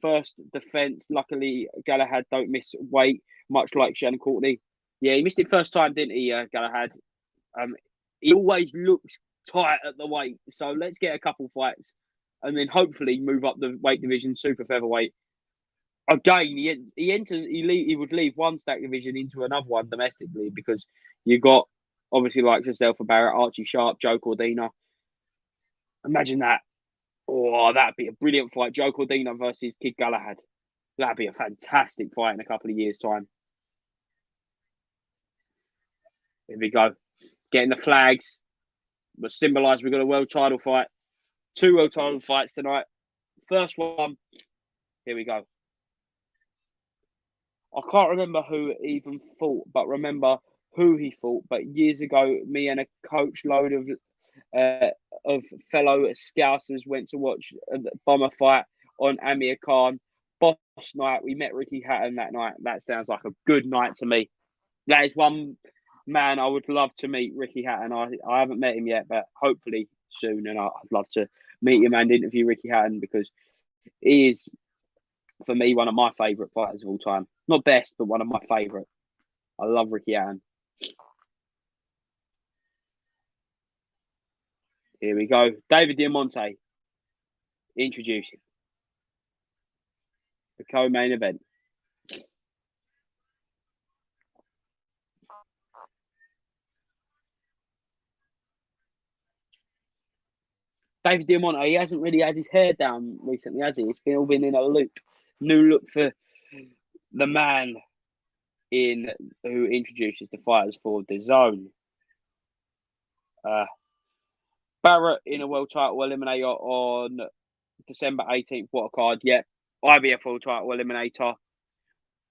S1: First defense. Luckily, Galahad don't miss weight, much like Shannon Courtney. Yeah, he missed it first time, didn't he, Galahad? He always looks tight at the weight. So let's get a couple fights and then hopefully move up the weight division, super featherweight. Again, he would leave one stack division into another one domestically because you got obviously like yourself, Barrett, Archie Sharp, Joe Cordina. Imagine that. Oh, that'd be a brilliant fight. Joe Cordina versus Kid Galahad. That'd be a fantastic fight in a couple of years' time. Here we go. Getting the flags. But symbolise we've got a world title fight. 2 world title fights tonight. First one. Here we go. I can't remember who even fought, but remember who he fought. But years ago, me and a coach load of fellow Scousers went to watch a bomber fight on Amir Khan. Boss night. We met Ricky Hatton that night. That sounds like a good night to me. That is one man I would love to meet, Ricky Hatton. I haven't met him yet, but hopefully soon. And I'd love to meet him and interview Ricky Hatton because he is, for me, one of my favourite fighters of all time. Not best, but one of my favourite. I love Ricky Hatton. Here we go. David Diamante introducing the co-main event. David Diamante, he hasn't really had his hair down recently, has he? It's been all been in a loop. New look for the man who introduces the fighters for the zone. Barrett in a world title eliminator on December 18th. What a card. Yeah, IBF world title eliminator.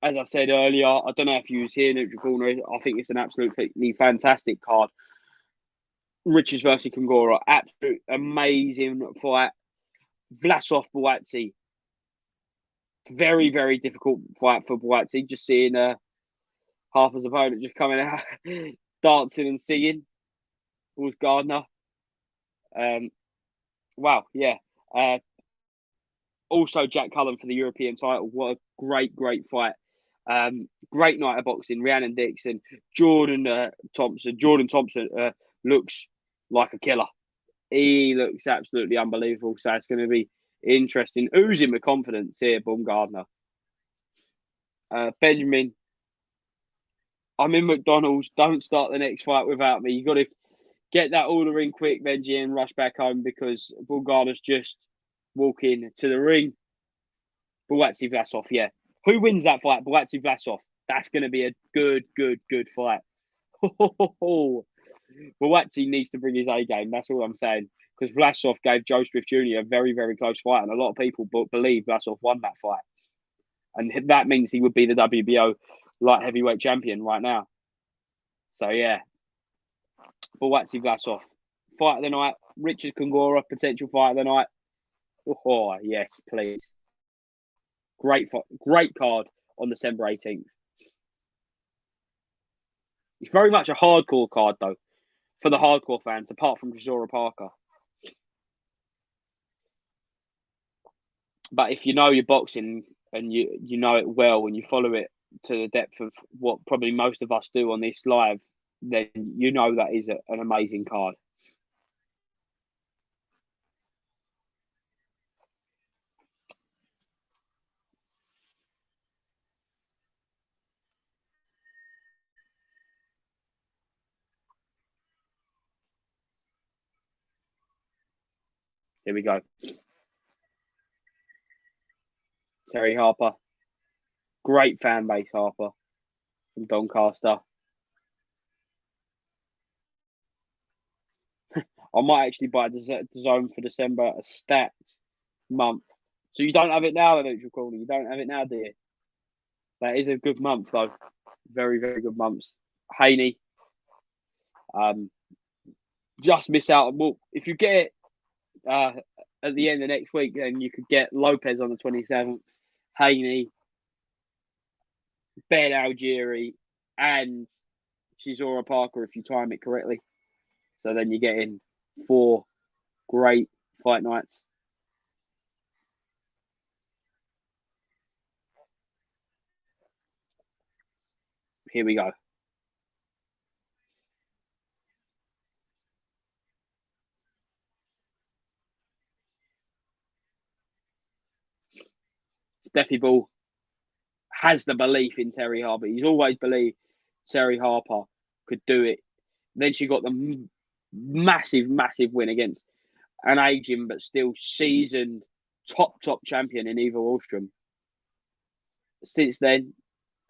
S1: As I said earlier, I don't know if you was here, Neutral Corner. I think it's an absolutely fantastic card. Richards versus Kongora. Absolute amazing fight. Vlasov Buatsi. Very, very difficult fight for Buatsi. Just seeing half his opponent just coming out, dancing and singing. Baumgardner. Wow, yeah. Also, Jack Cullen for the European title. What a great fight. Great night of boxing. Rhiannon Dixon, Jordan Thompson. Jordan Thompson looks like a killer. He looks absolutely unbelievable. So it's going to be interesting. Oozing with confidence here, Baumgardner. Benjamin, I'm in McDonald's. Don't start the next fight without me. You got to get that order in quick, Benji, and rush back home because Baumgardner's just walking to the ring. Buatsi Vlasov, yeah. Who wins that fight? Buatsi Vlasov. That's going to be a good fight. Buatsi needs to bring his A game. That's all I'm saying. Because Vlasov gave Joe Swift Jr. a very, very close fight, and a lot of people believe Vlasov won that fight. And that means he would be the WBO light heavyweight champion right now. So, yeah. Buatsi Vlasov. Fight of the night. Richard Kongora, potential fight of the night. Oh, yes, please. Great card on December 18th. It's very much a hardcore card, though, for the hardcore fans, apart from Chisora Parker. But if you know your boxing and you know it well and you follow it to the depth of what probably most of us do on this live then you know that is an amazing card. Here we go. Terry Harper. Great fan base, Harper, from Doncaster. I might actually buy the Zone for December, a stacked month. So you don't have it now, the Neutral Corner. You don't have it now, do you? That is a good month, though. Very, very good months. Haney. Just miss out. Well, if you get it at the end of next week, then you could get Lopez on the 27th, Haney, Ben Algieri, and Chisora Parker if you time it correctly. So then you're getting 4 great fight nights. Here we go. Steffi Ball has the belief in Terry Harper. He's always believed Terry Harper could do it. Then she got the massive, massive win against an aging but still seasoned top champion in Eva Wallstrom. Since then,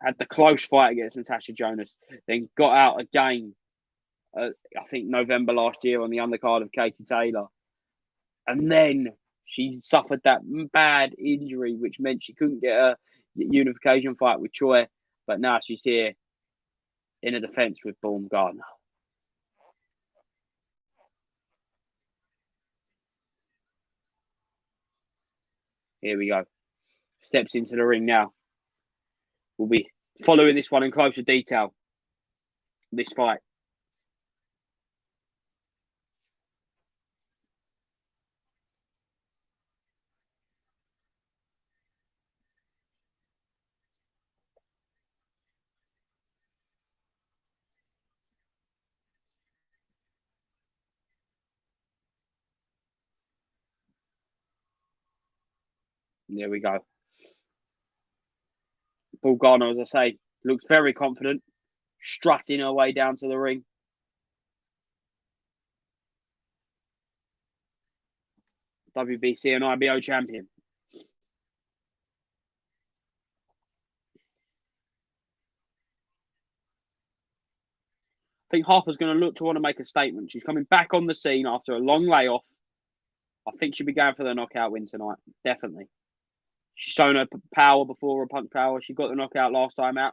S1: had the close fight against Natasha Jonas, then got out again, I think November last year on the undercard of Katie Taylor. And then she suffered that bad injury, which meant she couldn't get a unification fight with Choi. But now she's here in a defence with Baumgardner. Here we go. Steps into the ring now. We'll be following this one in closer detail. This fight. There we go. Baumgardner, as I say, looks very confident, strutting her way down to the ring. WBC and IBO champion. I think Harper's going to look to want to make a statement. She's coming back on the scene after a long layoff. I think she'll be going for the knockout win tonight. Definitely. She's shown her power before, her punch power. She got the knockout last time out.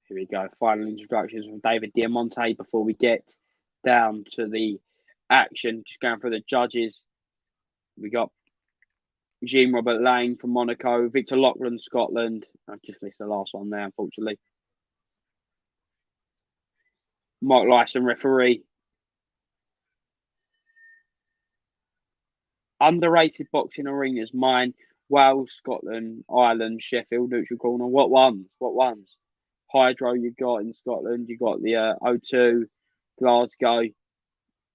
S1: Here we go. Final introductions from David Diamante before we get down to the action. Just going through the judges. We got Jean Robert Lane from Monaco, Victor Loughlin, Scotland. I've just missed the last one there, unfortunately. Mark Lyson, referee. Underrated boxing arenas, mine. Wales, Scotland, Ireland, Sheffield, Neutral Corner. What ones? Hydro you got in Scotland. You got the O2, Glasgow.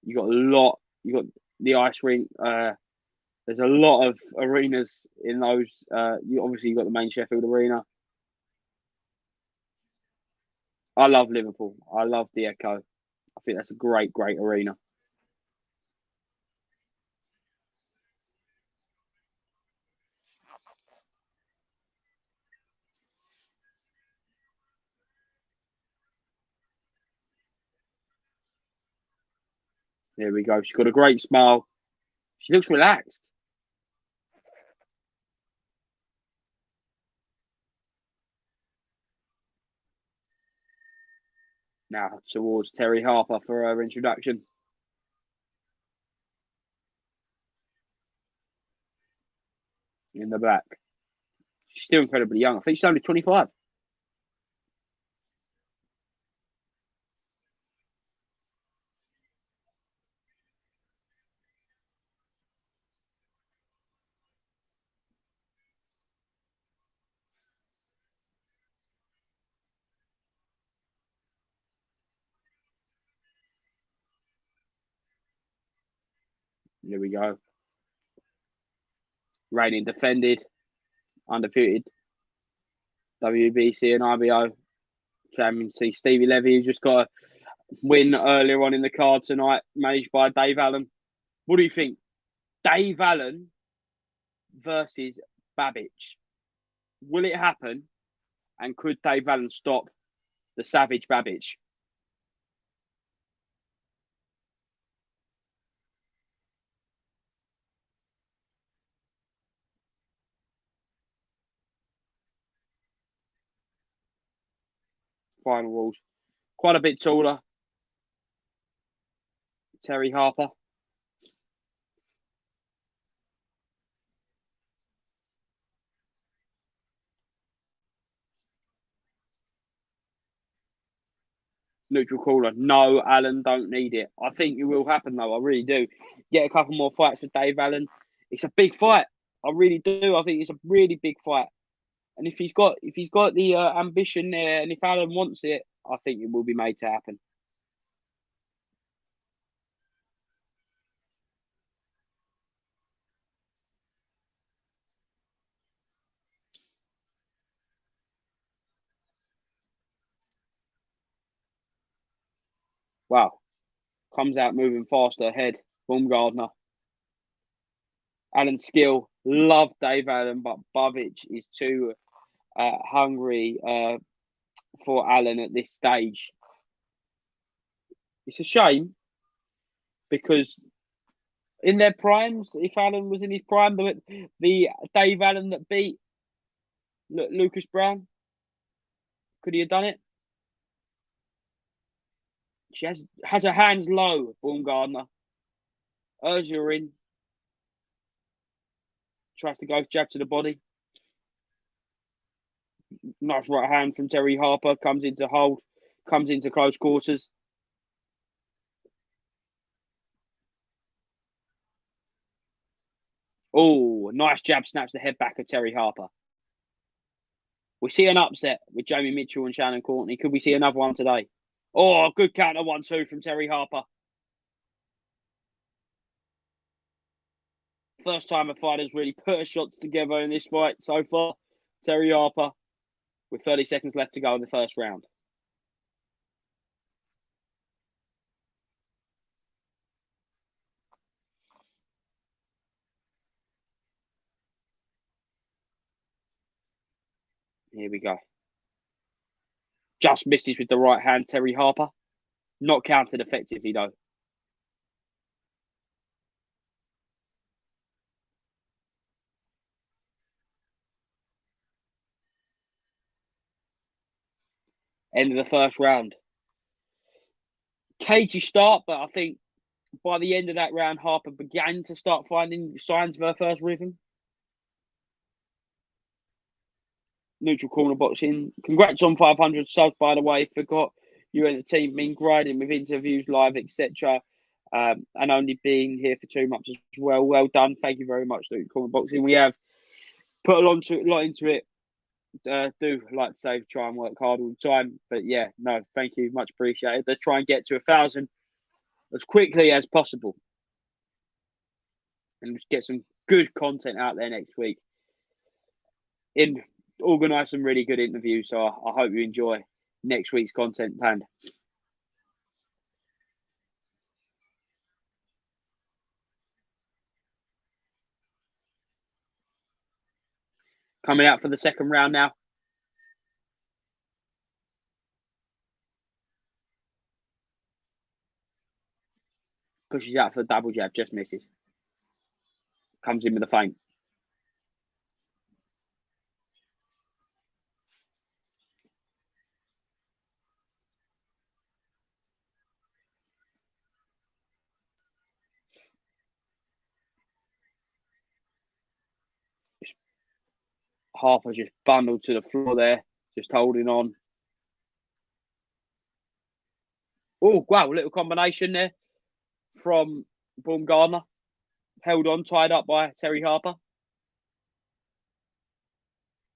S1: You got a lot. You got the ice rink. There's a lot of arenas in those. You got the main Sheffield arena. I love Liverpool. I love the Echo. I think that's a great arena. There we go. She's got a great smile. She looks relaxed. Now towards Terry Harper for her introduction. In the back. She's still incredibly young. I think she's only 25. There we go. Reigning defended, undefeated WBC and IBO champion. See Stevie Levy, who just got a win earlier on in the card tonight, managed by Dave Allen. What do you think? Dave Allen versus Babbage. Will it happen? And could Dave Allen stop the Savage Babbage? Final rules. Quite a bit taller. Terry Harper. Neutral caller. No, Allen, don't need it. I think it will happen though. I really do. Get a couple more fights for Dave Allen. It's a big fight. I really do. I think it's a really big fight. And if he's got the ambition there, and if Allen wants it, I think it will be made to happen. Wow. Comes out moving faster ahead. Baumgardner. Allen's skill. Love Dave Allen, but Babic is too hungry for Allen at this stage. It's a shame because in their primes, if Allen was in his prime, the Dave Allen that beat Lucas Brown, could he have done it? She has her hands low, Baumgardner. Urge her in. Tries to go jab to the body. Nice right hand from Terry Harper. Comes into hold. Comes into close quarters. Oh, nice jab. Snaps the head back of Terry Harper. We see an upset with Jamie Mitchell and Shannon Courtney. Could we see another one today? Oh, good counter 1-2 from Terry Harper. First time a fighter's really put a shot together in this fight so far. Terry Harper with 30 seconds left to go in the first round. Here we go. Just misses with the right hand, Terry Harper. Not countered effectively, though. End of the first round. Cagey start, but I think by the end of that round, Harper began to start finding signs of her first rhythm. Neutral corner boxing. Congrats on 500 subs, by the way. Forgot you and the team been grinding with interviews, live, etc. And only being here for 2 months as well. Well done. Thank you very much, Neutral corner boxing. We have put a lot into it. Do like to say try and work hard all the time, but yeah, no, thank you, much appreciated. Let's try and get to 1,000 as quickly as possible and get some good content out there next week. Organise some really good interviews, so I hope you enjoy next week's content planned. Coming out for the second round now. Pushes out for the double jab, just misses. Comes in with a feint. Harper just bundled to the floor there, just holding on. Oh, wow, little combination there from Baumgardner. Held on, tied up by Terry Harper.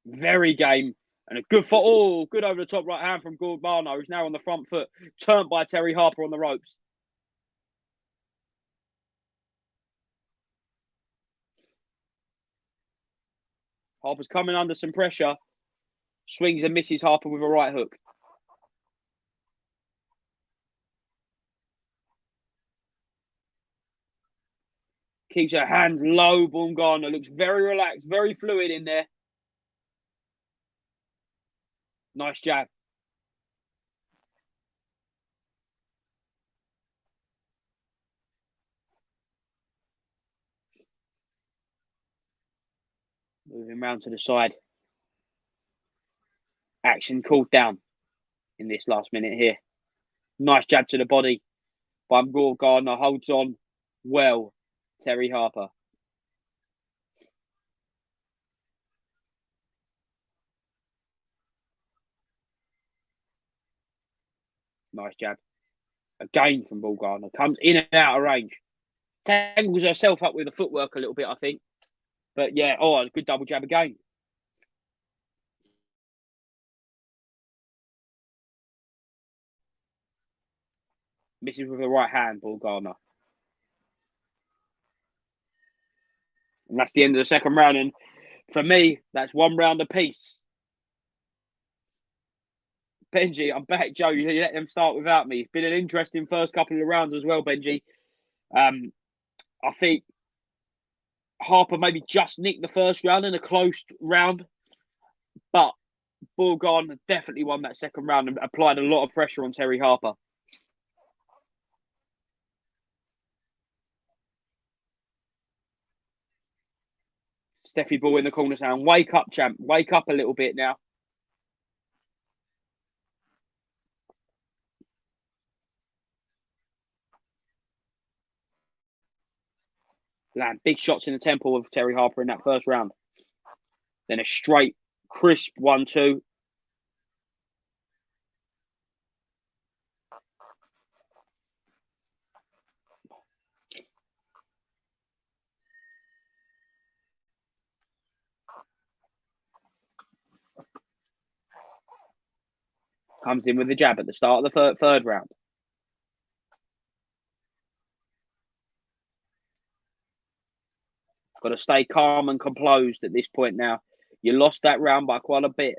S1: Very game. And a good foot. Oh, good over the top right hand from Baumgardner, who's now on the front foot. Turned by Terry Harper on the ropes. Harper's coming under some pressure. Swings and misses Harper with a right hook. Keeps her hands low. Baumgardner looks very relaxed, very fluid in there. Nice jab. Moving round to the side. Action called down in this last minute here. Nice jab to the body. Baumgardner holds on well. Terry Harper. Nice jab. Again from Baumgardner. Comes in and out of range. Tangles herself up with the footwork a little bit, I think. But yeah, a good double jab again. Misses with the right hand, Baumgardner. And that's the end of the second round. And for me, that's 1 round apiece. Benji, I'm back. Joe, you let them start without me. It's been an interesting first couple of rounds as well, Benji. I think Harper maybe just nicked the first round in a close round, but Baumgardner definitely won that second round and applied a lot of pressure on Terry Harper. Steffi Ball in the corner saying, wake up, champ. Wake up a little bit now. Land big shots in the temple of Terry Harper in that first round. Then a straight, crisp 1-2. Comes in with the jab at the start of the third round. Got to stay calm and composed at this point now. You lost that round by quite a bit.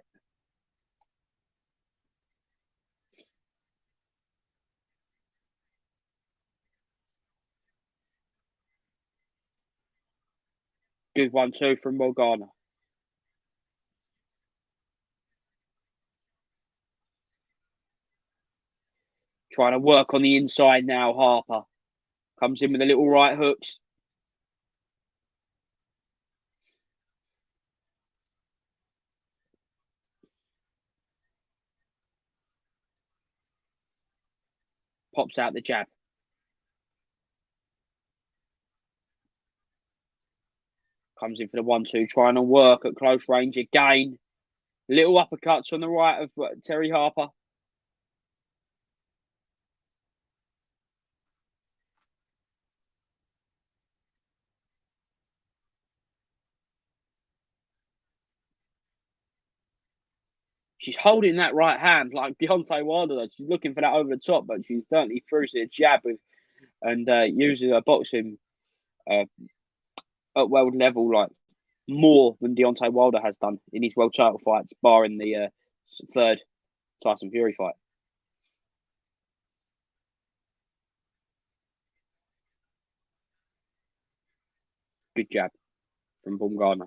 S1: Good 1-2 from Baumgardner. Trying to work on the inside now, Harper. Comes in with the little right hooks. Pops out the jab. Comes in for the 1-2, trying to work at close range again. Little uppercuts on the right of Terry Harper. She's holding that right hand like Deontay Wilder. She's looking for that over the top, but she's certainly through to the jab with, and using her boxing at world level like more than Deontay Wilder has done in his world title fights, barring the third Tyson Fury fight. Good jab from Baumgardner.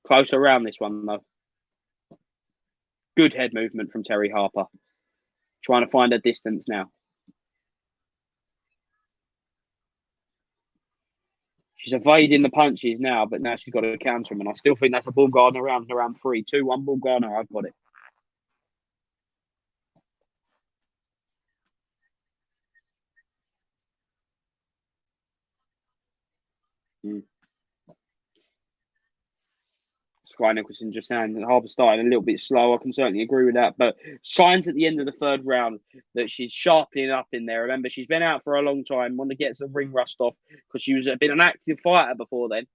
S1: Close around this one though. Good head movement from Terry Harper. Trying to find a distance now. She's evading the punches now, but now she's got to counter him. And I still think that's a Baumgardner round 3. 2-1 Baumgardner. I've got it. Sky Nicholson just saying that Harper started a little bit slow. I can certainly agree with that. But signs at the end of the third round that she's sharpening up in there. Remember, she's been out for a long time. Want to get some ring rust off because she was been an active fighter before then.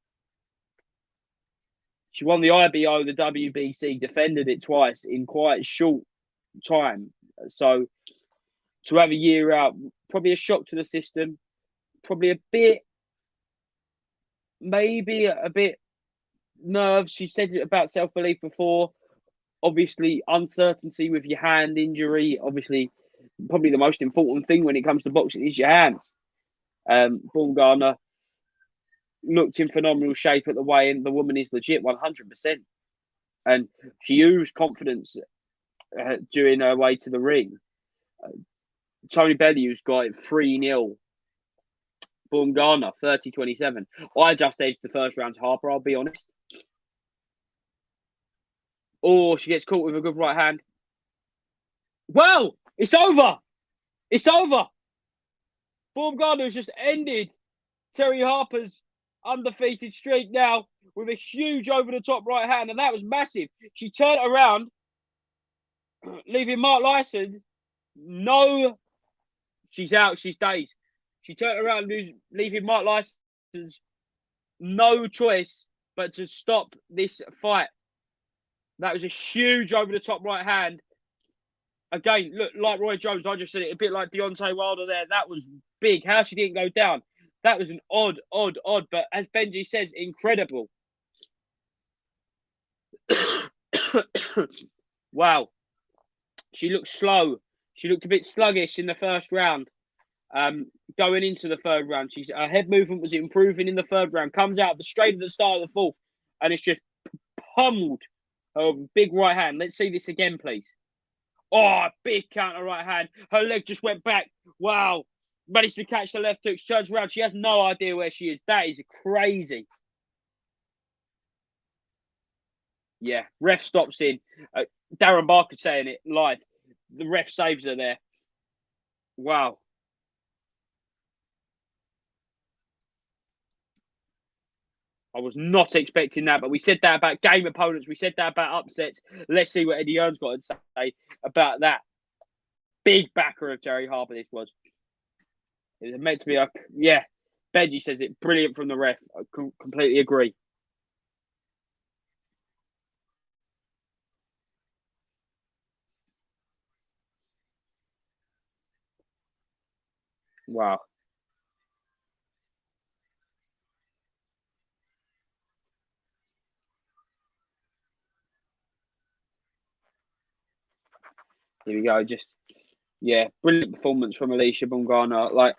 S1: She won the IBO, the WBC, defended it twice in quite short time. So to have a year out, probably a shock to the system. Probably maybe a bit nerves. She said about self-belief before. Obviously, uncertainty with your hand injury. Obviously, probably the most important thing when it comes to boxing is your hands. Baumgardner looked in phenomenal shape at the weigh-in. The woman is legit 100%. And she oozed confidence during her way to the ring. Tony Bellew's got it 3-0. Baumgardner, 30-27. I just edged the first round to Harper, I'll be honest. Oh, she gets caught with a good right hand. Well, it's over. It's over. Baumgardner has just ended Terry Harper's undefeated streak now with a huge over-the-top right hand, and that was massive. She turned around, leaving Mark Lyson. No, she's out. She's dazed. She turned around, leaving Mark Lyson's no choice but to stop this fight. That was a huge over-the-top right hand. Again, look, like Roy Jones, I just said it, a bit like Deontay Wilder there. That was big. How she didn't go down. That was an odd, but as Benji says, incredible. Wow. She looked slow. She looked a bit sluggish in the first round. Going into the third round, her head movement was improving in the third round. Comes out the straight at the start of the fourth, and it's just pummeled her big right hand. Let's see this again, please. Oh, big counter right hand. Her leg just went back. Wow. Managed to catch the left hook. Turns around. She has no idea where she is. That is crazy. Yeah. Ref stops in. Darren Barker saying it live. The ref saves her there. Wow. I was not expecting that, but we said that about game opponents. We said that about upsets. Let's see what Eddie Hearn's got to say about that. Big backer of Terry Harper, this was. It was meant to be yeah. Benji says it brilliant from the ref. I completely agree. Wow. Here we go. Yeah, brilliant performance from Alicia Baumgardner. Like,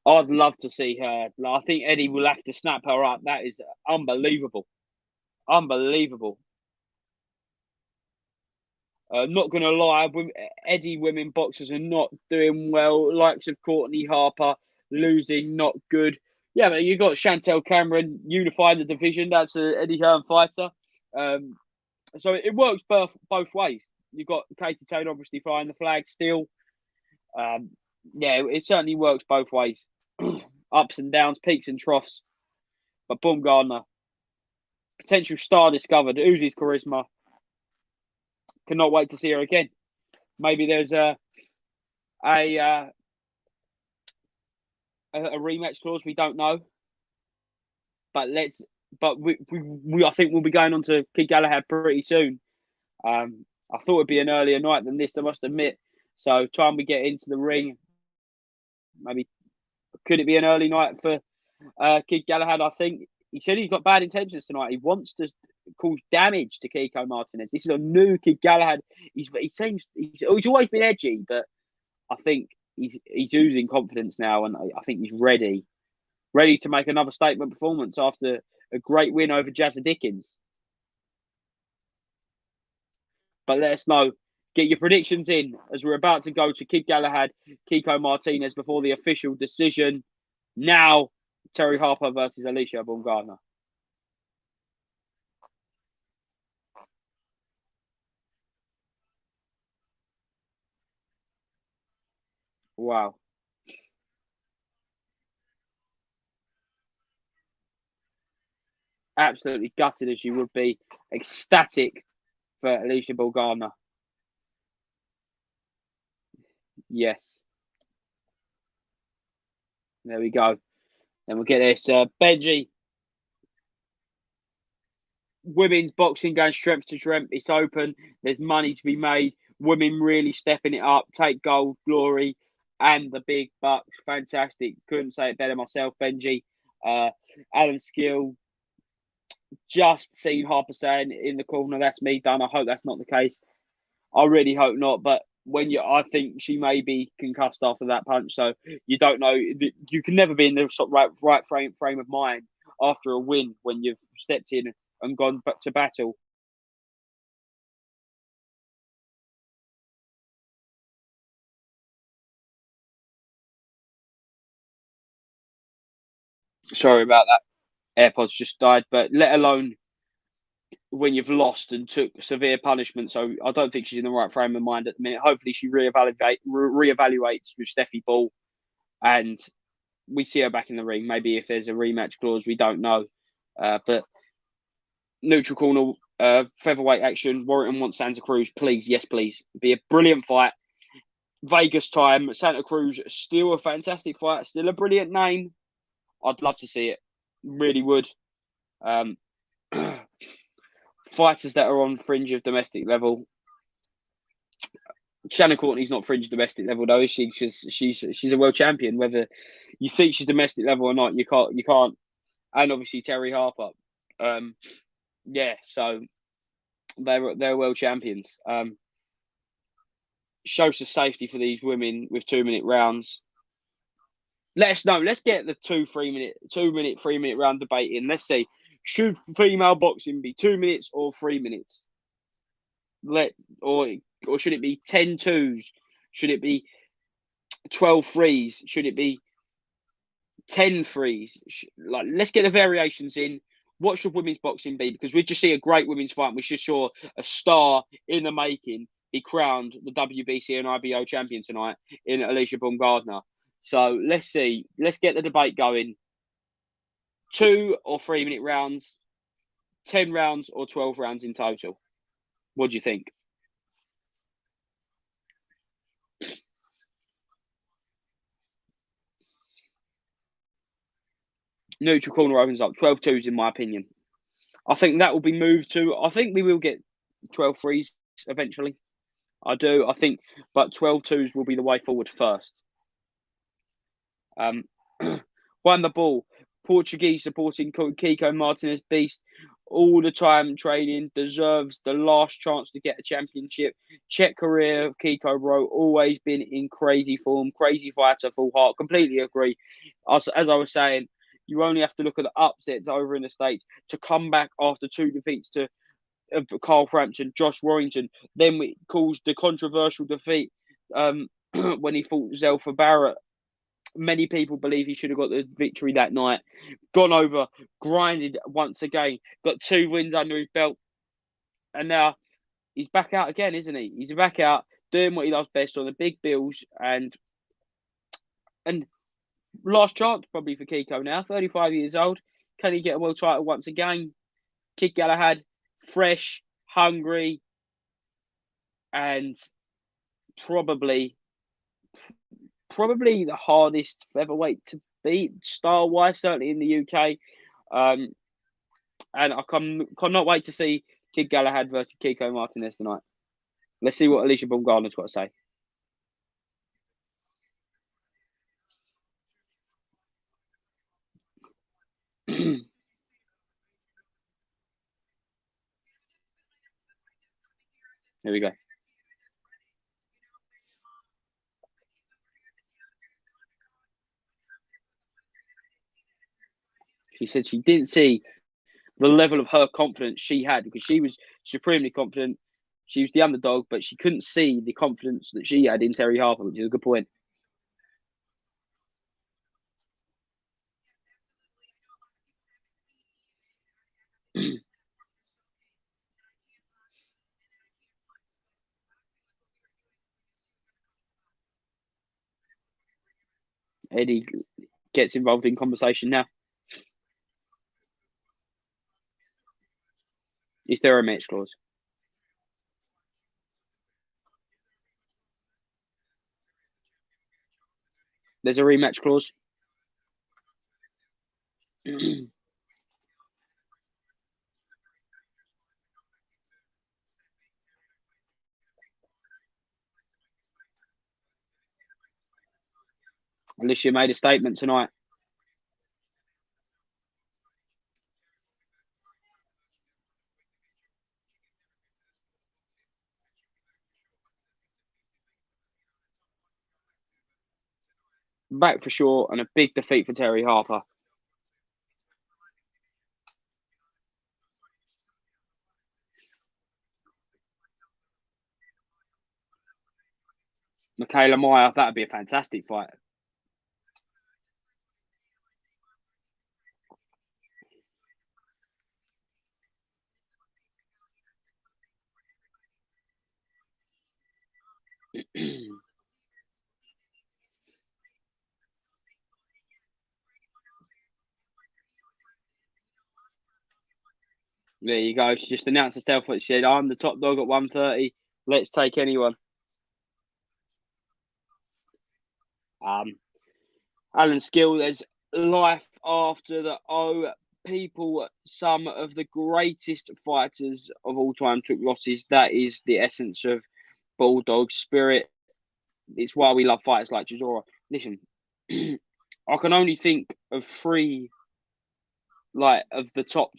S1: I'd love to see her. Like, I think Eddie will have to snap her up. That is unbelievable. Unbelievable. Not going to lie, Eddie women boxers are not doing well. Likes of Courtney Harper, losing, not good. Yeah, but you got Chantel Cameron unifying the division. That's an Eddie Hearn fighter. So it works both ways. You've got Katie Taylor obviously flying the flag still. Yeah, it certainly works both ways. Ups and downs, peaks and troughs. But Baumgardner, potential star discovered, oozes charisma. Cannot wait to see her again. Maybe there's a rematch clause. We don't know. But we I think we'll be going on to Kid Galahad pretty soon. I thought it'd be an earlier night than this, I must admit. So time we get into the ring, maybe could it be an early night for Kid Galahad? I think he said he's got bad intentions tonight. He wants to cause damage to Kiko Martinez. This is a new Kid Galahad. He's always been edgy, but I think he's oozing confidence now, and I think he's ready to make another statement performance after a great win over Jazza Dickens. But let us know. Get your predictions in as we're about to go to Kid Galahad, Kiko Martinez before the official decision. Now, Terry Harper versus Alicia Baumgardner. Wow. absolutely gutted as you would be, ecstatic for Alicia Baumgardner. Yes. There we go. Then we'll get this. Benji. Women's boxing going strength to strength. It's open. There's money to be made. Women really stepping it up. Take gold, glory, and the big bucks. Fantastic. Couldn't say it better myself, Benji. Alan Gill. Just seen Harper saying in the corner, that's me done. I hope that's not the case. I really hope not. But I think she may be concussed after that punch. So you don't know. You can never be in the right frame of mind after a win when you've stepped in and gone to battle. Sorry about that. AirPods just died. But let alone when you've lost and took severe punishment. So I don't think she's in the right frame of mind at the minute. Hopefully she reevaluates with Steffi Ball and we see her back in the ring. Maybe if there's a rematch clause, we don't know. But neutral corner, featherweight action. Warrington wants Santa Cruz. Please, yes, please. Be a brilliant fight. Vegas time. Santa Cruz, still a fantastic fight. Still a brilliant name. I'd love to see it. Really would. Fighters that are on fringe of domestic level. Shannon Courtney's not fringe domestic level though, is she? She's a world champion. Whether you think she's domestic level or not, you can't. And obviously Terry Harper. Yeah, so they're world champions. Shows the safety for these women with 2-minute rounds. Let us know. Let's get the 3-minute round debate in. Let's see. Should female boxing be 2 minutes or 3 minutes? Or should it be 10 twos? Should it be 12 threes? Should it be 10 threes? Let's get the variations in. What should women's boxing be? Because we just see a great women's fight. We just saw a star in the making be crowned the WBC and IBO champion tonight in Alicia Baumgardner. So let's see. Let's get the debate going. 2 or 3 minute rounds, 10 rounds or 12 rounds in total. What do you think? Neutral corner opens up 12-2s in my opinion. I think that will be moved to. I think we will get 12 threes eventually. I do. I think, but 12-2s will be the way forward first. Won the ball. Portuguese supporting Kiko Martinez beast all the time training, deserves the last chance to get a championship. Czech career of Kiko, bro, always been in crazy form, crazy fighter, full heart. Completely agree. As I was saying, you only have to look at the upsets over in the States to come back after 2 defeats to Carl Frampton, Josh Warrington. Then we caused the controversial defeat when he fought Zelfa Barrett. Many people believe he should have got the victory that night. Gone over, grinded once again, got 2 wins under his belt. And now he's back out again, isn't he? He's back out doing what he does best on the big bills. And last chance probably for Kiko now, 35 years old. Can he get a world title once again? Kid Galahad, fresh, hungry, and probably the hardest featherweight to beat style-wise, certainly in the UK. And I cannot wait to see Kid Galahad versus Kiko Martinez tonight. Let's see what Alicia Baumgardner's got to say. Here we go. She said she didn't see the level of her confidence she had because she was supremely confident. She was the underdog, but she couldn't see the confidence that she had in Terry Harper, which is a good point. Eddie gets involved in conversation now. Is there a match clause? There's a rematch clause. Alicia made a statement tonight. Back for sure, and a big defeat for Terry Harper. Michaela Meyer, that'd be a fantastic fight. There you go. She just announced herself. What she said, I'm the top dog at 130. Let's take anyone. Alan Gill, there's life after the O. People, some of the greatest fighters of all time took losses. That is the essence of Bulldog spirit. It's why we love fighters like Chisora. Listen, I can only think of three, of the top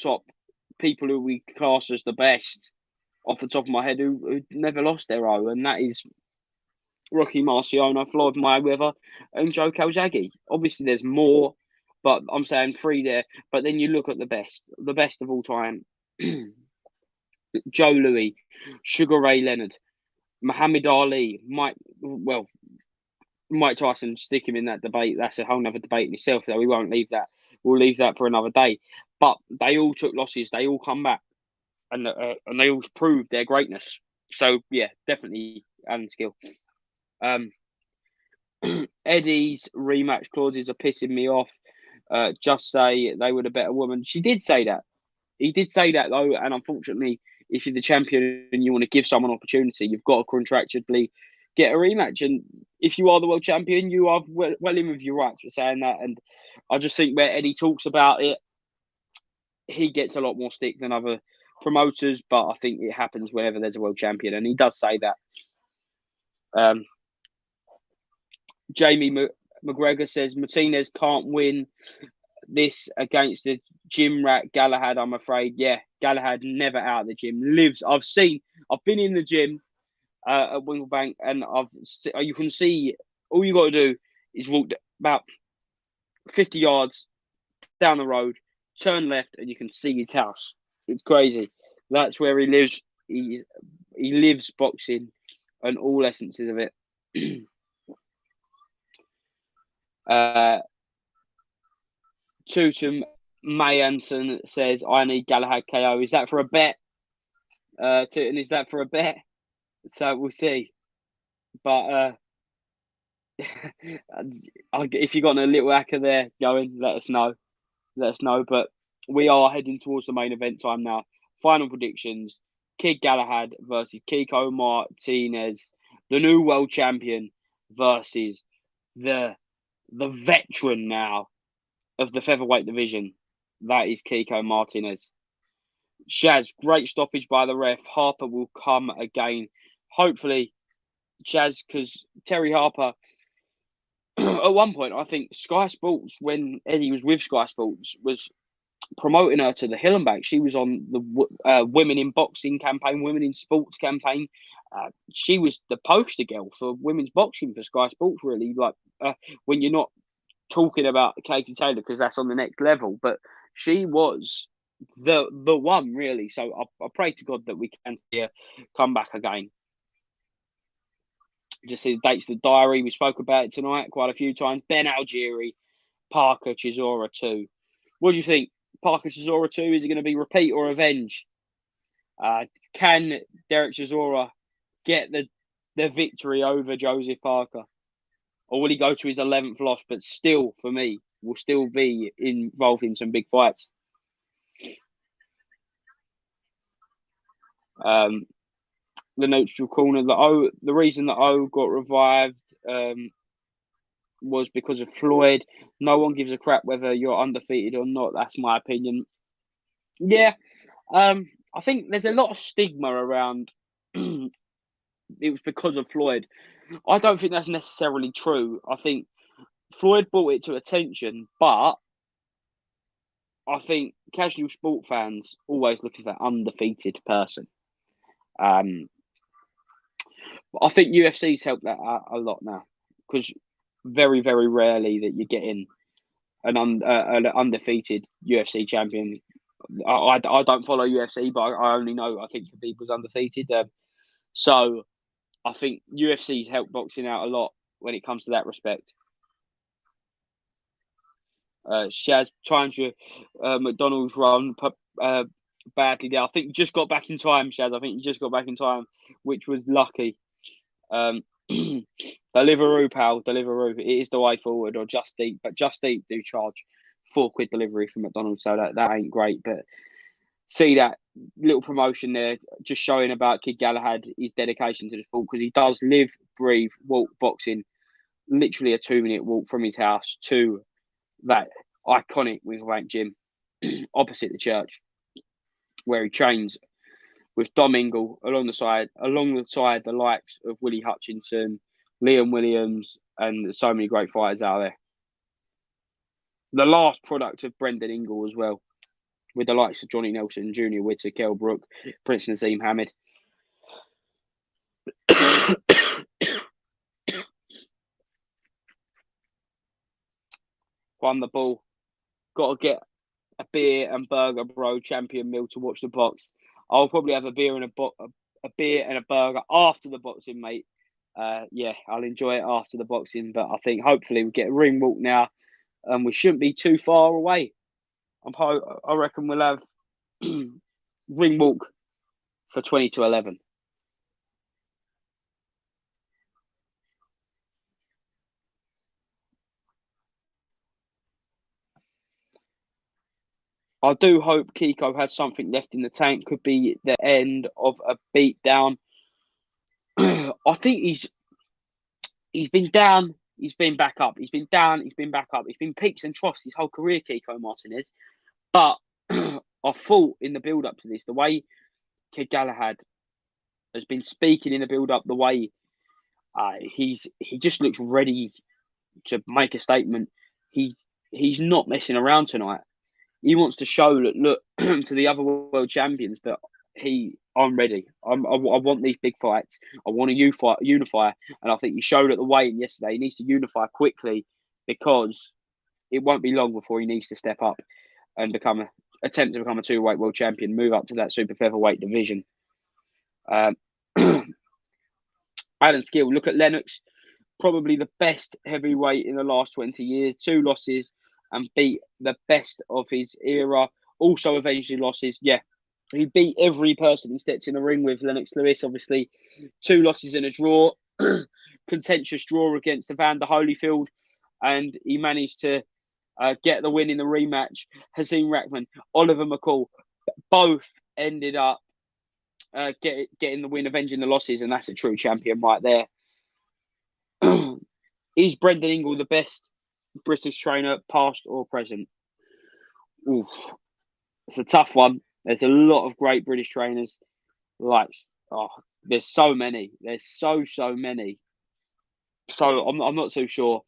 S1: people who we class as the best off the top of my head who never lost their O, and that is Rocky Marciano, Floyd Mayweather, and Joe Calzaghe. Obviously, there's more, but I'm saying three there. But then you look at the best of all time: Joe Louis, Sugar Ray Leonard, Muhammad Ali, Mike Tyson. Stick him in that debate. That's a whole other debate in itself. Though we won't leave that. We'll leave that for another day. But they all took losses. They all come back, and they all proved their greatness. So yeah, definitely Alan Gill. Eddie's rematch clauses are pissing me off. Just say they were the better woman. She did say that. He did say that though, and unfortunately, if you're the champion and you want to give someone an opportunity, you've got to contractually get a rematch. And if you are the world champion, you are well in with your rights for saying that. And I just think where Eddie talks about it, he gets a lot more stick than other promoters. But I think it happens whenever there's a world champion, and he does say that. Jamie McGregor says Martinez can't win this against the gym rat Galahad. I'm afraid. Yeah, Galahad never out of the gym. Lives. I've been in the gym at Winklebank, and you can see all you got to do is walk about 50 yards down the road, turn left, and you can see his house. It's crazy. That's where he lives. He lives boxing and all essences of it. Tutum Mayanson says, I need Galahad KO. Is that for a bet? Tutum, is that for a bet? So we'll see. But if you got a little hacker there going, let us know. But we are heading towards the main event time now. Final predictions. Kid Galahad versus Kiko Martinez, the new world champion versus the veteran now of the featherweight division. That is Kiko Martinez. Shaz, great stoppage by the ref. Harper will come again. Hopefully, Shaz, because Terry Harper, at one point, I think Sky Sports, when Eddie was with Sky Sports, was promoting her to the Hill and Back. She was on the Women in Boxing campaign, Women in Sports campaign. She was the poster girl for women's boxing for Sky Sports, really. When you're not talking about Katie Taylor, because that's on the next level, but she was the one, really. So I pray to God that we can see her come back again. Just see the dates of the diary. We spoke about it tonight quite a few times. Ben Algieri, Parker Chisora 2. What do you think? Parker Chisora 2, is it going to be repeat or revenge? Can Derek Chisora get the victory over Joseph Parker? Or will he go to his 11th loss, but still, for me, will still be involved in some big fights? the neutral corner. The reason that O got revived was because of Floyd. No one gives a crap whether you're undefeated or not. That's my opinion. Yeah, I think there's a lot of stigma around. It was because of Floyd. I don't think that's necessarily true. I think Floyd brought it to attention, but I think casual sport fans always look at that undefeated person. I think UFC's helped that out a lot now, because very, very rarely that you're getting an undefeated UFC champion. I don't follow UFC, but I only know I think Khabib was undefeated. So I think UFC's helped boxing out a lot when it comes to that respect. Shaz trying to McDonald's run badly there. I think you just got back in time, Shaz. I think you just got back in time, which was lucky. Deliveroo, pal, Deliveroo. It is the way forward, or Just Eat. But Just Eat do charge £4 delivery from McDonald's, so that ain't great. But see that little promotion there, just showing about Kid Galahad, his dedication to the sport, because he does live, breathe, walk boxing, literally a 2-minute walk from his house to that iconic Wing gym opposite the church, where he trains with Dom Ingle alongside the likes of Willie Hutchinson, Liam Williams, and so many great fighters out there. The last product of Brendan Ingle as well, with the likes of Johnny Nelson, Junior Witter, Kell Brook, Prince Naseem Hamed. Won the ball. Got to get a beer and burger, bro. Champion meal to watch the box. I'll probably have a beer and a beer and a burger after the boxing, mate. Yeah, I'll enjoy it after the boxing, but I think hopefully we get a ring walk now, and we shouldn't be too far away. I reckon we'll have ring walk for 20-11. I do hope Kiko has something left in the tank. Could be the end of a beatdown. I think he's been down, he's been back up. He's been down, he's been back up. He's been peaks and troughs his whole career, Kiko Martinez. But I thought in the build-up to this, the way Kid Galahad has been speaking in the build-up, the way he just looks ready to make a statement. He's not messing around tonight. He wants to show that, look, to the other world champions that I'm ready. I want these big fights. I want to unify. And I think he showed at the weigh-in yesterday. He needs to unify quickly, because it won't be long before he needs to step up and attempt to become a 2-weight world champion, move up to that super featherweight division. Alan Gill, look at Lennox, probably the best heavyweight in the last 20 years. 2 losses and beat the best of his era. Also eventually losses. Yeah, he beat every person he steps in the ring with. Lennox Lewis, obviously, 2 losses in a draw. Contentious draw against Evander Holyfield. And he managed to get the win in the rematch. Hasim Rahman, Oliver McCall, both ended up getting the win, avenging the losses. And that's a true champion right there. Is Brendan Ingle the best British trainer, past or present? Oof. It's a tough one. There's a lot of great British trainers. There's so many. There's so many. So I'm not too sure,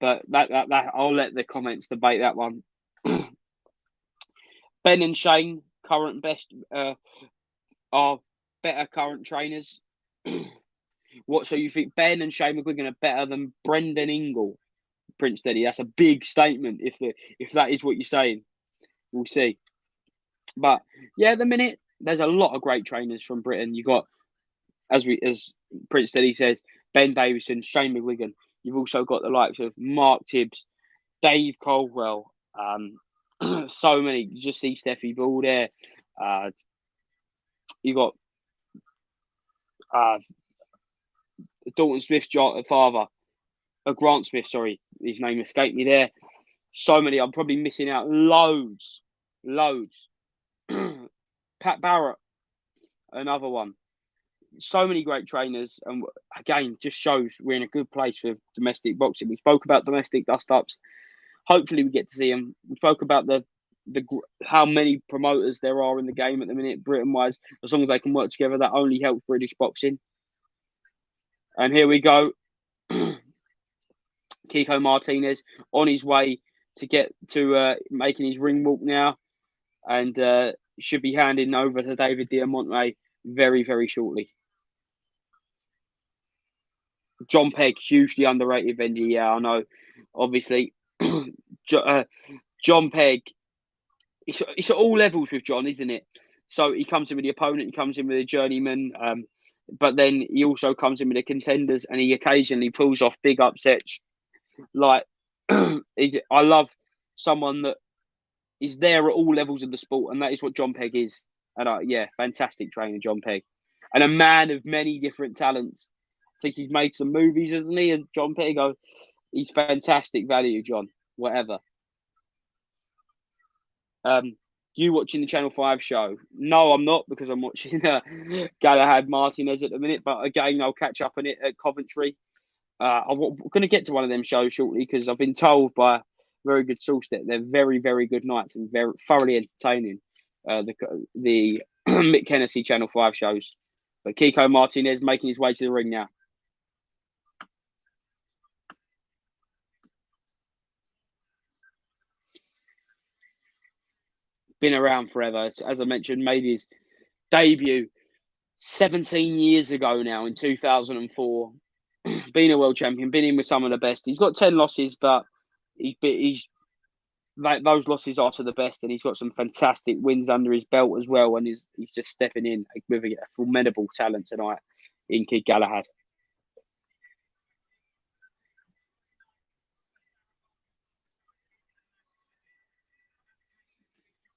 S1: but that I'll let the comments debate that one. Ben and Shane, current best, are better current trainers. So you think Ben and Shane McGuigan are better than Brendan Ingle? Prince Teddy, that's a big statement. If that is what you're saying, we'll see. But yeah, at the minute, there's a lot of great trainers from Britain. You got, as Prince Teddy says, Ben Davison, Shane McGuigan. You've also got the likes of Mark Tibbs, Dave Caldwell. So many. You just see Steffi Ball there. You got Dalton Smith's father. Grant Smith, sorry, his name escaped me there. So many. I'm probably missing out loads. Pat Barrett. another one. So many great trainers, and again, just shows we're in a good place with domestic boxing. We spoke about domestic dust-ups. Hopefully, we get to see them. We spoke about the how many promoters there are in the game at the minute, Britain-wise. As long as they can work together, that only helps British boxing. And here we go. Kiko Martinez on his way to get to making his ring walk now, and should be handing over to David Diamante very, very shortly. John Pegg, hugely underrated, Benji. Yeah, I know. Obviously, John Pegg, it's at all levels with John, isn't it? So he comes in with the opponent, he comes in with a journeyman, but then he also comes in with the contenders, and he occasionally pulls off big upsets. Like, I love someone that is there at all levels of the sport, and that is what John Pegg is. And yeah, fantastic trainer, John Pegg, and a man of many different talents. I think he's made some movies, hasn't he? And John Pegg, he's fantastic value, John. Whatever. You watching the Channel 5 show? No, I'm not, because I'm watching Galahad Martinez at the minute. But again, I'll catch up on it at Coventry. I'm going to get to one of them shows shortly, because I've been told by a very good source that they're very, very good nights and very thoroughly entertaining. The Mick Hennessy Channel 5 shows. But Kiko Martinez making his way to the ring now. Been around forever. As I mentioned, made his debut 17 years ago now in 2004. Been a world champion, been in with some of the best. He's got 10 losses, but he's like, those losses are to the best, and he's got some fantastic wins under his belt as well. And he's just stepping in with a formidable talent tonight in Kid Galahad.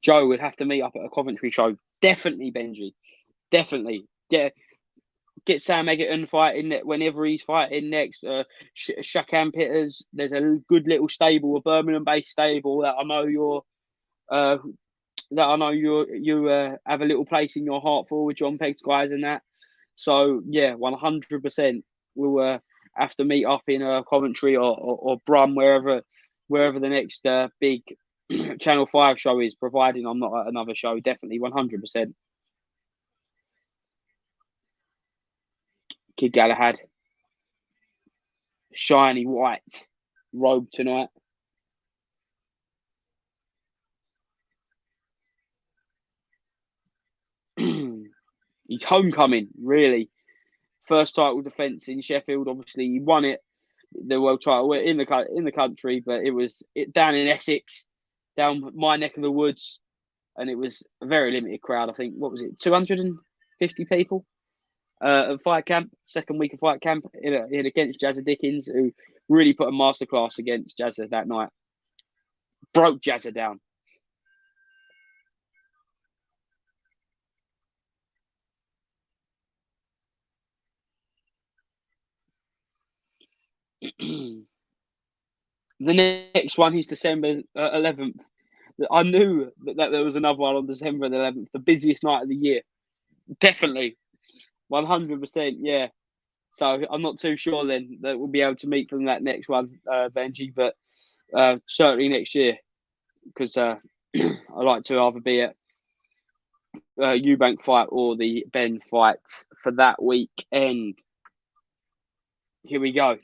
S1: Joe would have to meet up at a Coventry show. Definitely, Benji. Definitely. Get Sam Egerton fighting whenever he's fighting next. Shakan Pitters. There's a good little stable, a Birmingham-based stable that I know you have a little place in your heart for, with John Pegg's guys and that. So yeah, 100%. We'll have to meet up in Coventry or Brum, wherever the next big Channel 5 show is, providing I'm not at another show. Definitely 100%. Kid Galahad, shiny white robe tonight. His homecoming, really. First title defence in Sheffield. Obviously, he won it, the world title in the country, but it was down in Essex, down my neck of the woods, and it was a very limited crowd. I think, what was it, 250 people at fight camp, second week of fight camp in against Jazza Dickens, who really put a masterclass against Jazza that night. Broke Jazza down. The next one is December 11th. I knew that there was another one on December 11th, the busiest night of the year. Definitely. 100%, yeah. So I'm not too sure then that we'll be able to meet from that next one, Benji, but certainly next year, because I like to either be at Eubank fight or the Ben fight for that weekend. Here we go.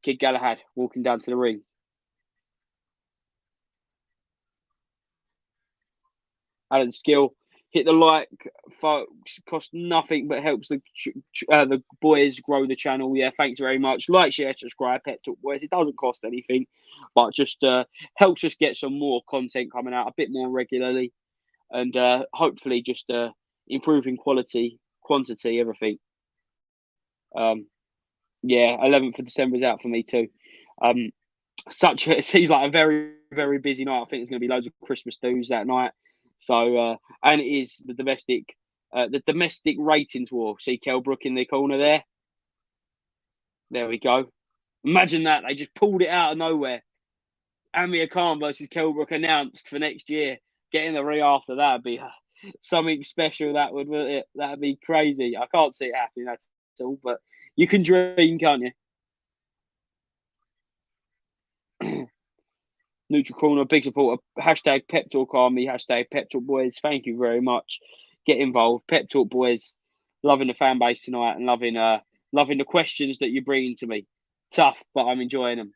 S1: Kid Galahad walking down to the ring. Alan Gill, hit the like, folks. Cost nothing, but helps the boys grow the channel. Yeah, thanks very much. Like, share, subscribe, Pet Talk Boys. It doesn't cost anything, but just helps us get some more content coming out a bit more regularly, and hopefully just improving quality, quantity, everything. Yeah, 11th of December is out for me too. It seems like a very, very busy night. I think there's going to be loads of Christmas dues that night. So, and it is the domestic ratings war. See Kell Brook in the corner there. There we go. Imagine that. They just pulled it out of nowhere. Amir Khan versus Kell Brook announced for next year. Get in the ring after that would be something special. Wouldn't it? That'd be crazy. I can't see it happening. That's all. But you can dream, can't you? Neutral Corner, big supporter. Hashtag Pep Talk Army. Hashtag Pep Talk Boys. Thank you very much. Get involved. Pep Talk Boys. Loving the fan base tonight and loving the questions that you're bringing to me. Tough, but I'm enjoying them.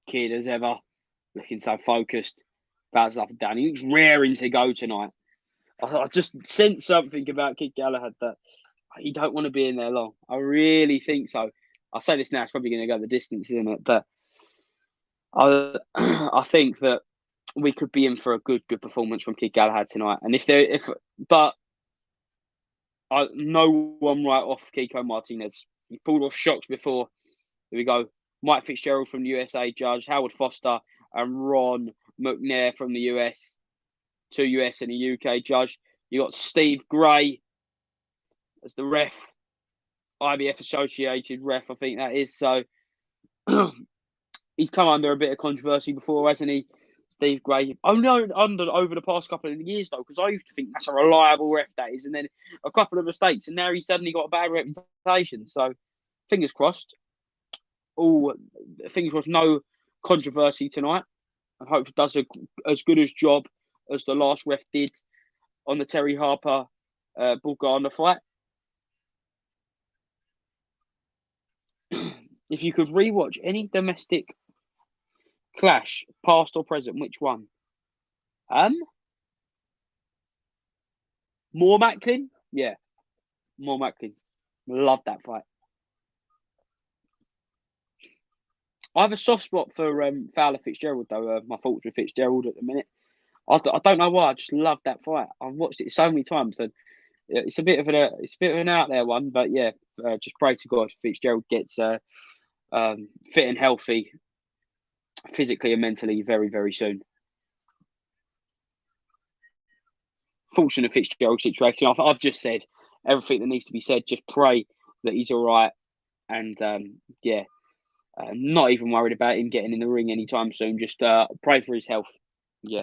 S1: Kid as ever, looking so focused. About stuff down. He's raring to go tonight. I just sense something about Kid Galahad that he don't want to be in there long. I really think so. I'll say this now, it's probably going to go the distance, isn't it? But I think that we could be in for a good performance from Kid Galahad tonight. And but no one right off Kiko Martinez. He pulled off shocks before. Here we go. Mike Fitzgerald from the USA judge, Howard Foster and Ron McNair from the US. 2 US and a UK judge. You got Steve Gray as the ref, IBF associated ref, I think that is. So he's come under a bit of controversy before, hasn't he? Steve Gray. Oh no, over the past couple of years though, because I used to think that's a reliable ref, that is, and then a couple of mistakes, and now he's suddenly got a bad reputation. So fingers crossed. Fingers crossed, no controversy tonight. I hope he does as good a job as the last ref did on the Terry Harper Baumgardner fight. If you could rewatch any domestic clash, past or present, which one? More Macklin? Yeah, more Macklin. Love that fight. I have a soft spot for Fowler Fitzgerald though. My thoughts with Fitzgerald at the minute. I don't know why. I just love that fight. I've watched it so many times, and it's a bit of an out there one. But yeah, just pray to God Fitzgerald gets fit and healthy, physically and mentally, very very soon. Fortunate Fitzgerald situation. I've just said everything that needs to be said. Just pray that he's all right, and not even worried about him getting in the ring anytime soon. Just pray for his health. Yeah.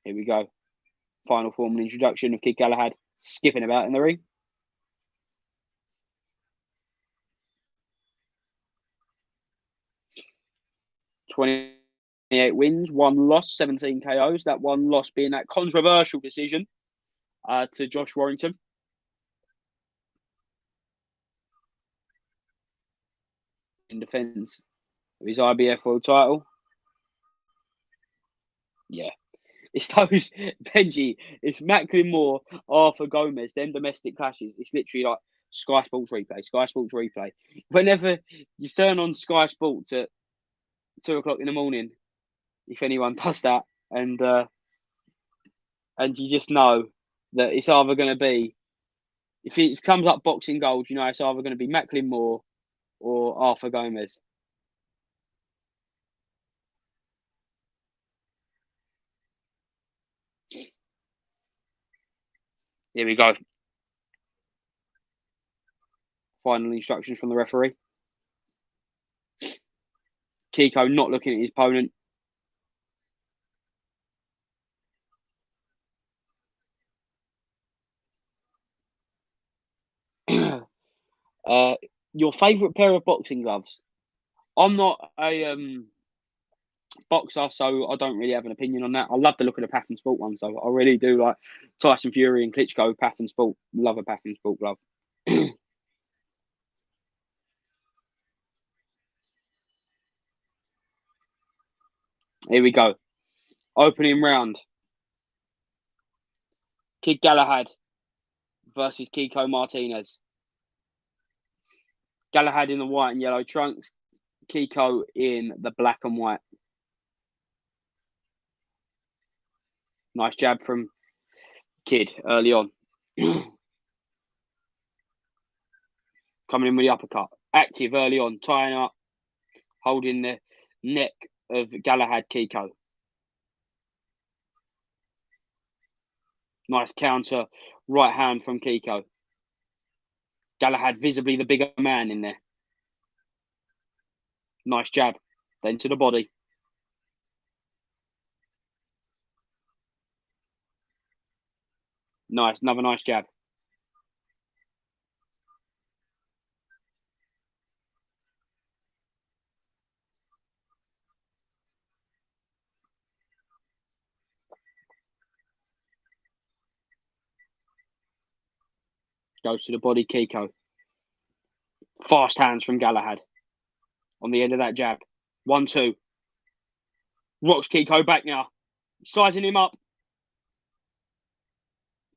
S1: Here we go. Final formal introduction of Kid Galahad skipping about in the ring. 28 wins, 1 loss, 17 KOs. That 1 loss being that controversial decision to Josh Warrington. In defence of his IBF world title. Yeah. It's those, Benji, it's Macklin Moore, Arthur Gomez, them domestic clashes. It's literally like Sky Sports replay. Whenever you turn on Sky Sports at 2 o'clock in the morning, if anyone does that, and you just know that it's either going to be, if it comes up boxing gold, you know it's either going to be Macklin Moore or Arthur Gomez. Here we go. Final instructions from the referee. Kiko not looking at his opponent. Your favourite pair of boxing gloves? I'm not a boxer, so I don't really have an opinion on that. I love the look of the Pathan Sport ones, though. I really do like Tyson Fury and Klitschko, Pathan Sport. Love a Pathan Sport glove. Here we go. Opening round. Kid Galahad versus Kiko Martinez. Galahad in the white and yellow trunks. Kiko in the black and white. Nice jab from Kid early on. Coming in with the uppercut. Active early on, tying up, holding the neck of Galahad Kiko. Nice counter right hand from Kiko. Galahad visibly the bigger man in there. Nice jab. Then to the body. Nice. Another nice jab. Goes to the body, Kiko. Fast hands from Galahad. On the end of that jab. 1-2. Rocks Kiko back now. Sizing him up.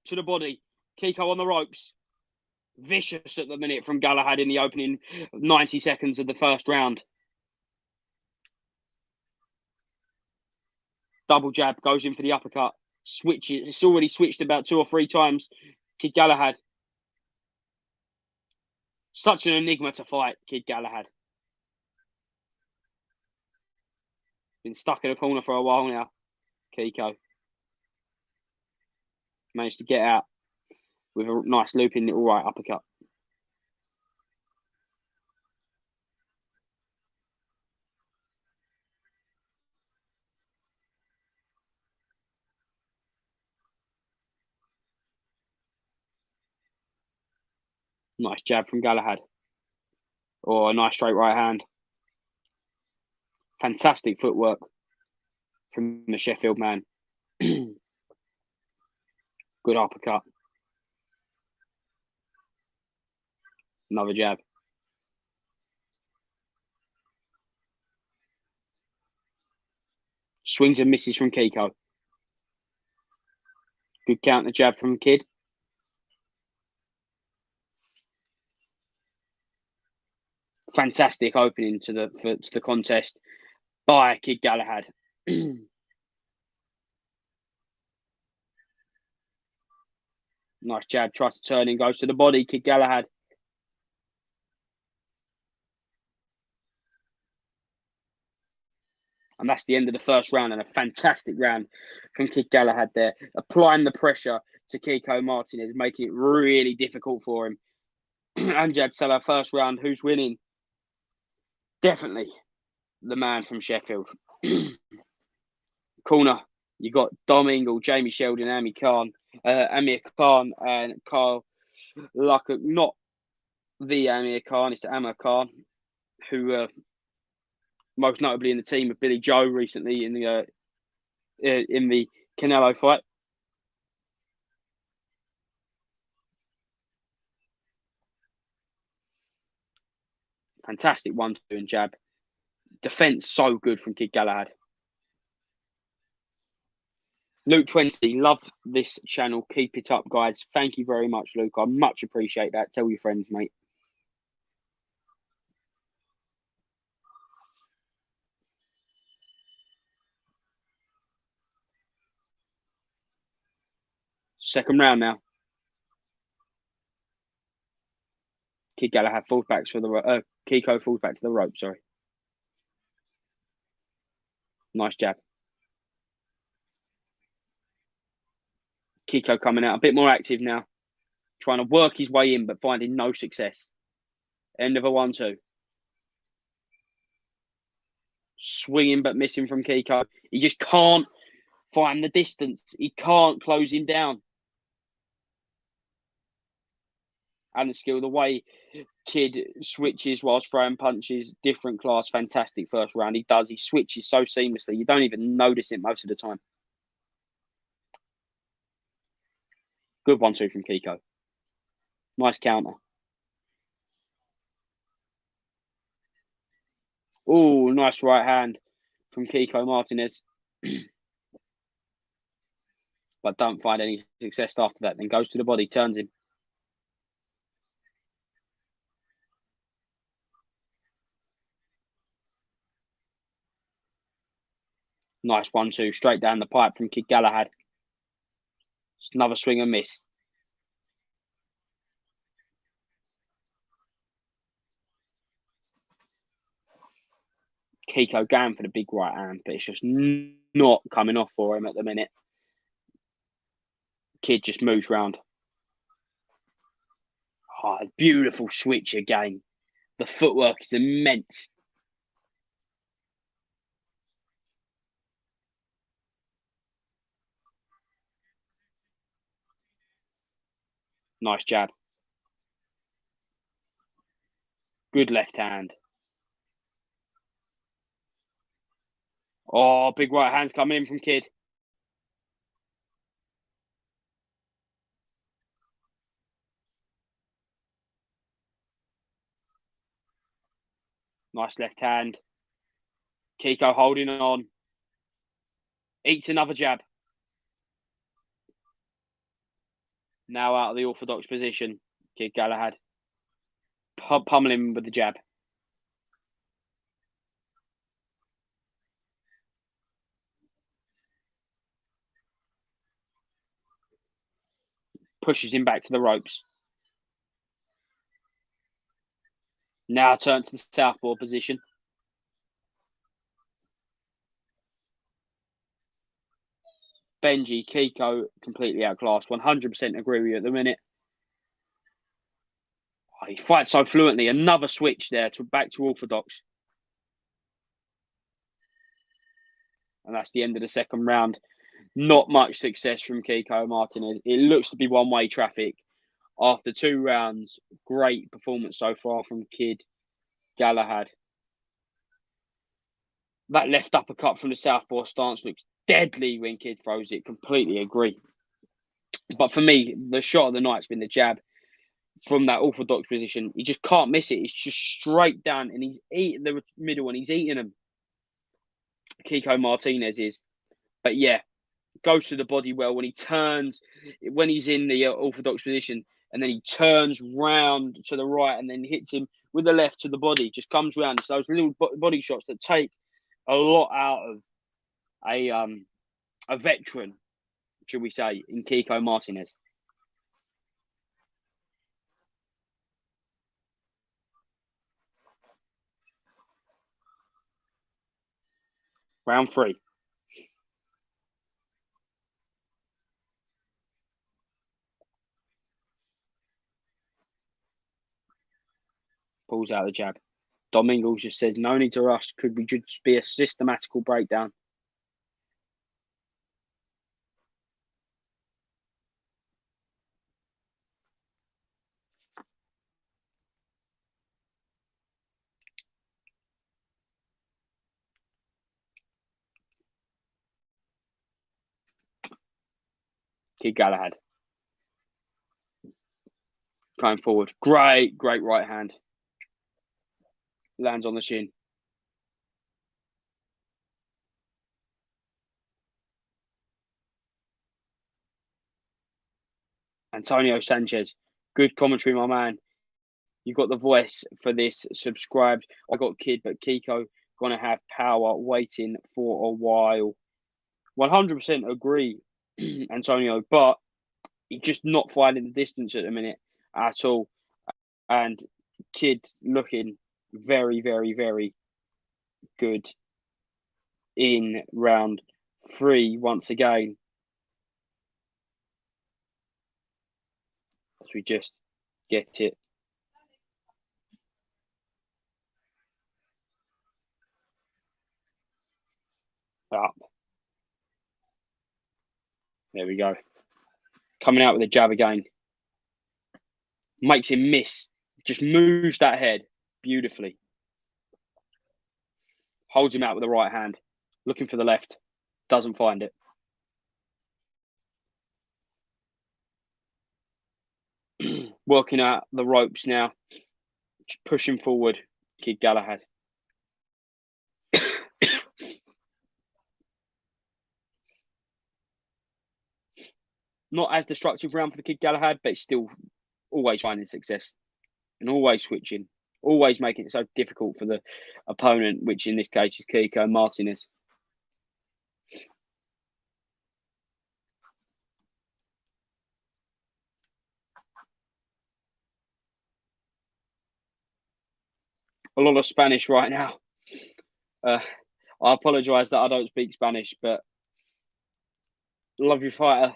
S1: To the body. Kiko on the ropes. Vicious at the minute from Galahad in the opening 90 seconds of the first round. Double jab. Goes in for the uppercut. Switches. It's already switched about 2 or 3 times. Kid Galahad. Such an enigma to fight, Kid Galahad. Been stuck in a corner for a while now, Kiko. Managed to get out with a nice looping little right uppercut. Nice jab from Galahad. Or a nice straight right hand. Fantastic footwork from the Sheffield man. Good uppercut. Another jab. Swings and misses from Kiko. Good counter jab from Kid. Fantastic opening to the contest by Kid Galahad. Nice jab, tries to turn in, goes to the body, Kid Galahad. And that's the end of the first round, and a fantastic round from Kid Galahad there, applying the pressure to Kiko Martinez, making it really difficult for him. Amjad Salah, first round, who's winning? Definitely the man from Sheffield. Corner, you got Dom Ingle, Jamie Sheldon, Amir Khan, and Carl Lucker. Not the Amir Khan, it's Amir Khan, who most notably in the team of Billy Joe recently in the Canelo fight. Fantastic 1-2 and jab. Defense so good from Kid Galahad. Luke 20, love this channel. Keep it up, guys. Thank you very much, Luke. I much appreciate that. Tell your friends, mate. Second round now. Kid Galahad falls back for the Kiko falls back to the rope. Sorry. Nice jab. Kiko coming out a bit more active now, trying to work his way in, but finding no success. End of a 1-2. Swinging but missing from Kiko. He just can't find the distance. He can't close him down. And skill, the way Kid switches whilst throwing punches, different class, fantastic first round. He does. He switches so seamlessly. You don't even notice it most of the time. Good 1-2 from Kiko. Nice counter. Oh, nice right hand from Kiko Martinez. But don't find any success after that. Then goes to the body, turns him. Nice 1-2, straight down the pipe from Kid Galahad. Another swing and miss. Kiko going for the big right hand, but it's just not coming off for him at the minute. Kid just moves round. Oh, beautiful switch again. The footwork is immense. Nice jab. Good left hand. Oh, big right hands coming in from Kid. Nice left hand. Kiko holding on. Eats another jab. Now out of the orthodox position. Kid Galahad. Pummeling him with the jab. Pushes him back to the ropes. Now turn to the southpaw position. Benji, Kiko, completely outclassed. 100% agree with you at the minute. Oh, he fights so fluently. Another switch there to back to orthodox. And that's the end of the second round. Not much success from Kiko Martinez. It looks to be one-way traffic. After 2 rounds, great performance so far from Kid Galahad. That left uppercut from the southpaw stance looks deadly when Kid throws it. Completely agree. But for me, the shot of the night's been the jab from that orthodox position. He just can't miss it. It's just straight down, and he's eating the middle, and he's eating them. Kiko Martinez is. But yeah, goes to the body well when he turns, when he's in the orthodox position, and then he turns round to the right and then hits him with the left to the body. Just comes round. It's those little body shots that take a lot out of a veteran, should we say, in Kiko Martinez. Round 3. Pulls out the jab. Domingos just says, no need to rush. Could we just be a systematical breakdown? Kid Galahad. Going forward. Great right hand. Lands on the shin. Antonio Sanchez. Good commentary, my man. You got the voice for this. Subscribed. I got Kid, but Kiko gonna have power waiting for a while. 100% agree, Antonio, but he's just not finding the distance at the minute at all. And Kid looking very, very, very good in round 3 once again. As we just get it up. There we go. Coming out with a jab again. Makes him miss. Just moves that head beautifully. Holds him out with the right hand. Looking for the left. Doesn't find it. Working out the ropes now. Just pushing forward. Kid Galahad. Not as destructive round for the Kid Galahad, but still always finding success and always switching, always making it so difficult for the opponent, which in this case is Kiko Martinez. A lot of Spanish right now. I apologise that I don't speak Spanish, but love your fighter.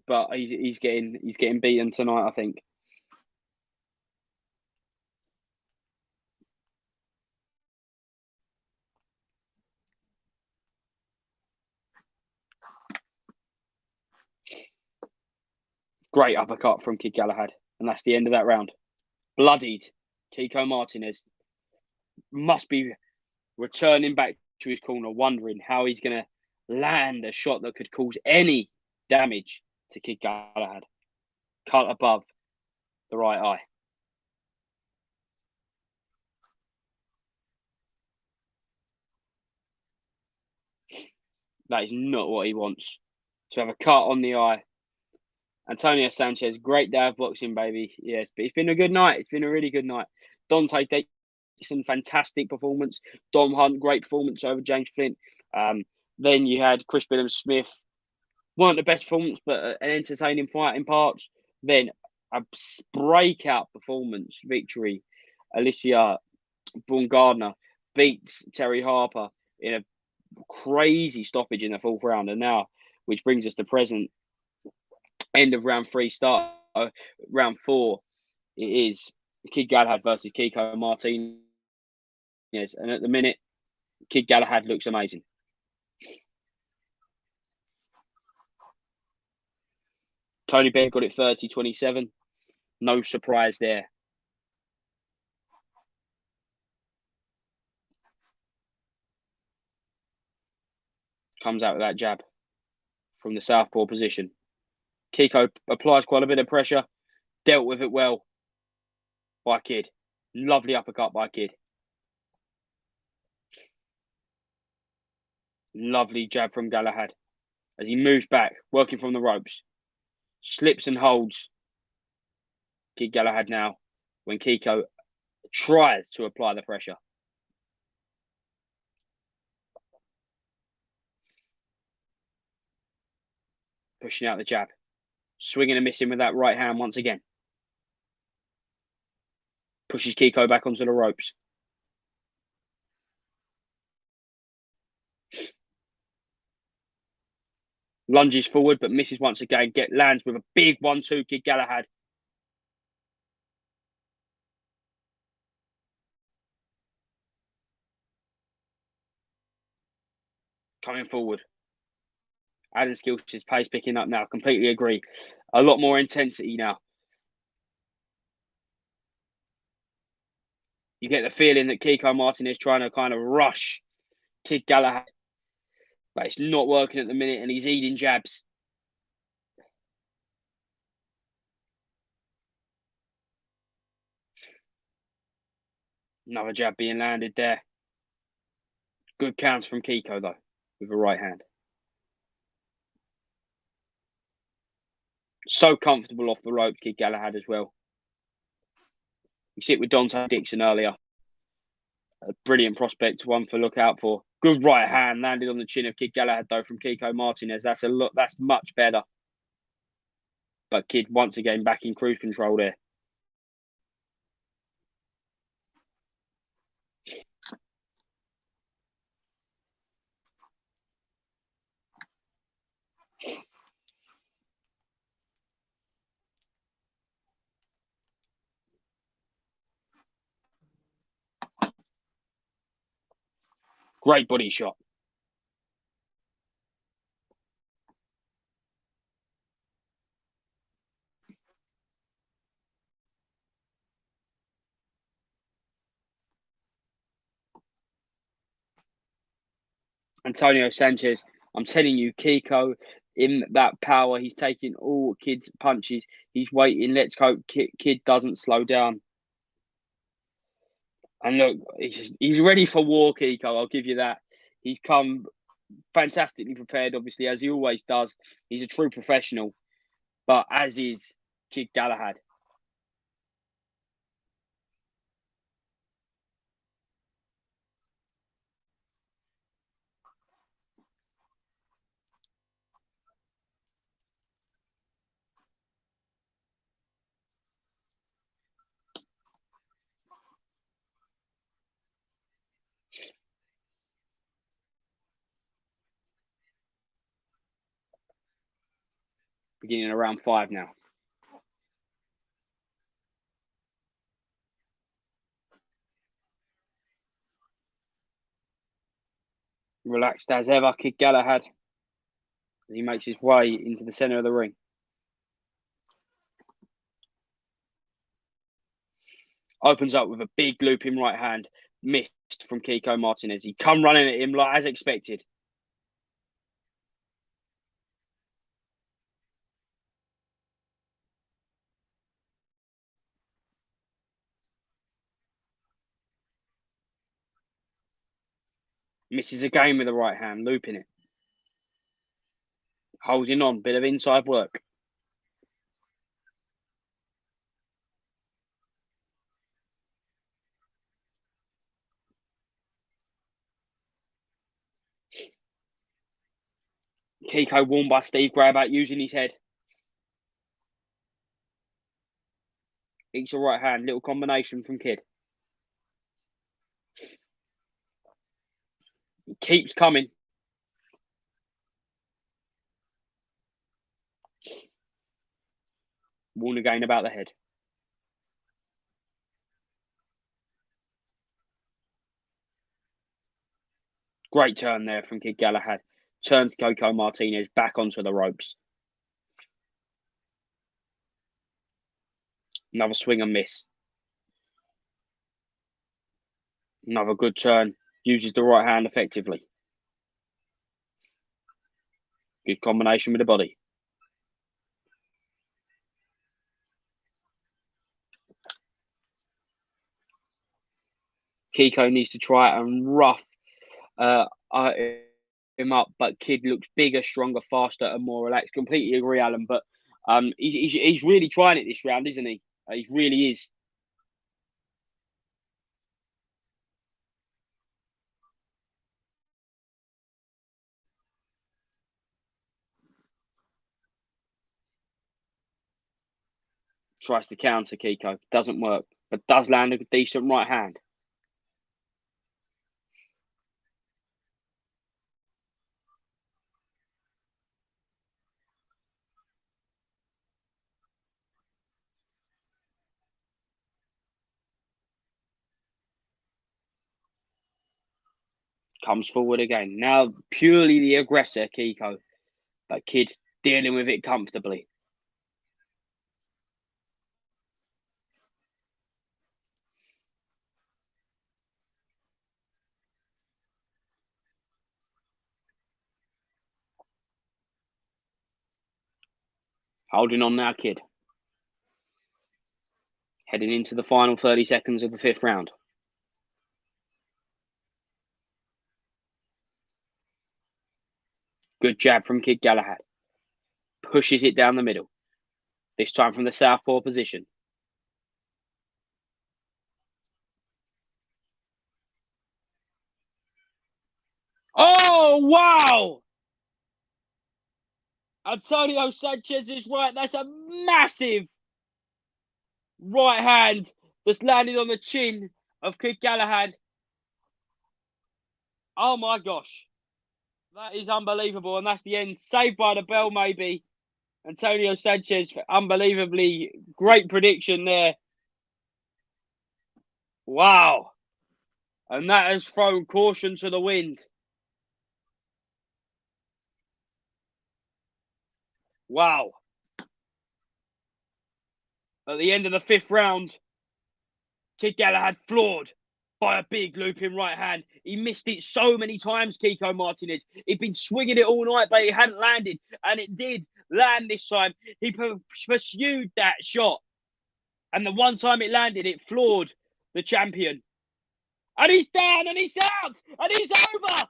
S1: but he's getting beaten tonight, I think. Great uppercut from Kid Galahad, and that's the end of that round. Bloodied Kiko Martinez must be returning back to his corner, wondering how he's going to land a shot that could cause any damage to Kid Galahad. Cut above the right eye. That is not what he wants. To have a cut on the eye. Antonio Sanchez, great day of boxing, baby. Yes, but it's been a good night. It's been a really good night. Dante Dixon, fantastic performance. Dom Hunt, great performance over James Flint. Then you had Chris Billam-Smith. Weren't the best performance, but an entertaining fight in parts. Then a breakout performance victory. Alicia Baumgardner beats Terry Harper in a crazy stoppage in the fourth round. And now, which brings us to present, end of round 3, start round 4. It is Kid Galahad versus Kiko Martinez. And at the minute, Kid Galahad looks amazing. Tony Benn got it 30-27. No surprise there. Comes out with that jab from the southpaw position. Kiko applies quite a bit of pressure. Dealt with it well by Kid. Lovely uppercut by Kid. Lovely jab from Galahad as he moves back, working from the ropes. Slips and holds Kid Galahad now when Kiko tries to apply the pressure. Pushing out the jab. Swinging and missing with that right hand once again. Pushes Kiko back onto the ropes. Lunges forward, but misses once again. Lands with a big 1-2, Kid Galahad. Coming forward. Adding skills, his pace picking up now. Completely agree. A lot more intensity now. You get the feeling that Kiko Martinez trying to kind of rush Kid Galahad. But it's not working at the minute, and he's eating jabs. Another jab being landed there. Good counts from Kiko, though, with a right hand. So comfortable off the rope, Kid Galahad as well. You see it with Dante Dixon earlier. A brilliant prospect, one for look out for. Good right hand landed on the chin of Kid Galahad, though, from Kiko Martinez. That's a lot. That's much better. But Kid once again back in cruise control there. Great body shot. Antonio Sanchez, I'm telling you, Kiko, in that power, he's taking all Kid's punches. He's waiting. Let's hope Kid doesn't slow down. And look, he's ready for war, Kiko. I'll give you that. He's come fantastically prepared, obviously, as he always does. He's a true professional, but as is Kid Galahad. Beginning of round 5 now. Relaxed as ever, Kid Galahad, as he makes his way into the centre of the ring. Opens up with a big looping right hand, missed from Kiko Martinez. He come running at him like as expected. Misses again with the right hand, looping it. Holding on, bit of inside work. Kiko warned by Steve Gray about using his head. Eats a right hand, little combination from Kid. He keeps coming. Warn again about the head. Great turn there from Kid Galahad. Turns Kiko Martinez back onto the ropes. Another swing and miss. Another good turn. Uses the right hand effectively. Good combination with the body. Kiko needs to try and rough him up, but Kid looks bigger, stronger, faster, and more relaxed. Completely agree, Alan. But he's really trying it this round, isn't he? He really is. Tries to counter Kiko. Doesn't work, but does land a decent right hand. Comes forward again. Now purely the aggressor, Kiko. But Kid dealing with it comfortably. Holding on now, Kid. Heading into the final 30 seconds of the 5th round. Good jab from Kid Galahad. Pushes it down the middle. This time from the southpaw position. Oh, wow! Antonio Sanchez is right. That's a massive right hand that's landed on the chin of Kid Galahad. Oh, my gosh. That is unbelievable. And that's the end. Saved by the bell, maybe. Antonio Sanchez, unbelievably great prediction there. Wow. And that has thrown caution to the wind. Wow. At the end of the 5th round, Kid Galahad floored by a big looping right hand. He missed it so many times, Kiko Martinez. He'd been swinging it all night, but it hadn't landed. And it did land this time. He pursued that shot. And the one time it landed, it floored the champion. And he's down and he's out and he's over.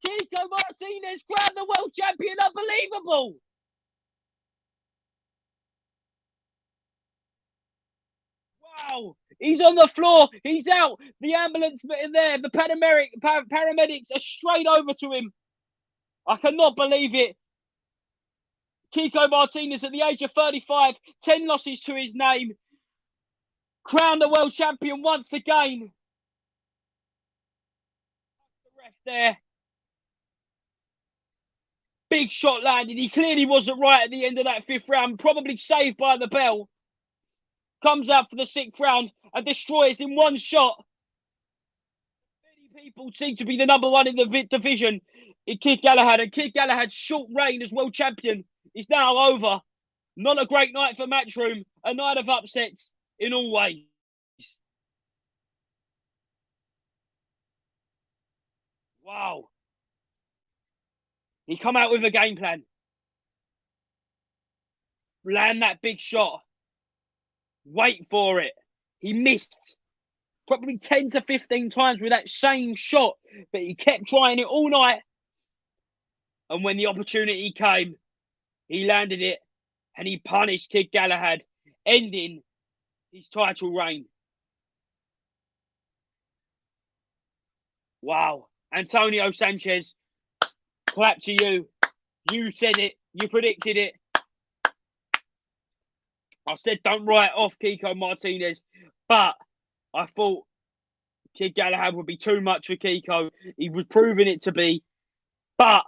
S1: Kiko Martinez crowned the world champion. Unbelievable. Wow. He's on the floor. He's out. The ambulance there. The paramedics are straight over to him. I cannot believe it. Kiko Martinez at the age of 35, 10 losses to his name. Crowned the world champion once again. The ref there. Big shot landed. He clearly wasn't right at the end of that 5th round. Probably saved by the bell. Comes out for the 6th round and destroys in one shot. Many people seem to be the number 1 in the division in Kid Galahad. And Kid Galahad's short reign as world champion is now over. Not a great night for Matchroom. A night of upsets in all ways. Wow. He come out with a game plan. Land that big shot. Wait for it. He missed probably 10 to 15 times with that same shot, but he kept trying it all night. And when the opportunity came, he landed it and he punished Kid Galahad, ending his title reign. Wow. Antonio Sanchez, clap to you. You said it. You predicted it. I said don't write off Kiko Martinez, but I thought Kid Galahad would be too much for Kiko. He was proving it to be, but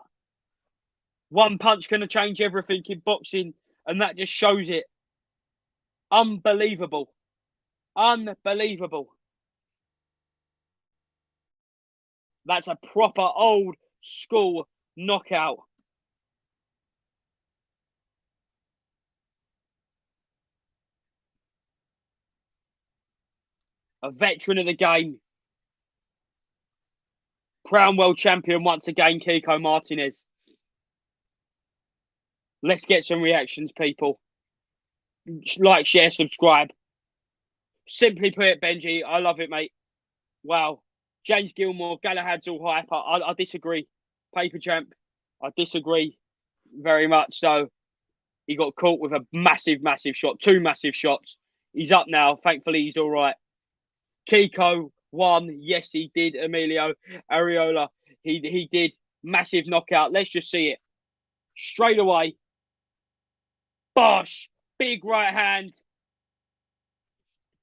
S1: one punch can change everything in boxing, and that just shows it. Unbelievable. Unbelievable. That's a proper old school knockout. A veteran of the game. Crown world champion once again, Kiko Martinez. Let's get some reactions, people. Like, share, subscribe. Simply put it, Benji, I love it, mate. Wow. James Gilmore, Galahad's all hype. I disagree. Paper champ, I disagree very much so. He got caught with a massive, massive shot. 2 massive shots. He's up now. Thankfully, he's all right. Kiko won. Yes, he did, Emilio Areola. He did. Massive knockout. Let's just see it. Straight away. Bosh. Big right hand.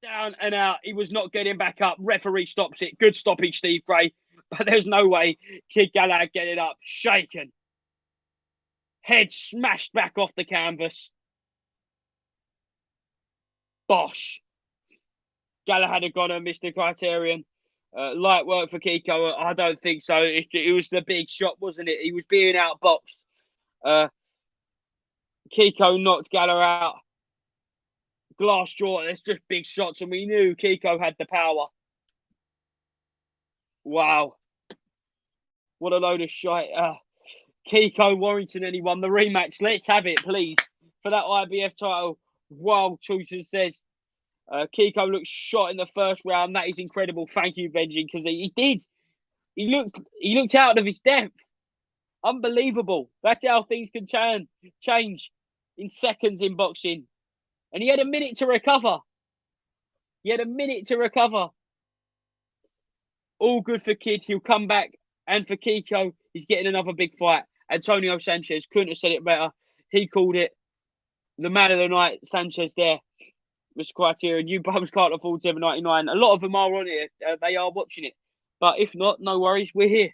S1: Down and out. He was not getting back up. Referee stops it. Good stoppage, Steve Gray. But there's no way Kid Galahad getting up. Shaken. Head smashed back off the canvas. Bosh. Galahad had gone and missed the criterion. Light work for Kiko. I don't think so. It was the big shot, wasn't it? He was being outboxed. Kiko knocked Galahad out. Glass jaw. There's just big shots, and we knew Kiko had the power. Wow. What a load of shite. Kiko Warrington, and he won the rematch. Let's have it, please. For that IBF title. Wild Choosen says. Kiko looked shot in the first round. That is incredible. Thank you, Benji, because he did. He looked out of his depth. Unbelievable. That's how things can change in seconds in boxing. And he had a minute to recover. All good for Kid. He'll come back. And for Kiko, he's getting another big fight. Antonio Sanchez couldn't have said it better. He called it. The man of the night, Sanchez there. Mr. Criterion, you bums can't afford $7.99. A lot of them are on here. They are watching it. But if not, no worries. We're here.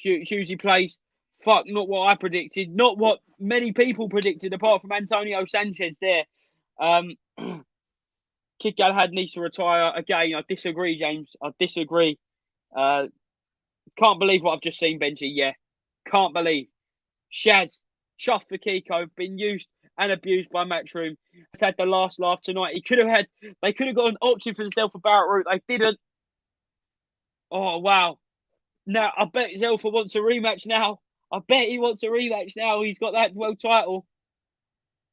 S1: Husey plays. Fuck, not what I predicted. Not what many people predicted, apart from Antonio Sanchez there. Kid Galahad needs to retire. Again, I disagree, James. I disagree. Can't believe what I've just seen, Benji. Yeah. Can't believe. Shaz. Chuff for Kiko, been used and abused by Matchroom. Has had the last laugh tonight. They could have got an option for themselves for Barrett Root. They didn't. Oh, wow. Now, I bet Zelfa wants a rematch now. I bet he wants a rematch now. He's got that world title.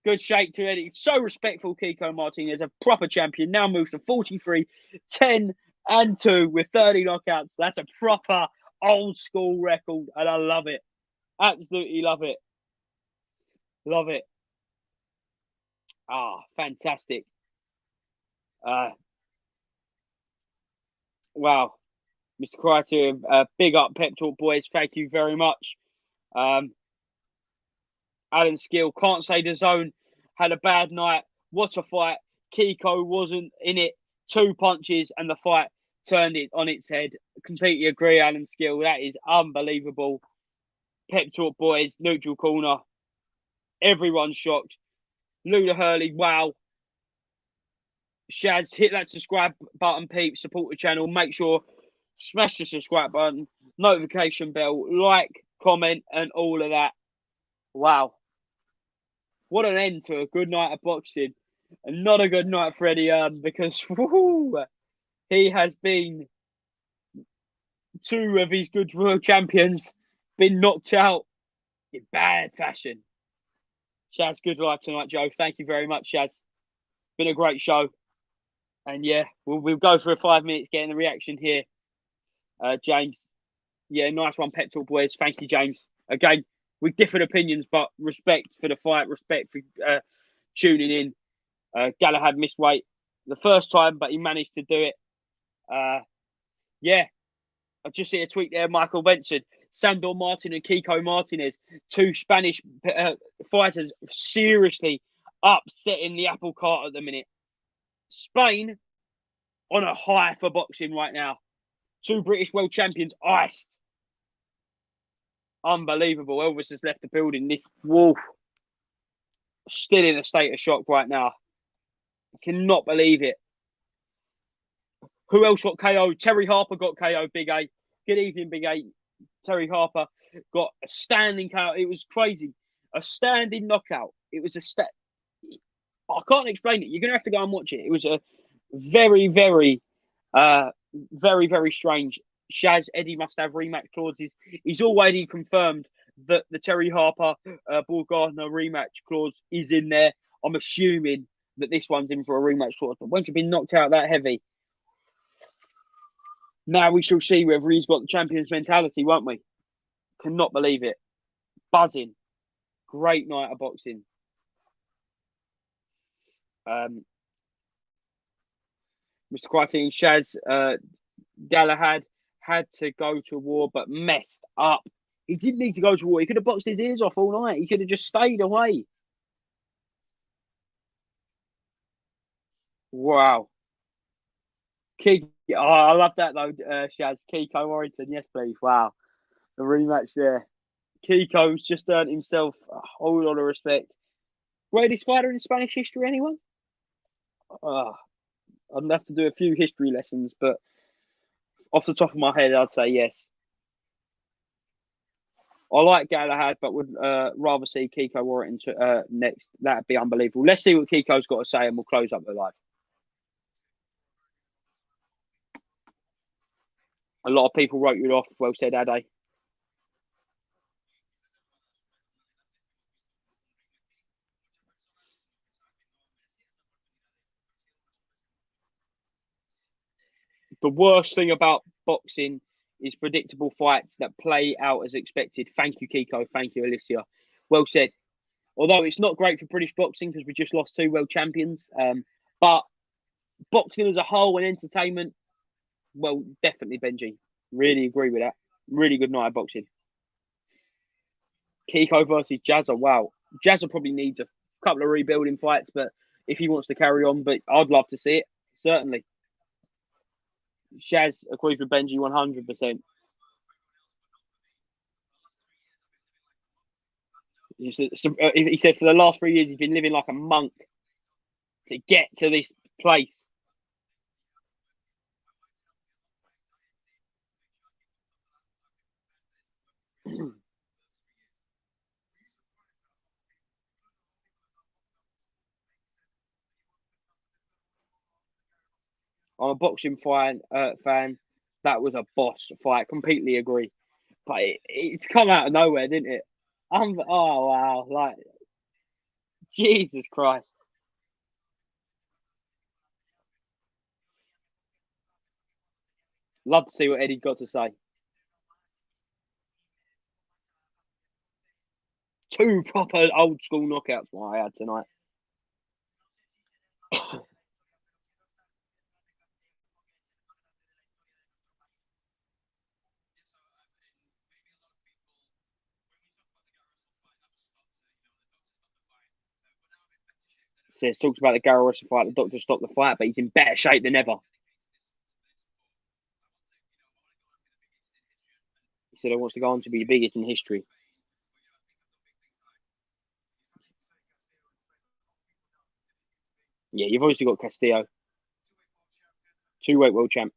S1: Good shake to Eddie. So respectful, Kiko Martinez, a proper champion. Now moves to 43, 10 and 2 with 30 knockouts. That's a proper old school record, and I love it. Absolutely love it. Love it. Fantastic. Wow. Mr. Criterion, big up Pep Talk boys. Thank you very much. Alan Skill, can't say the zone had a bad night. What a fight. Kiko wasn't in it. 2 punches and the fight turned it on its head. Completely agree, Alan Skill. That is unbelievable. Pep Talk boys, neutral corner. Everyone's shocked. Lula Hurley, wow. Shaz, hit that subscribe button, peeps. Support the channel. Make sure, smash the subscribe button, notification bell, like, comment, and all of that. Wow. What an end to a good night of boxing. And not a good night for Eddie Hearn, because he has been two of his good world champions been knocked out in bad fashion. Shaz, good life tonight, Joe. Thank you very much, Shaz. Been a great show. And yeah, we'll go for 5 minutes getting the reaction here. James. Yeah, nice one, Pep Talk boys. Thank you, James. Again, with different opinions, but respect for the fight, respect for tuning in. Galahad missed weight the first time, but he managed to do it. Yeah, I just see a tweet there, Michael Benson. Sandor Martin and Kiko Martinez, two Spanish fighters, seriously upsetting the apple cart at the minute. Spain on a high for boxing right now. Two British world champions iced. Unbelievable. Elvis has left the building. This wolf still in a state of shock right now. I cannot believe it. Who else got KO? Terry Harper got KO, Big A. Good evening, Big A. Terry Harper got a standing KO. It was crazy. A standing knockout. It was a I can't explain it. You're going to have to go and watch it. It was a very, very, very strange. Shaz, Eddie must have rematch clauses. He's already confirmed that the Terry Harper, Baumgardner rematch clause is in there. I'm assuming that this one's in for a rematch clause. But once you've been knocked out that heavy, now we shall see whether he's got the champion's mentality, won't we? Cannot believe it. Buzzing. Great night of boxing. Mr. Crichton, Shaz, Galahad had to go to war, but messed up. He didn't need to go to war. He could have boxed his ears off all night. He could have just stayed away. Wow. I love that though, Shaz. Kiko Warrington, yes please. Wow. The rematch there. Kiko's just earned himself a whole lot of respect. Greatest fighter in Spanish history, anyone? I'd have to do a few history lessons, but off the top of my head, I'd say yes. I like Galahad, but would rather see Kiko Warrington next. That'd be unbelievable. Let's see what Kiko's got to say, and we'll close up the live. A lot of people wrote you off. Well said, Ade. The worst thing about boxing is predictable fights that play out as expected. Thank you, Kiko. Thank you, Alicia. Well said. Although it's not great for British boxing because we just lost two world champions. But boxing as a whole and entertainment, well, definitely, Benji. Really agree with that. Really good night of boxing. Kiko versus Jazza. Wow. Jazza probably needs a couple of rebuilding fights, but if he wants to carry on, but I'd love to see it. Certainly. Shaz agrees with Benji 100%. He said for the last 3 years he's been living like a monk to get to this place. I'm a boxing fan. That was a boss fight. Completely agree. But it's come out of nowhere, didn't it? Oh, wow. Like, Jesus Christ. Love to see what Eddie's got to say. Two proper old school knockouts what I had tonight. Says talks about the Garros fight. The doctor stopped the fight, but he's in better shape than ever. said he wants to go on to be the biggest in history. Yeah, you've obviously got Castillo. 2-weight world champ.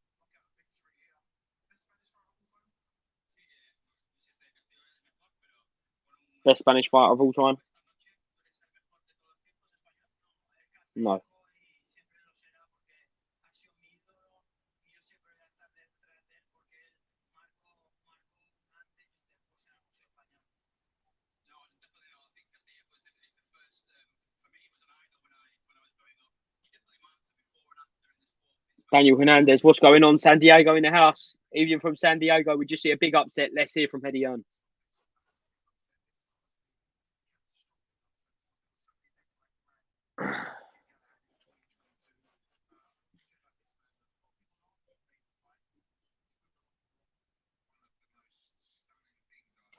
S1: Best Spanish fighter of all time? No. Daniel Hernandez, what's going on? San Diego in the house. Even from San Diego, we just see a big upset. Let's hear from Hedy Young.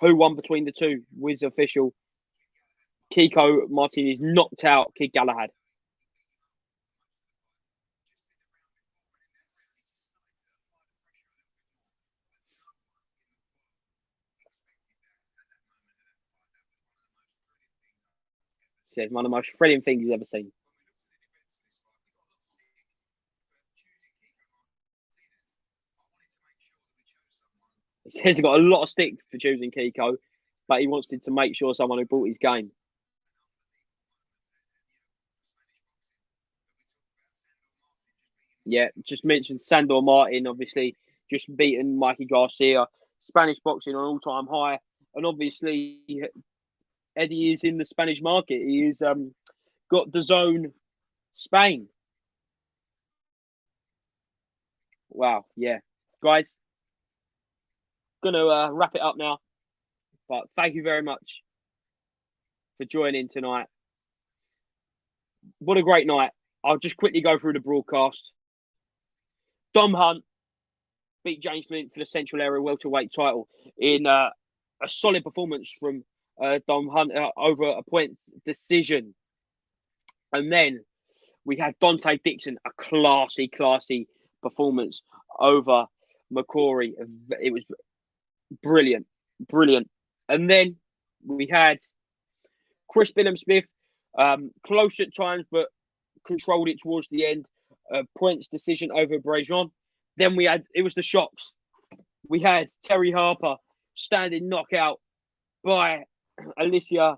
S1: Who won between the two? Wiz official. Kiko Martinez knocked out Kid Galahad. Says one of the most thrilling things he's ever seen. He says he's got a lot of stick for choosing Kiko, but he wanted to make sure someone who brought his game. Yeah, just mentioned Sandor Martin, obviously, just beaten Mikey Garcia. Spanish boxing on all-time high. And obviously, Eddie is in the Spanish market. He's got DAZN Spain. Wow, yeah. Guys, gonna wrap it up now. But thank you very much for joining tonight. What a great night. I'll just quickly go through the broadcast. Dom Hunt beat James Flint for the Central Area welterweight title in a solid performance from Dom Hunt over a point decision. And then we had Dante Dixon, a classy performance over Bukori. It was brilliant. And then we had Chris Billam-Smith, close at times, but controlled it towards the end. Points decision over Brejon. Then it was the shocks. We had Terry Harper standing knockout by Alicia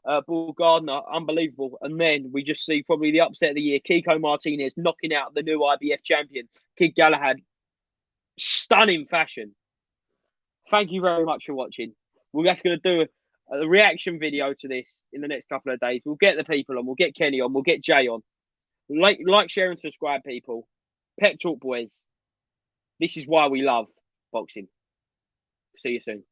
S1: Baumgardner. Unbelievable. And then we just see probably the upset of the year. Kiko Martinez knocking out the new IBF champion, Kid Galahad. Stunning fashion. Thank you very much for watching. We're just going to do a reaction video to this in the next couple of days. We'll get the people on. We'll get Kenny on. We'll get Jay on. Like, share, and subscribe, people. Pep Talk boys. This is why we love boxing. See you soon.